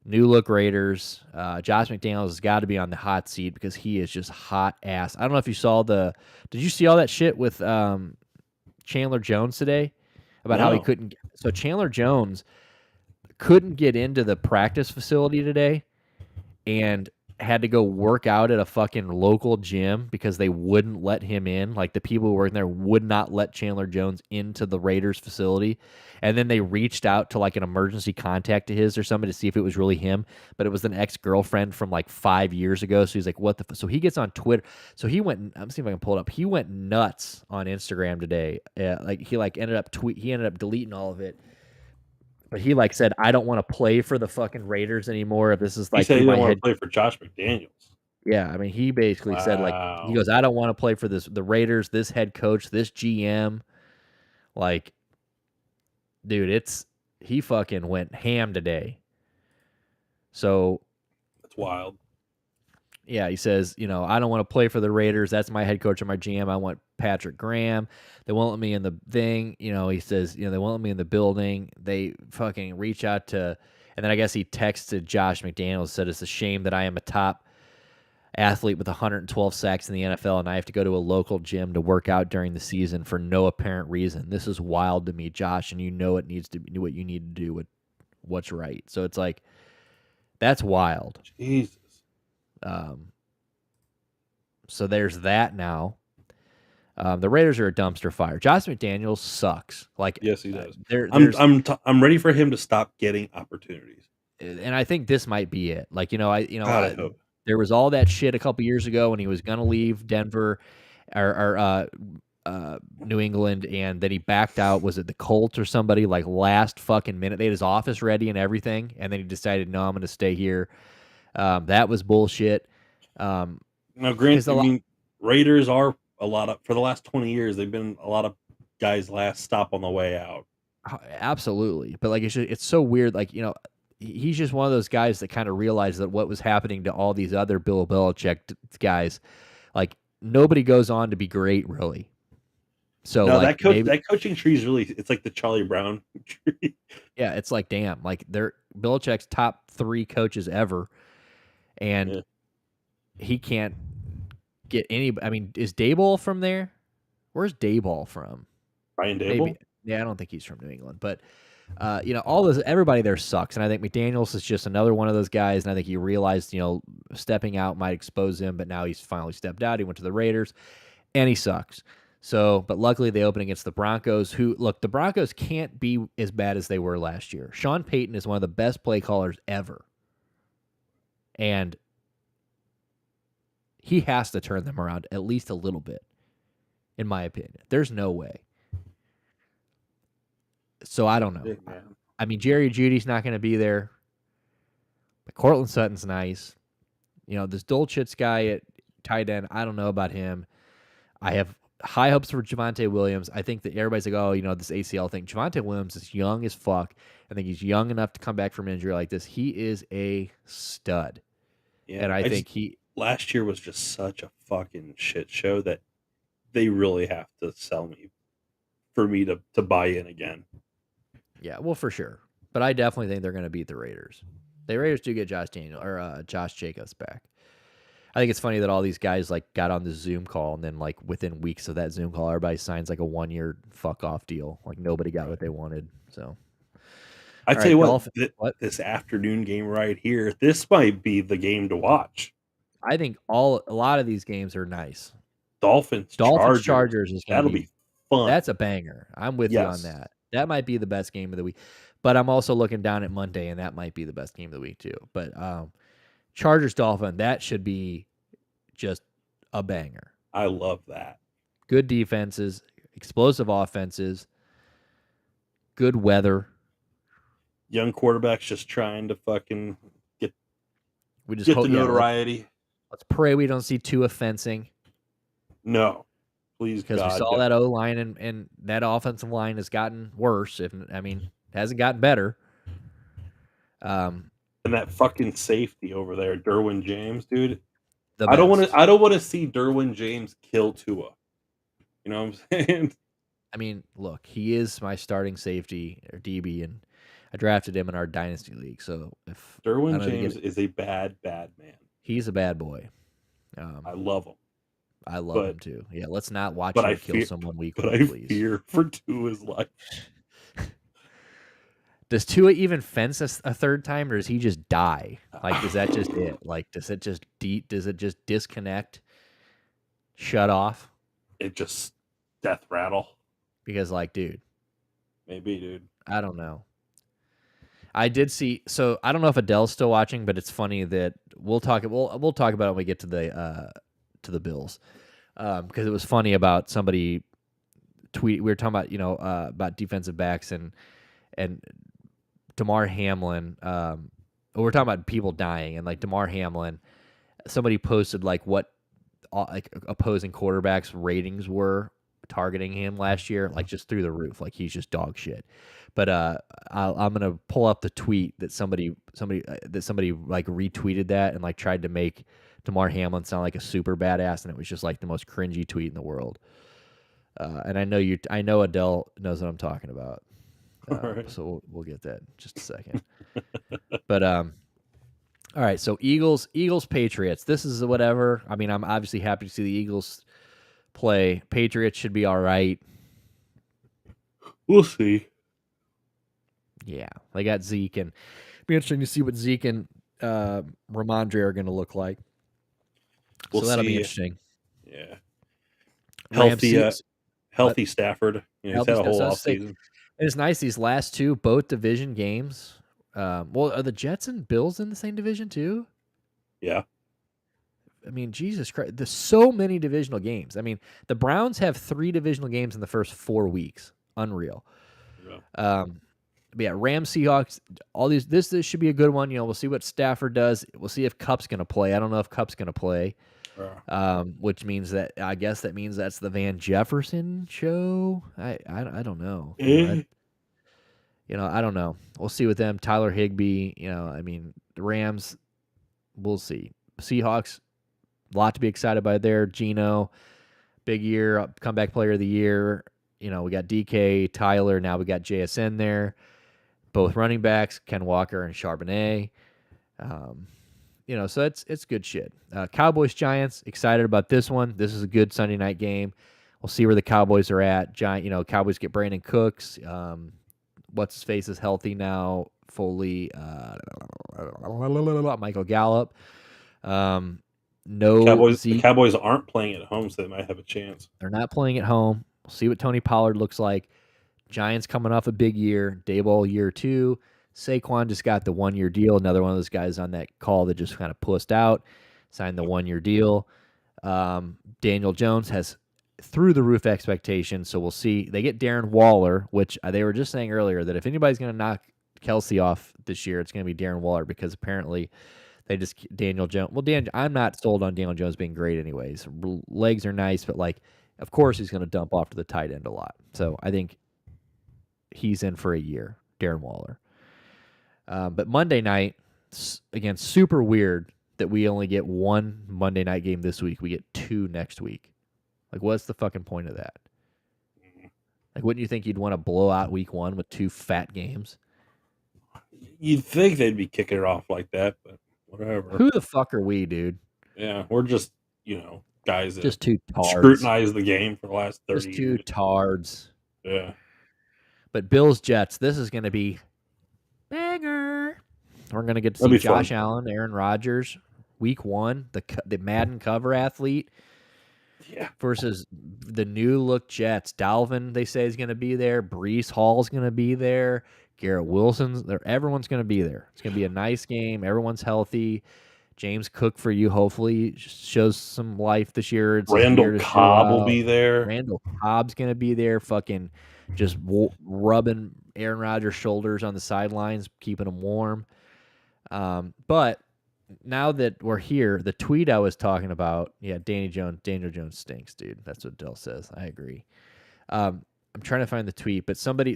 new look Raiders. Josh McDaniels has got to be on the hot seat because he is just hot ass. I don't know if you saw did you see all that shit with Chandler Jones today about how he couldn't? So Chandler Jones couldn't get into the practice facility today and had to go work out at a fucking local gym because they wouldn't let him in. Like, the people who were in there would not let Chandler Jones into the Raiders facility. And then they reached out to like an emergency contact to his or somebody to see if it was really him, but it was an ex-girlfriend from like 5 years ago. So he's like, what the so he gets on Twitter. So he went, I'm seeing if I can pull it up. He went nuts on Instagram today. He ended up deleting all of it. But he said, I don't want to play for the fucking Raiders anymore. If this is like, he said he didn't want to play for Josh McDaniels. Yeah, I mean, he basically said he goes, I don't want to play for the Raiders, this head coach, this GM. Like, dude, he fucking went ham today. So that's wild. Yeah, he says, I don't want to play for the Raiders. That's my head coach and my GM. I want Patrick Graham. They won't let me in the thing. He says, they won't let me in the building. They fucking reach out to, and then I guess he texted Josh McDaniels, said, it's a shame that I am a top athlete with 112 sacks in the NFL and I have to go to a local gym to work out during the season for no apparent reason. This is wild to me, Josh, and it needs to do what you need to do with what's right. So it's like, that's wild. Jesus. So there's that now. The Raiders are a dumpster fire. Josh McDaniels sucks. Like, yes, he does. I'm ready for him to stop getting opportunities. And I think this might be it. Like, I hope. There was all that shit a couple years ago when he was gonna leave Denver or New England, and then he backed out. Was it the Colts or somebody? Like, last fucking minute, they had his office ready and everything, and then he decided, no, I'm gonna stay here. That was bullshit. Now, granted, Raiders are a lot of, for the last 20 years, they've been a lot of guys' last stop on the way out. Absolutely. But like, it's so weird. Like, he's just one of those guys that kind of realized that what was happening to all these other Bill Belichick guys, like, nobody goes on to be great, really. So no, like, that coaching tree is really, it's like the Charlie Brown tree. Yeah, it's like, damn, like, they're Belichick's top 3 coaches ever, and he can't get any. I mean, is Daboll from there? Where's Daboll from? Brian Daboll? Maybe. Yeah, I don't think he's from New England, but everybody there sucks, and I think McDaniels is just another one of those guys. And I think he realized, stepping out might expose him, but now he's finally stepped out. He went to the Raiders, and he sucks. So, but luckily they open against the Broncos, who, look, the Broncos can't be as bad as they were last year. Sean Payton is one of the best play callers ever. And he has to turn them around at least a little bit, in my opinion. There's no way. So I don't know. I mean, Jerry Jeudy's not going to be there. But Cortland Sutton's nice. You know, this Dolchitz guy at tight end, I don't know about him. I have high hopes for Javonte Williams. I think that everybody's like, oh, you know, this ACL thing. Javonte Williams is young as fuck. I think he's young enough to come back from injury like this. He is a stud. Yeah, and I think last year was just such a fucking shit show that they really have to sell me for me to buy in again. Yeah, well, for sure. But I definitely think they're going to beat the Raiders. The Raiders do get Josh Jacobs back. I think it's funny that all these guys like got on the Zoom call, and then like within weeks of that Zoom call, everybody signs like a 1-year fuck off deal. Like nobody got what they wanted. So I tell you what, this afternoon game right here, this might be the game to watch. I think a lot of these games are nice. Dolphins Chargers is that'll be fun. That's a banger. I'm with you on that. That might be the best game of the week. But I'm also looking down at Monday, and that might be the best game of the week too. But Chargers-Dolphins, that should be just a banger. I love that. Good defenses, explosive offenses, good weather. Young quarterbacks just trying to fucking get the notoriety. Let's pray we don't see Tua fencing. No. Please, because we saw that O-line and that offensive line has gotten worse. It hasn't gotten better. And that fucking safety over there, Derwin James, dude. I don't want to see Derwin James kill Tua. You know what I'm saying? I mean, look, he is my starting safety or DB, and I drafted him in our dynasty league. So if Derwin James is a bad man, he's a bad boy. I love him. I love him too. Yeah, let's not watch him kill someone week. But I fear for Tua's life. Does Tua even fence a third time, or does he just die? Like, is that just it? Like, does it just disconnect, shut off? It just death rattle. Because, like, dude, maybe, dude. I don't know. I did see. So I don't know if Adele's still watching, but it's funny that we'll talk about it when we get to the Bills, because it was funny about somebody tweet. We were talking about about defensive backs and Damar Hamlin. We're talking about people dying, and like Damar Hamlin, somebody posted like what like opposing quarterbacks ratings were targeting him last year, like just through the roof. Like he's just dog shit. But I'm gonna pull up the tweet that somebody like retweeted that and like tried to make Damar Hamlin sound like a super badass, and it was just like the most cringy tweet in the world. And I know Adele knows what I'm talking about. Right. So we'll get that in just a second. But all right, so Eagles Patriots. This is whatever. I mean, I'm obviously happy to see the Eagles play. Patriots should be all right. We'll see. Yeah, they got Zeke, and it'll be interesting to see what Zeke and Ramondre are going to look like. We'll so that'll see. Be interesting. Yeah. Healthy Stafford. He's had a whole offseason. It's nice these last two, both division games. Well, are the Jets and Bills in the same division too? Yeah. I mean, Jesus Christ, there's so many divisional games. I mean, the Browns have 3 divisional games in the first 4 weeks. Unreal. Yeah. But yeah, Rams, Seahawks, all these. This should be a good one. We'll see what Stafford does. We'll see if Kupp's going to play. I don't know if Kupp's going to play. Which means that I guess that means that's the Van Jefferson show. I don't know. I don't know. We'll see with them. Tyler Higbee. I mean, the Rams. We'll see. Seahawks. A lot to be excited by there. Geno, big year, comeback player of the year. We got DK, Tyler. Now we got JSN there. Both running backs, Ken Walker and Charbonnet. So it's good shit. Cowboys, Giants, excited about this one. This is a good Sunday night game. We'll see where the Cowboys are at. Cowboys get Brandon Cooks. What's his face is healthy now, fully. Michael Gallup. no The Zeke. Cowboys aren't playing at home, so they might have a chance. They're not playing at home. We'll see what Tony Pollard looks like. Giants coming off a big year. Daboll year 2. Saquon just got the 1-year deal. Another one of those guys on that call that just kind of pussed out, signed the 1-year deal. Daniel Jones has through the roof expectations, so we'll see. They get Darren Waller, which they were just saying earlier that if anybody's going to knock Kelsey off this year, it's going to be Darren Waller because apparently they just Daniel Jones. Well, I'm not sold on Daniel Jones being great anyways. Legs are nice, but like, of course he's going to dump off to the tight end a lot. So I think he's in for a year, Darren Waller. But Monday night, again, super weird that we only get one Monday night game this week. We get 2 next week. Like, what's the fucking point of that? Like, wouldn't you think you'd want to blow out week 1 with 2 fat games? You'd think they'd be kicking it off like that, but whatever. Who the fuck are we, dude? Yeah, we're just, guys that just 2 tards. Scrutinize the game for the last 30 just years. 2 tards. Yeah. But Bills Jets, this is going to be banger. We're going to get to see Josh Allen, Aaron Rodgers, week 1, the Madden cover athlete. Yeah. Versus the new look Jets. Dalvin, they say, is going to be there. Breece Hall's going to be there. Garrett Wilson's there. Everyone's going to be there. It's going to be a nice game. Everyone's healthy. James Cook for you, hopefully, shows some life this year. It's Randall Cobb will be there. Randall Cobb's going to be there, fucking just rubbing Aaron Rodgers' shoulders on the sidelines, keeping him warm. But now that we're here, the tweet I was talking about, Daniel Jones stinks, dude. That's what Dell says. I agree. I'm trying to find the tweet, but somebody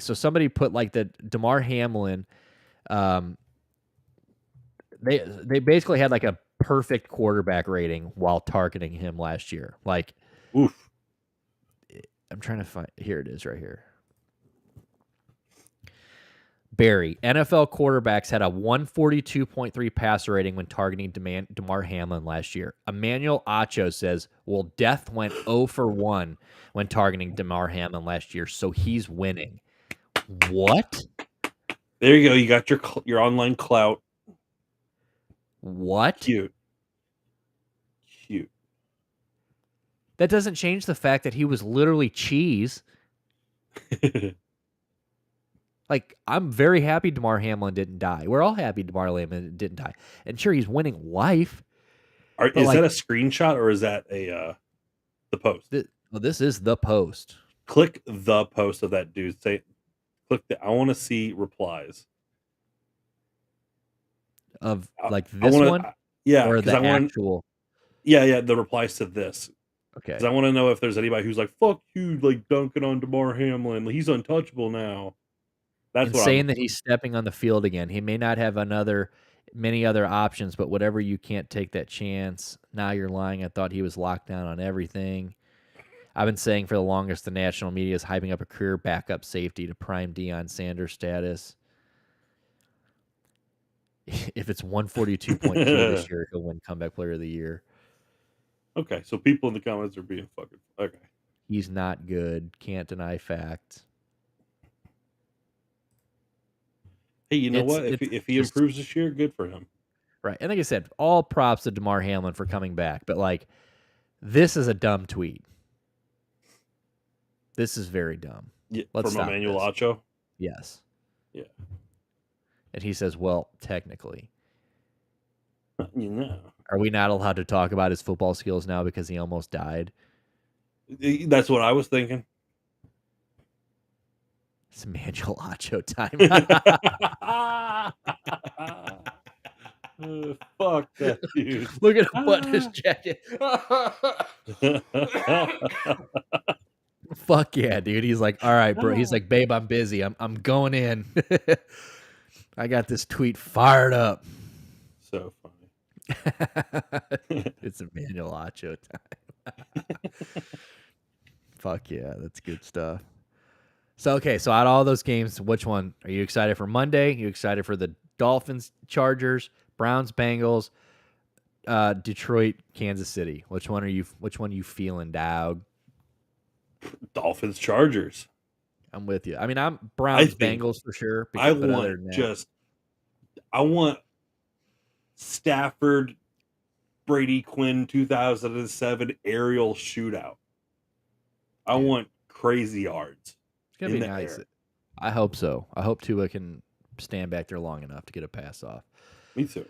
put like the DeMar Hamlin. They basically had like a perfect quarterback rating while targeting him last year. Like, oof. I'm trying to find. Here it is, right here. Barry, NFL quarterbacks had a 142.3 passer rating when targeting DeMar Hamlin last year. Emmanuel Acho says, well, Death went 0 for 1 when targeting DeMar Hamlin last year, so he's winning. What? There you go. You got your online clout. What? Cute. That doesn't change the fact that he was literally cheese. Like, I'm very happy DeMar Hamlin didn't die. We're all happy DeMar Hamlin didn't die. And sure, he's winning life. Is that a screenshot or is that the post? This is the post. Click the post of that dude. Click the. I want to see replies. Of like this one? Yeah. Or the actual? Yeah, the replies to this. Okay. Because I want to know if there's anybody who's like, fuck you, like dunking on DeMar Hamlin. He's untouchable now. That's what saying that he's stepping on the field again. He may not have many other options, but whatever, you can't take that chance. Now you're lying. I thought he was locked down on everything. I've been saying for the longest the national media is hyping up a career backup safety to prime Deion Sanders status. If it's 142.2 this year, he'll win comeback player of the year. Okay, so people in the comments are being fucking okay. He's not good. Can't deny fact. Hey, you know what? If he improves this year, good for him. Right. And like I said, all props to DeMar Hamlin for coming back. But, like, this is a dumb tweet. This is very dumb. Yeah, from Emmanuel Acho? Yes. Yeah. And he says, well, technically. You Are we not allowed to talk about his football skills now because he almost died? That's what I was thinking. It's Emmanuel Acho time. Fuck that dude. Look at him button his jacket. Fuck yeah, dude. He's like, all right, bro. He's like, babe, I'm busy. I'm going in. I got this tweet fired up. So funny. It's Emmanuel Acho time. Fuck yeah, that's good stuff. So, okay, so out of all those games, which one are you excited for Monday? You excited for the Dolphins, Chargers, Browns, Bengals, Detroit, Kansas City? Which one are you feeling, dog? Dolphins, Chargers. I'm with you. I mean, I'm Browns, Bengals for sure. I want Stafford Brady Quinn 2007 aerial shootout. I want crazy yards. It's gonna be nice. Air. I hope so. I hope Tua can stand back there long enough to get a pass off. Me too.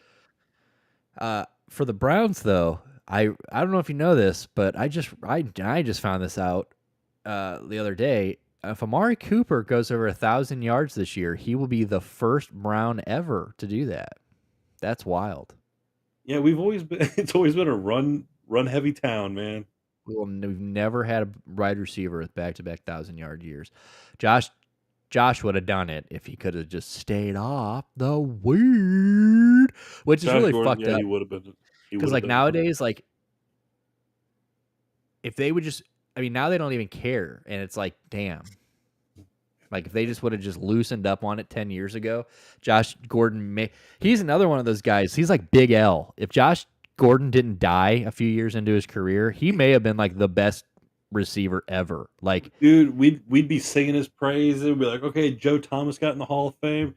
For the Browns, though, I don't know if you know this, but I just found this out the other day. If Amari Cooper goes over 1,000 yards this year, he will be the first Brown ever to do that. That's wild. Yeah, it's always been a run heavy town, man. We've never had a wide receiver with back-to-back 1,000-yard years. Josh would have done it if he could have just stayed off the weed, which is really fucked up. He would have been. Because like nowadays, like if they would just, I mean, now they don't even care, and it's like, damn. Like if they just would have just loosened up on it 10 years ago, Josh Gordon he's another one of those guys. He's like Big L. If Josh Gordon didn't die a few years into his career, he may have been like the best receiver ever. Like, dude, we'd be singing his praise. It'd be like, okay, Joe Thomas got in the Hall of Fame.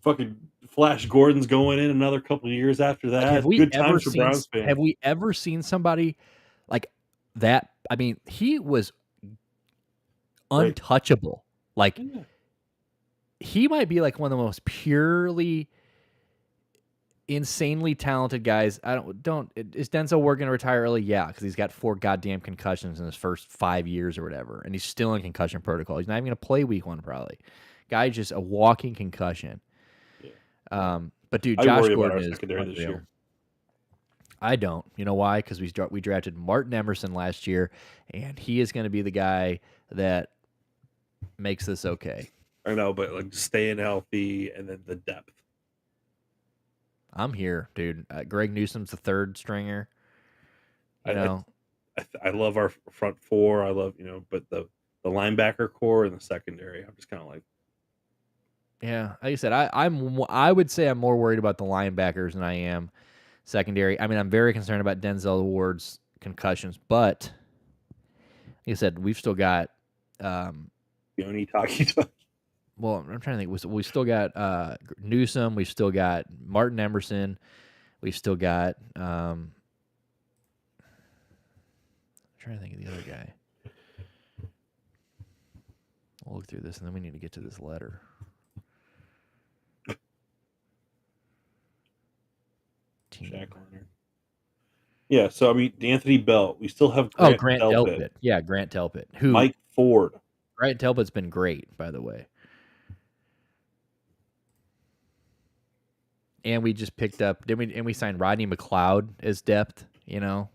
Fucking Flash Gordon's going in another couple of years after that. Like, Good times for Browns fans. Have we ever seen somebody like that? I mean, he was untouchable. Like, he might be like one of the most purely insanely talented guys. Is Denzel Ward going to retire early? Yeah, because he's got 4 goddamn concussions in his first 5 years or whatever, and he's still in concussion protocol. He's not even going to play week 1 probably. Guy's just a walking concussion. Yeah. But dude, Josh Gordon is secondary this year. I don't. You know why? Because we drafted Martin Emerson last year, and he is going to be the guy that makes this okay. I know, but like staying healthy and then the depth. I'm here, dude. Greg Newsome's the 3rd stringer. I love our front 4. I love, but the linebacker core and the secondary. I'm just kind of like, yeah. Like I said, I would say I'm more worried about the linebackers than I am secondary. I mean, I'm very concerned about Denzel Ward's concussions, but like I said, we've still got Yoni Taki. Well, I'm trying to think. We still got Newsome. We've still got Martin Emerson. We've still got. I'm trying to think of the other guy. We'll look through this, and then we need to get to this letter. Jack Leonard. Yeah, so I mean, D'Anthony Bell. We still have Grant Delpit. Yeah, Grant Delpit. Mike Ford. Grant Delpit's been great, by the way. And we just picked up, we signed Rodney McLeod as depth, coming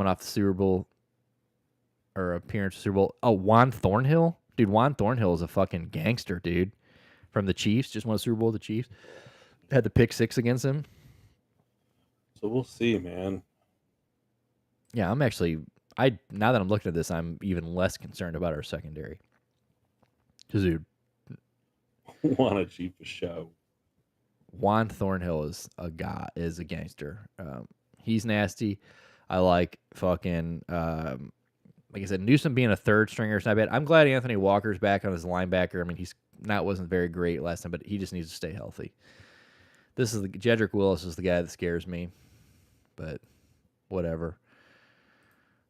off the Super Bowl or appearance of Super Bowl. Oh, Juan Thornhill? Dude, Juan Thornhill is a fucking gangster, dude. From the Chiefs, just won a Super Bowl with the Chiefs. Had the pick 6 against him. So we'll see, man. Yeah, I'm actually, now that I'm looking at this, I'm even less concerned about our secondary. Because, dude. Want a cheap show. Juan Thornhill is a gangster. He's nasty. I like fucking, like I said, Newsome being a 3rd stringer is not bad. I'm glad Anthony Walker's back on his linebacker. I mean, wasn't very great last time, but he just needs to stay healthy. Jedrick Willis is the guy that scares me, but whatever.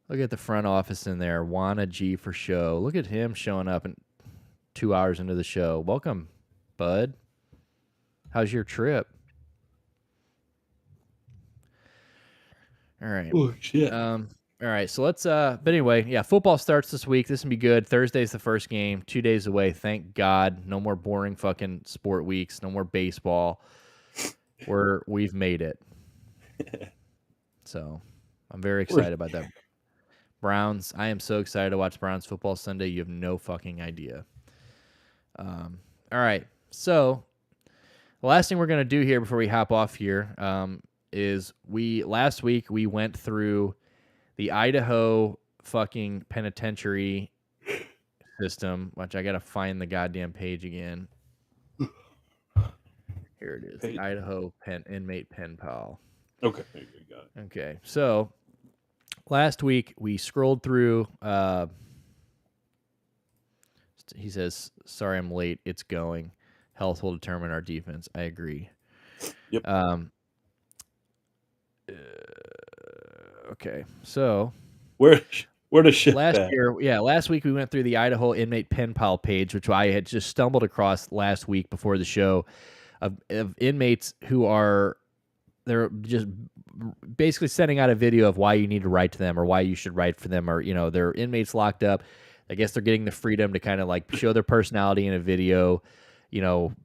Look at the front office in there. Juana G for show. Look at him showing up 2 hours into the show. Welcome, bud. How's your trip? All right. Oh, shit. All right, so let's but anyway, yeah, football starts this week. This will be good. Thursday's the first game, 2 days away. Thank God. No more boring fucking sport weeks. No more baseball. We've made it. So, I'm very excited about that. Browns, I am so excited to watch Browns football Sunday. You have no fucking idea. All right. So, the last thing we're going to do here before we hop off here is last week we went through the Idaho fucking penitentiary system, which I got to find the goddamn page again. Here it is. The Idaho inmate pen pal. Okay. You got it. Okay. So last week we scrolled through, he says, sorry I'm late. It's going. Health will determine our defense. I agree. Yep. Okay, so Where does shit last back? last week we went through the Idaho inmate pen pal page, which I had just stumbled across last week before the show, of inmates who are they're just basically sending out a video of why you need to write to them or why you should write for them, or they're inmates locked up. I guess they're getting the freedom to kind of like show their personality in a video,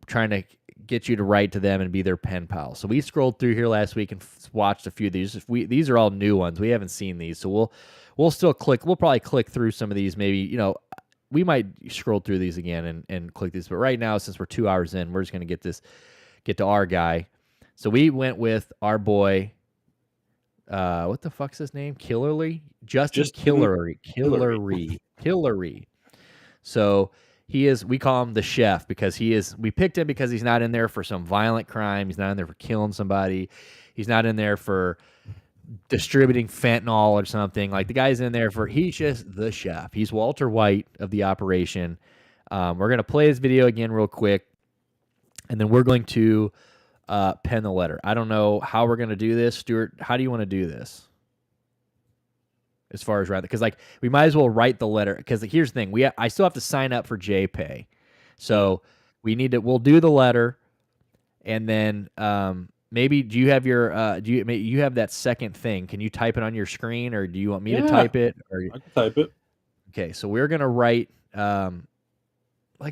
trying to get you to write to them and be their pen pal. So we scrolled through here last week and watched a few of these. These are all new ones. We haven't seen these, so we'll still click. We'll probably click through some of these. Maybe we might scroll through these again and click these. But right now, since we're 2 hours in, we're just gonna get to our guy. So we went with our boy. What the fuck's his name? Killerly? Justin Killery. So we call him the chef because we picked him because he's not in there for some violent crime. He's not in there for killing somebody. He's not in there for distributing fentanyl or something. Like, the guy's in there he's just the chef. He's Walter White of the operation. We're going to play his video again real quick, and then we're going to pen the letter. I don't know how we're going to do this. Stuart, how do you want to do this? As far as because we might as well write the letter, because here's the thing, I still have to sign up for JPay, so we'll do the letter, and then maybe do you have you have that second thing? Can you type it on your screen, or do you want me to type it? Or I can type it. Okay, so we're gonna write. I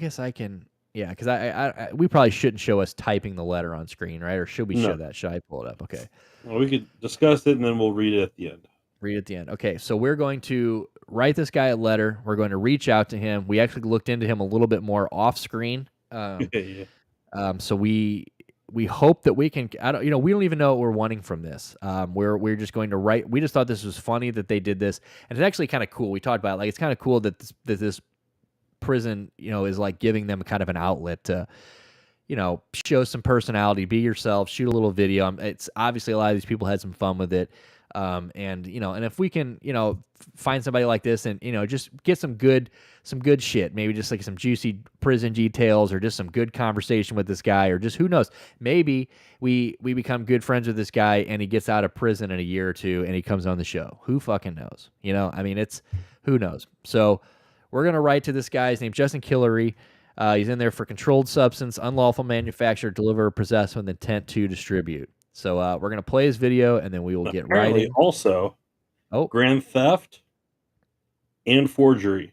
guess I can. Yeah, because we probably shouldn't show us typing the letter on screen, right? Or should we show that? Should I pull it up? Okay. Well, we could discuss it, and then we'll read it at the end. Read at the end. Okay, so we're going to write this guy a letter. We're going to reach out to him. We actually looked into him a little bit more off screen. So we hope that we can. We don't even know what we're wanting from this. We're just going to write. We just thought this was funny that they did this, and it's actually kind of cool. We talked about it's kind of cool that this prison, is like giving them kind of an outlet to, show some personality, be yourself, shoot a little video. It's obviously a lot of these people had some fun with it. And if we can, find somebody like this and, just get some good shit, maybe just like some juicy prison details, or just some good conversation with this guy, or just, who knows, maybe we become good friends with this guy and he gets out of prison in a year or two and he comes on the show. Who fucking knows? Who knows? So we're going to write to this guy. His name's Justin Killery. He's in there for controlled substance, unlawful manufacture, deliver, or possess with intent to distribute. So we're going to play his video, and then we will get writing. Also, grand theft and forgery.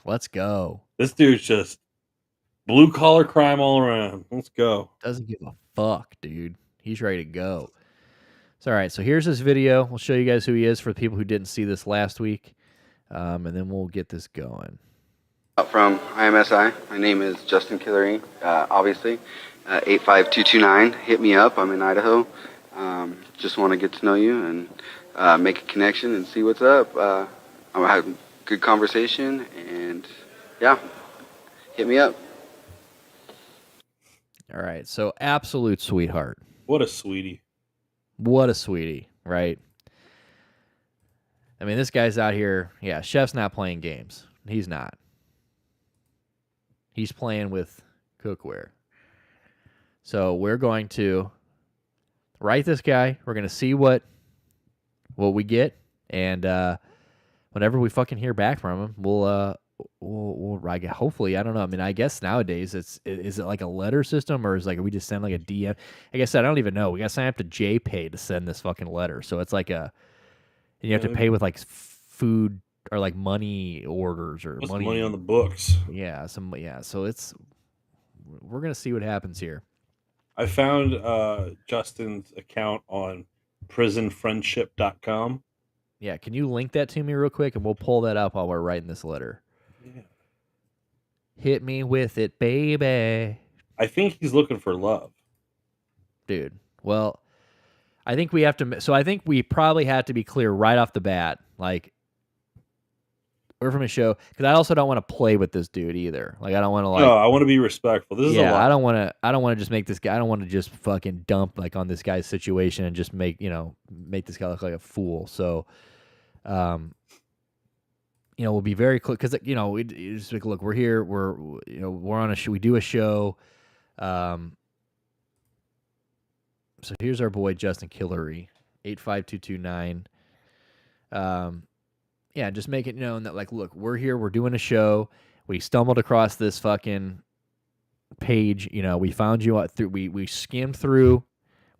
Let's go. This dude's just blue-collar crime all around. Let's go. Doesn't give a fuck, dude. He's ready to go. So, all right, so here's his video. We'll show you guys who he is for the people who didn't see this last week, and then we'll get this going. From IMSI, my name is Justin Killery, obviously. 85229, hit me up. I'm in Idaho. Just want to get to know you and make a connection and see what's up. I'm having a good conversation, and yeah, hit me up. All right, so absolute sweetheart. What a sweetie. What a sweetie, right? I mean, this guy's out here. Yeah, Chef's not playing games. He's not. He's playing with cookware. So we're going to write this guy. We're going to see what we get, and whenever we fucking hear back from him, we'll hopefully, I don't know. I mean, I guess nowadays is it like a letter system, or are we just send like a DM? Like I said, I don't even know. We got to sign up to JPay to send this fucking letter. So it's like you have to pay with like food or like money orders or money on the books. Yeah, so we're gonna see what happens here. I found Justin's account on prisonfriendship.com. Yeah, can you link that to me real quick, and we'll pull that up while we're writing this letter. Yeah. Hit me with it, baby. I think he's looking for love. Dude, well, I think we have to... So I think we probably have to be clear right off the bat. Like, we're from a show... Because I also don't want to play with this dude either. Like, I don't want to like... No, I want to be respectful. This is a lot. I don't want to just make this guy... I don't want to just fucking dump like on this guy's situation and just make this guy look like a fool. So... we'll be very clear because it's like, look, we're here, we're on a show, we do a show. So here's our boy Justin Killery. 85229. Yeah, just make it known that, like, look, we're here, we're doing a show. We stumbled across this fucking page. You know, we found you through. We skimmed through.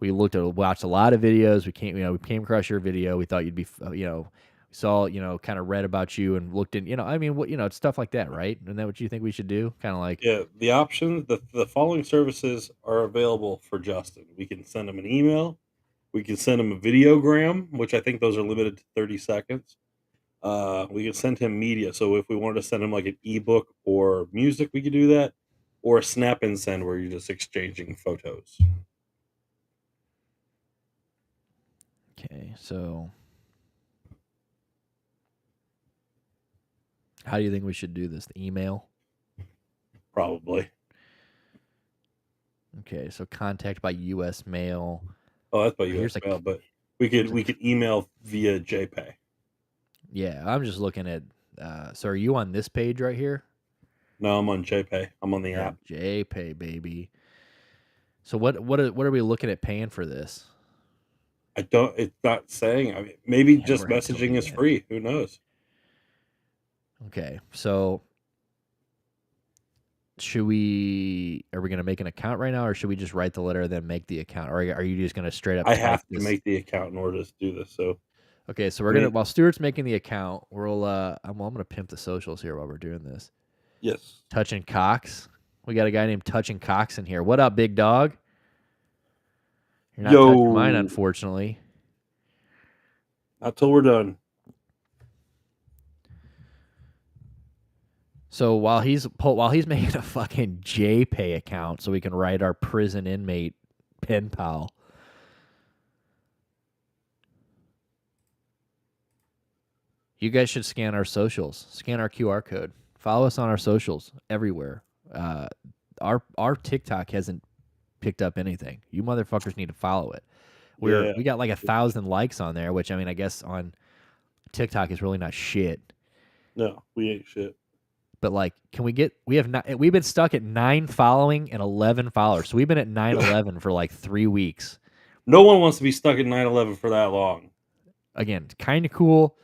We watched a lot of videos. We came across your video. We thought you'd be, we saw, kind of read about you and looked in. I mean, it's stuff like that, right? Isn't that what you think we should do? Kind of like, yeah. The options, the following services are available for Justin. We can send him an email. We can send him a videogram, which I think those are limited to 30 seconds. We can send him media. So if we wanted to send him like an ebook or music, we could do that. Or a snap and send where you're just exchanging photos. Okay, so how do you think we should do this? The email? Probably. Okay, so contact by U.S. mail. Oh, that's by U.S. mail, but we could email via JPay. Yeah, I'm just looking at. So are you on this page right here? No, I'm on JPay. I'm on the app. JPay, baby. So what are we looking at paying for this? It's not saying. I mean, maybe just messaging is free. Who knows? Okay, so are we going to make an account right now, or should we just write the letter and then make the account? Or are you just going to straight up? I have to make the account in order to do this. So. Okay, so while Stuart's making the account, I'm going to pimp the socials here while we're doing this. Yes. Touching Cox. We got a guy named Touching Cox in here. What up, big dog? You're not touching mine, unfortunately. Not till we're done. So while he's making a fucking JPay account so we can write our prison inmate pen pal. You guys should scan our socials. Scan our QR code. Follow us on our socials everywhere. Our TikTok hasn't picked up anything. You motherfuckers need to follow it. We got like 1,000 likes on there, which, I mean, I guess on TikTok is really not shit. No, we ain't shit. But like, we've been stuck at 9 following and 11 followers. So we've been at 911 for like 3 weeks. No one wants to be stuck at 911 for that long. Again, kind of cool.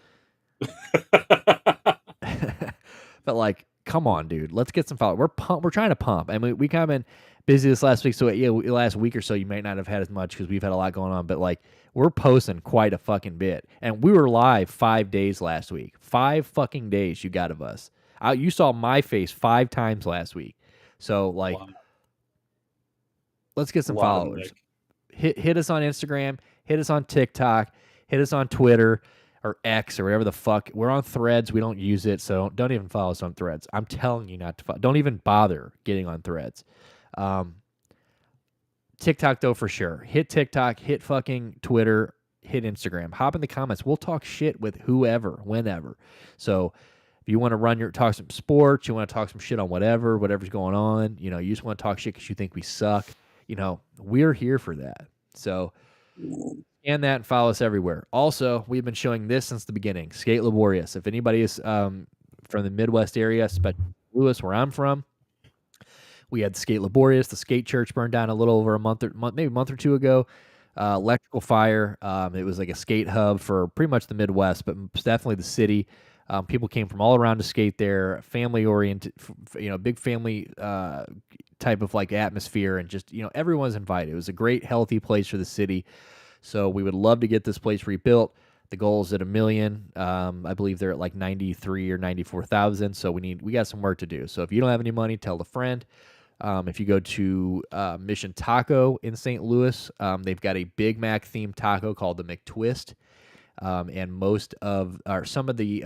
But like, come on, dude, let's get some followers. We're trying to pump. I mean, we kind of been busy this last week, so last week or so you might not have had as much because we've had a lot going on. But like, we're posting quite a fucking bit, and we were live 5 days last week. 5 fucking days you got of us. You saw my face 5 times last week. So like, let's get some followers. Hit us on Instagram. Hit us on TikTok. Hit us on Twitter. Or X or whatever the fuck. We're on Threads. We don't use it, so don't even follow us on Threads. I'm telling you not to follow. Don't even bother getting on Threads. TikTok, though, for sure. Hit TikTok. Hit fucking Twitter. Hit Instagram. Hop in the comments. We'll talk shit with whoever, whenever. So if you want to talk some sports, you want to talk some shit on whatever's going on, you just want to talk shit because you think we suck, we're here for that. So and that and follow us everywhere. Also, we've been showing this since the beginning. Skate Laborious. If anybody is from the Midwest area, especially Louis, where I'm from, we had Skate Laborious. The skate church burned down a little over maybe a month or two ago. Electrical fire. It was like a skate hub for pretty much the Midwest, but definitely the city. People came from all around to skate there. Family oriented, big family type of like atmosphere, and just everyone's invited. It was a great, healthy place for the city. So we would love to get this place rebuilt. The goal is at $1 million. I believe they're at like 93 or 94,000. So we got some work to do. So if you don't have any money, tell a friend. If you go to Mission Taco in St. Louis, they've got a Big Mac themed taco called the McTwist. And some of the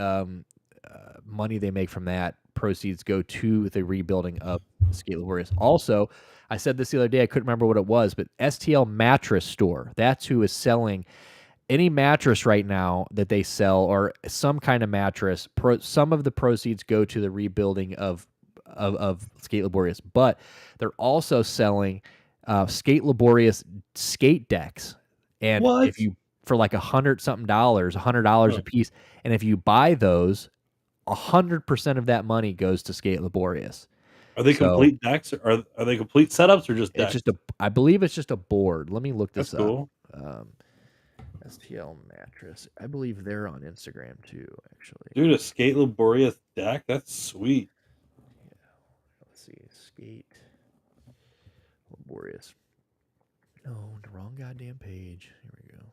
money they make from that proceeds go to the rebuilding of Skate Laborious. Also, I said this the other day, I couldn't remember what it was, but STL Mattress Store, that's who is selling any mattress right now that they sell, or some kind of mattress. Some of the proceeds go to the rebuilding of Skate Laborious, but they're also selling Skate Laborious skate decks. And if you, for like $100 a piece, and if you buy those, 100% of that money goes to Skate Laborious. Are they complete decks? Are they complete setups or just decks? I believe it's just a board. Let me look this up. Cool. STL mattress. I believe they're on Instagram too, actually. Dude, a skate laborious deck? That's sweet. Yeah. Let's see. Skate laborious. No, the wrong goddamn page. Here we go.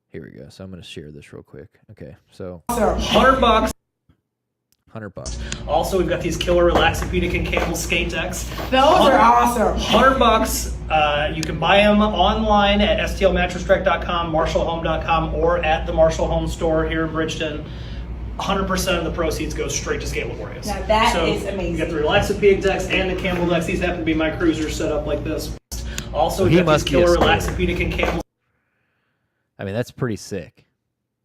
Here we go. So I'm going to share this real quick. Okay, so $100. $100. Also, we've got these killer Relaxopedic and Campbell skate decks. Those are awesome. $100. You can buy them online at stlmattressdirect.com, marshallhome.com, or at the Marshall Home Store here in Bridgeton. 100% of the proceeds go straight to Skate Laborious. Now that is amazing. You got the Relaxopedic decks and the Campbell decks. These happen to be my cruisers set up like this. Also, we've got these killer Relaxopedic and Campbell. I mean, that's pretty sick.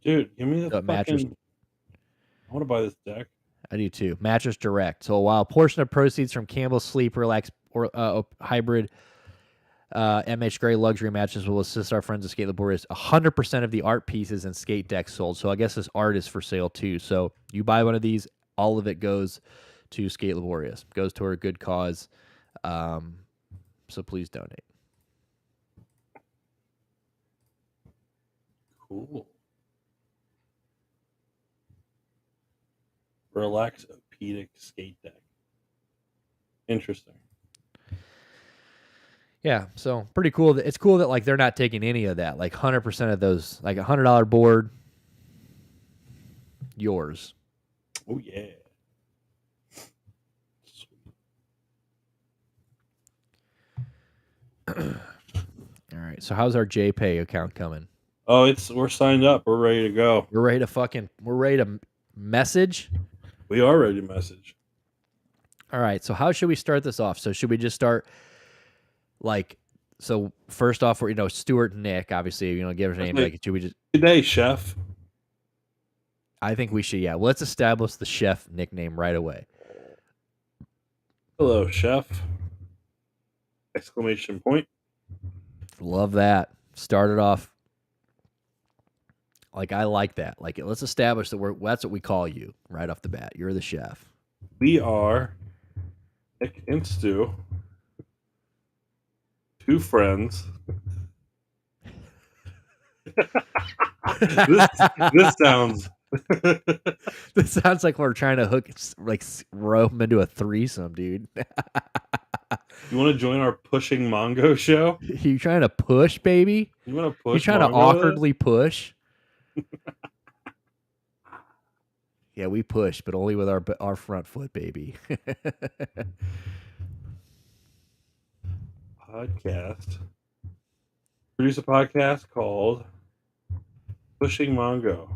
Dude, give me the fucking mattress. I want to buy this deck. I do too. Mattress Direct. So while a portion of proceeds from Campbell's Sleep Relax or hybrid MH Gray luxury matches will assist our friends at Skate Laborious, 100% of the art pieces and skate decks sold. So I guess this art is for sale too. So you buy one of these, all of it goes to Skate Laborious. Goes to a good cause. So please donate. Cool. Relaxopedic skate deck. Interesting. Yeah, so pretty cool. It's cool that like they're not taking any of that. Like 100% of those, like $100 board, yours. Oh yeah. All right. So how's our JPay account coming? Oh, we're signed up. We're ready to go. We're ready to message. We are ready to message. All right. So how should we start this off? So should we just start like, so first off, we're, Stuart and Nick, obviously, give us a name. Like, should we just Good day, chef. I think we should, yeah. Well, let's establish the chef nickname right away. Hello, chef. Exclamation point. Love that. Started off. Like, I like that. Like, let's establish that that's what we call you right off the bat. You're the chef. We are Nick and Stu, two friends. this sounds. This sounds like we're trying to rope them into a threesome, dude. You want to join our pushing Mongo show? You trying to push, baby? You want to push? You trying to awkwardly push? Yeah, we push, but only with our front foot, baby. Podcast. Produce a podcast called Pushing Mongo.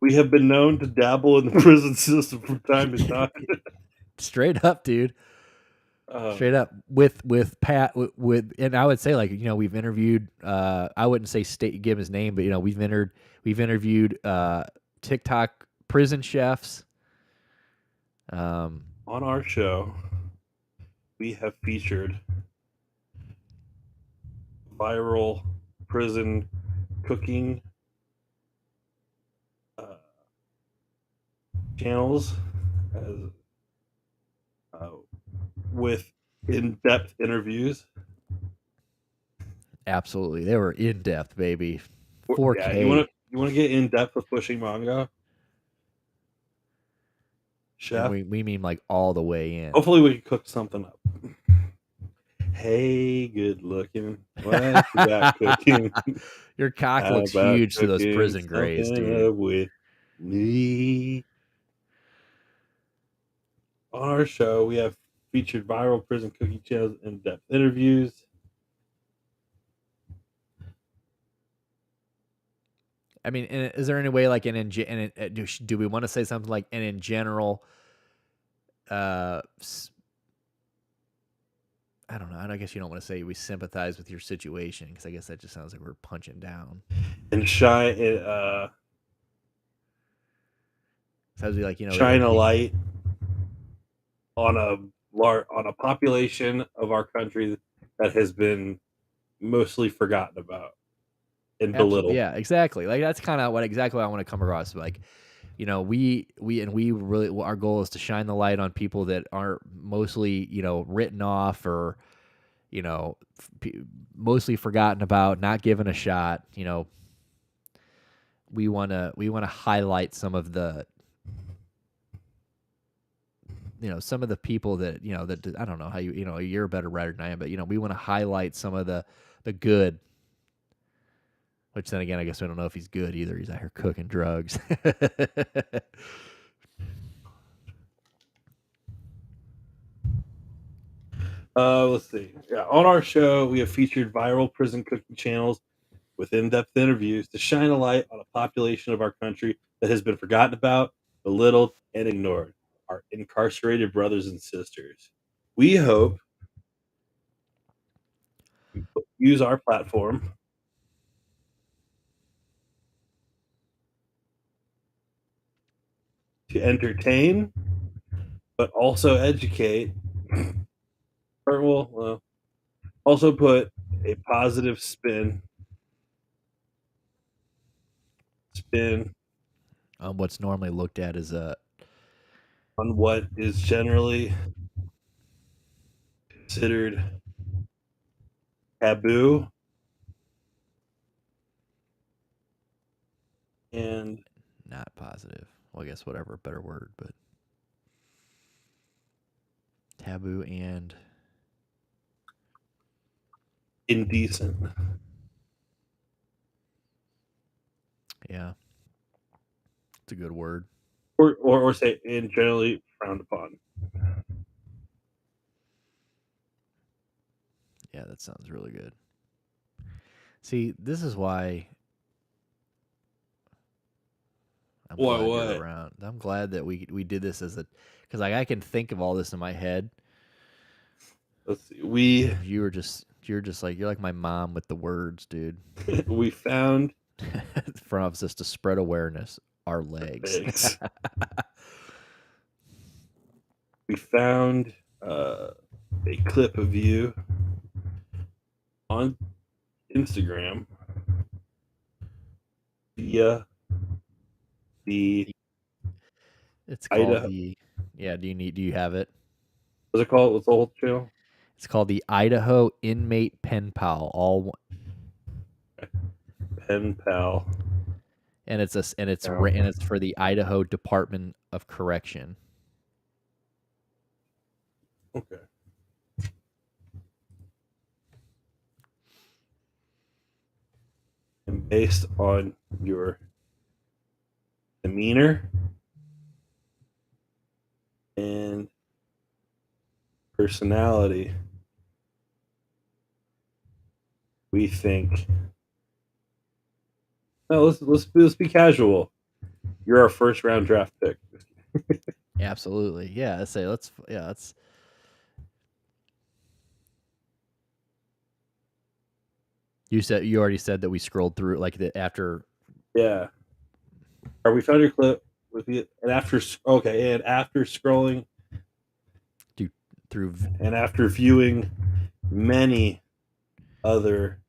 We have been known to dabble in the prison system from time to time. Straight up, dude. Straight up with Pat and I would say we've interviewed I wouldn't say give his name, but we've interviewed TikTok prison chefs. On our show, we have featured viral prison cooking channels with in-depth interviews. Absolutely, they were in depth, baby. 4K. Yeah, you want to get in depth with pushing Mongo, chef? We mean like all the way in. Hopefully, we can cook something up. Hey, good looking. What you got cooking? Your cock looks huge to those prison grays, dude. With me. On our show, we have featured viral prison cooking channels, in-depth interviews. I mean, is there any way, like, do we want to say something like, and in general, I don't know. I guess you don't want to say we sympathize with your situation because I guess that just sounds like we're punching down. And sounds like shine a light on a population of our country that has been mostly forgotten about. and belittle. Yeah, exactly. Like that's kind of exactly what I want to come across. Like, you know, we really, our goal is to shine the light on people that are mostly, you know, written off or, you know, mostly forgotten about, not given a shot. You know, we want to highlight some of the, you know, some of the people that, you know, that I don't know how you know, you're a better writer than I am, but you know, we want to highlight some of the good. Which then again, I guess we don't know if he's good either. He's out here cooking drugs. Let's see. Yeah, on our show, we have featured viral prison cooking channels with in-depth interviews to shine a light on a population of our country that has been forgotten about, belittled, and ignored. Our incarcerated brothers and sisters. We hope you use our platform to entertain, but also educate, or well, also put a positive spin on what's normally looked at as a on what is generally considered taboo and not positive. Well, I guess whatever, better word, but taboo and indecent. Yeah, it's a good word. Or say and generally frowned upon. Yeah, that sounds really good. See, this is why I'm glad you're around. I'm glad that we did this as a, because like I can think of all this in my head. Let's see. You're just like, you're like my mom with the words, dude. We found for us to spread awareness, our legs. We found a clip of you on Instagram via the it's called Idaho. Do you have it? What's it called? What's the whole channel? It's called the Idaho Inmate Pen Pal. Pen Pal. And it's for the Idaho Department of Correction. Okay. And based on your demeanor and personality, we think. No, let's be casual. You're our first round draft pick. Absolutely, yeah. Let's. You already said that we scrolled through like the after. Yeah. Or we found your clip with the and after scrolling through and after viewing many other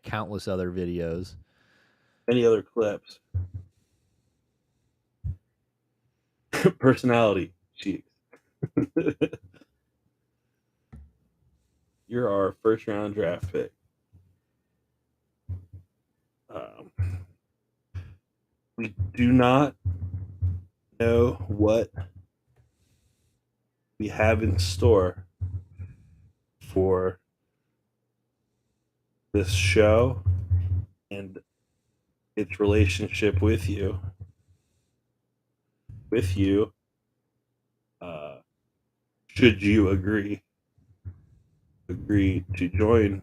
countless other videos, many other clips. Personality, cheeks. You're our first round draft pick. We do not know what we have in store for this show and its relationship with you. Should you agree to join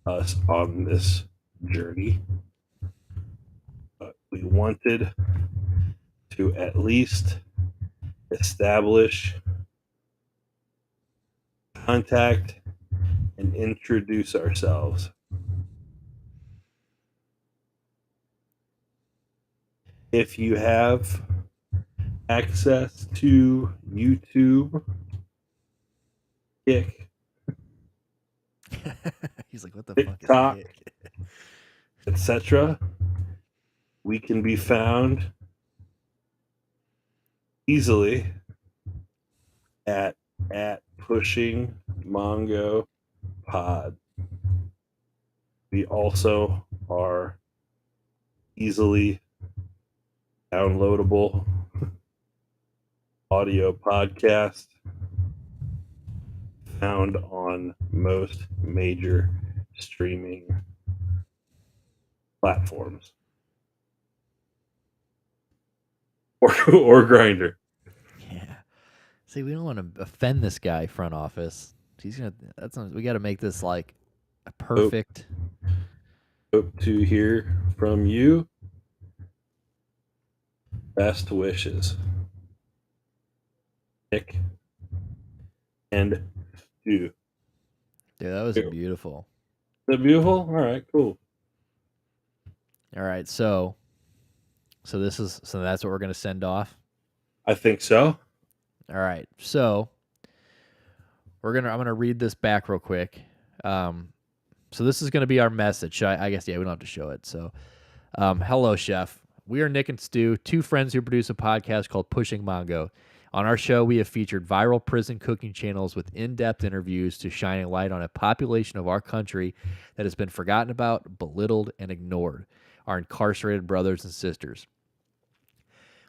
us on this journey, but we wanted to at least establish contact and introduce ourselves. If you have access to YouTube, Kick, He's like, what the TikTok, fuck is kick? etc. We can be found easily at pushing Mongo pod. We also are easily downloadable audio podcast found on most major streaming platforms or Grinder. Yeah. See, we don't want to offend this guy, front office. We got to make this like a perfect. Hope to hear from you. Best wishes, Nick and Stu. Dude, that was beautiful. Is that beautiful? All right, cool. All right, so that's what we're gonna send off. I think so. All right, so I'm gonna read this back real quick. So this is gonna be our message. I guess we don't have to show it. So, hello, Chef. We are Nick and Stu, two friends who produce a podcast called Pushing Mongo. On our show, we have featured viral prison cooking channels with in-depth interviews to shine a light on a population of our country that has been forgotten about, belittled, and ignored, our incarcerated brothers and sisters.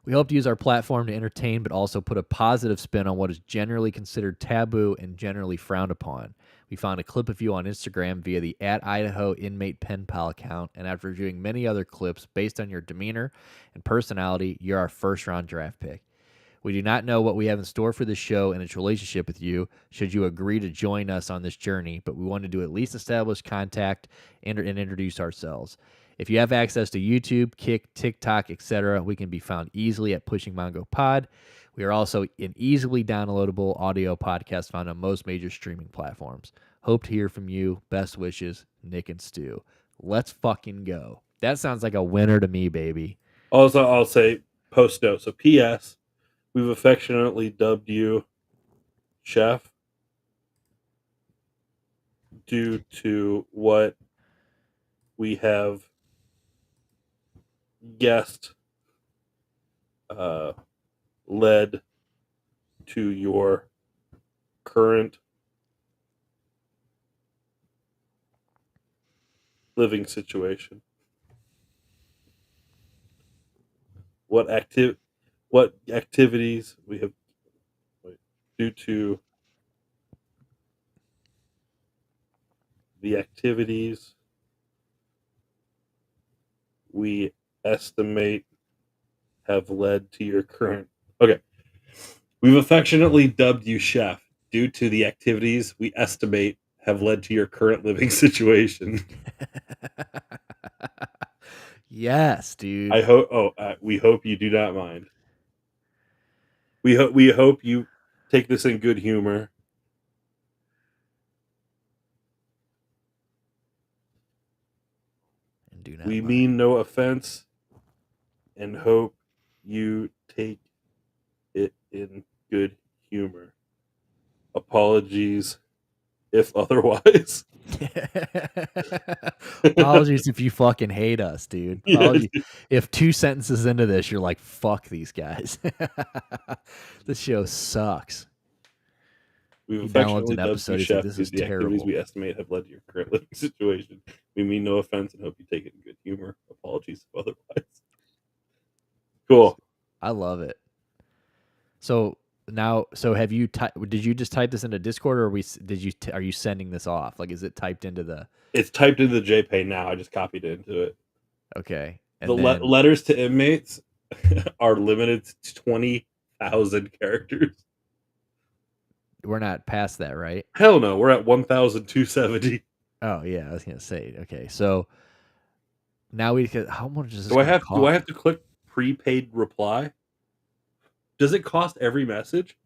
We hope to use our platform to entertain, but also put a positive spin on what is generally considered taboo and generally frowned upon. We found a clip of you on Instagram via the @Idaho inmate pen pal account, and after reviewing many other clips based on your demeanor and personality, you're our first-round draft pick. We do not know what we have in store for this show and its relationship with you, should you agree to join us on this journey, but we wanted to at least establish contact and introduce ourselves. If you have access to YouTube, Kick, TikTok, etc., we can be found easily at Pushing Mongo Pod. We are also an easily downloadable audio podcast found on most major streaming platforms. Hope to hear from you. Best wishes, Nick and Stu. Let's fucking go. That sounds like a winner to me, baby. Also, I'll say post note. So, P.S. We've affectionately dubbed you Chef due to what we have guessed led to your current living situation. What activities we have due to the activities we estimate have led to your current. Okay. We've affectionately dubbed you Chef due to the activities we estimate have led to your current living situation. Yes, dude. I hope. We hope you do not mind. We hope you take this in good humor. And do not We mind. mean no offense, and hope you take it in good humor. Apologies if otherwise. Apologies if you fucking hate us, dude. Apologies. If 2 sentences into this, you're like, fuck these guys. This show sucks. We've He downloads affectionately an dubbed episode. you He's Chef like, this due is to the activities terrible. we estimate have led to your current living situation. We mean no offense and hope you take it in good humor. Apologies if otherwise. Cool. I love it. So now, have you did you just type this into Discord, or are you sending this off? Like, is it typed into the? It's typed into the JPay now. I just copied it into it. Okay. And The then, letters to inmates are limited to 20,000 characters. we're not past that, right? Hell no, we're at 1,270. Oh yeah, I was gonna say. Okay, so now how much is this? Do I have cost? to click prepaid reply? Does it cost every message?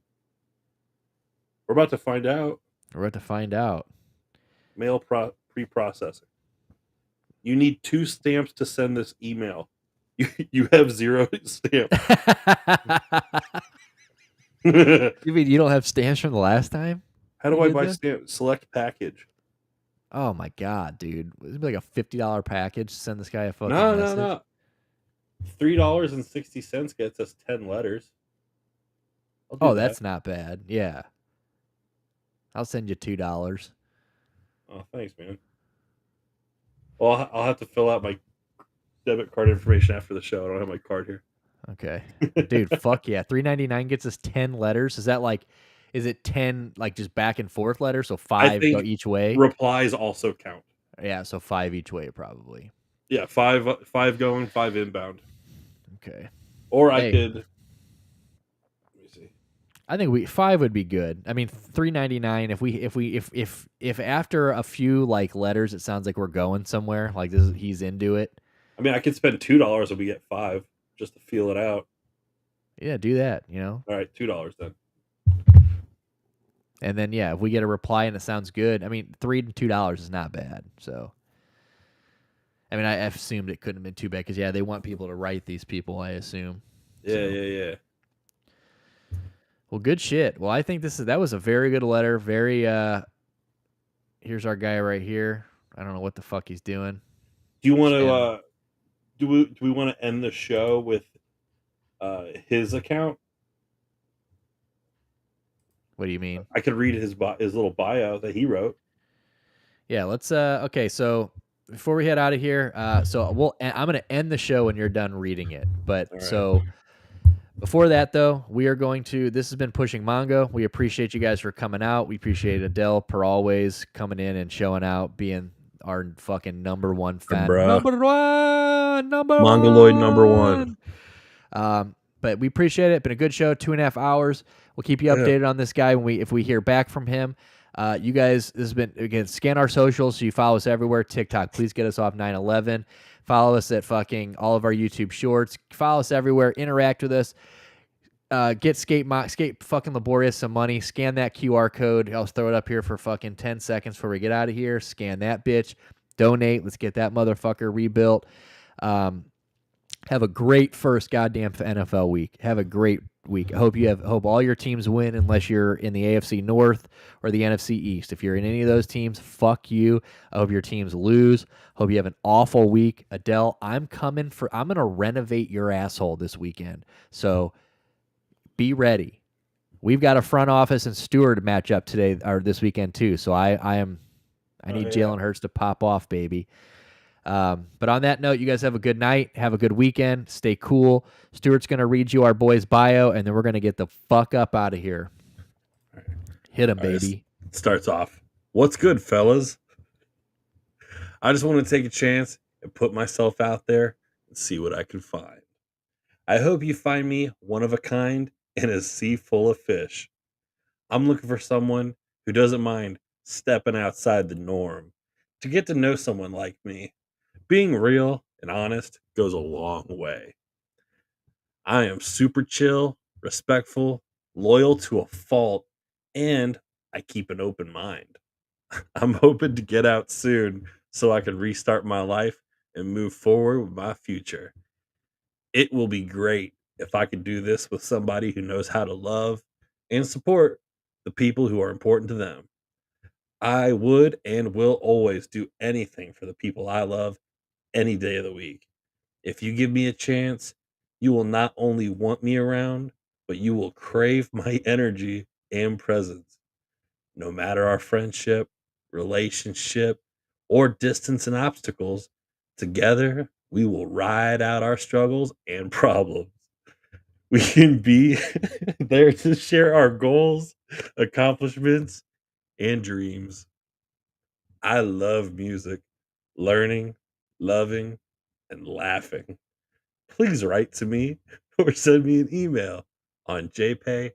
We're about to find out. We're about to find out. Mail pre-processing. You need 2 stamps to send this email. You have 0 stamps. You mean you don't have stamps from the last time? How do You I did buy this? stamps? Select package. Oh my god, dude. It'd be like a $50 package to send this guy a fucking No, message. no. $3.60 gets us 10 letters. Oh, that's not bad. Yeah. I'll send you $2. Oh, thanks, man. Well, I'll have to fill out my debit card information after the show. I don't have my card here. Okay. Dude, fuck yeah. $3.99 gets us 10 letters. Is that like, is it 10 like just back and forth letters? So 5 go each way? Replies also count. Yeah, so 5 each way probably. Yeah, five going, 5 inbound. Okay. Or I could. Let me see. I think 5 would be good. I mean, $3.99. If after a few like letters, it sounds like we're going somewhere. Like he's into it. I mean, I could spend $2 and we get 5 just to feel it out. Yeah, do that. You know. All right, $2 then. And then yeah, if we get a reply and it sounds good, I mean, $3 and $2 is not bad. So. I mean, I assumed it couldn't have been too bad because, yeah, they want people to write these people, I assume. Yeah. Well, good shit. Well, I think that was a very good letter. Very, here's our guy right here. I don't know what the fuck he's doing. Do you want to, do we want to end the show with his account? What do you mean? I could read his little bio that he wrote. Yeah, let's, okay, so before we head out of here, I'm going to end the show when you're done reading it. But right. So before that, though, this has been Pushing Mongo. We appreciate you guys for coming out. We appreciate Adele, per always, coming in and showing out, being our fucking number one fan. Mongoloid number one. But we appreciate it. Been a good show, 2.5 hours. We'll keep you updated on this guy if we hear back from him. You guys, this has been, again, scan our socials so you follow us everywhere. TikTok, please get us off 9/11. Follow us at fucking all of our YouTube shorts. Follow us everywhere. Interact with us. Get Skate fucking Laborious some money. Scan that QR code. I'll throw it up here for fucking 10 seconds before we get out of here. Scan that bitch. Donate. Let's get that motherfucker rebuilt. Have a great first goddamn NFL week. Have a great week. I hope all your teams win unless you're in the AFC North or the NFC East. If you're in any of those teams, fuck you. I hope your teams lose. Hope you have an awful week. Adele, I'm going to renovate your asshole this weekend. So be ready. We've got a front office and steward matchup today or this weekend too. So I need Jalen Hurts to pop off, baby. But on that note, you guys have a good night. Have a good weekend. Stay cool. Stuart's going to read you our boy's bio, and then we're going to get the fuck up out of here. Hit him, baby. It starts off. What's good, fellas? I just want to take a chance and put myself out there and see what I can find. I hope you find me one of a kind in a sea full of fish. I'm looking for someone who doesn't mind stepping outside the norm to get to know someone like me. Being real and honest goes a long way. I am super chill, respectful, loyal to a fault, and I keep an open mind. I'm hoping to get out soon so I can restart my life and move forward with my future. It will be great if I could do this with somebody who knows how to love and support the people who are important to them. I would and will always do anything for the people I love any day of the week. If you give me a chance, you will not only want me around, but you will crave my energy and presence. No matter our friendship, relationship, or distance and obstacles, together we will ride out our struggles and problems. We can be there to share our goals, accomplishments, and dreams. I love music, learning, loving, and laughing. Please write to me or send me an email on jpay.com.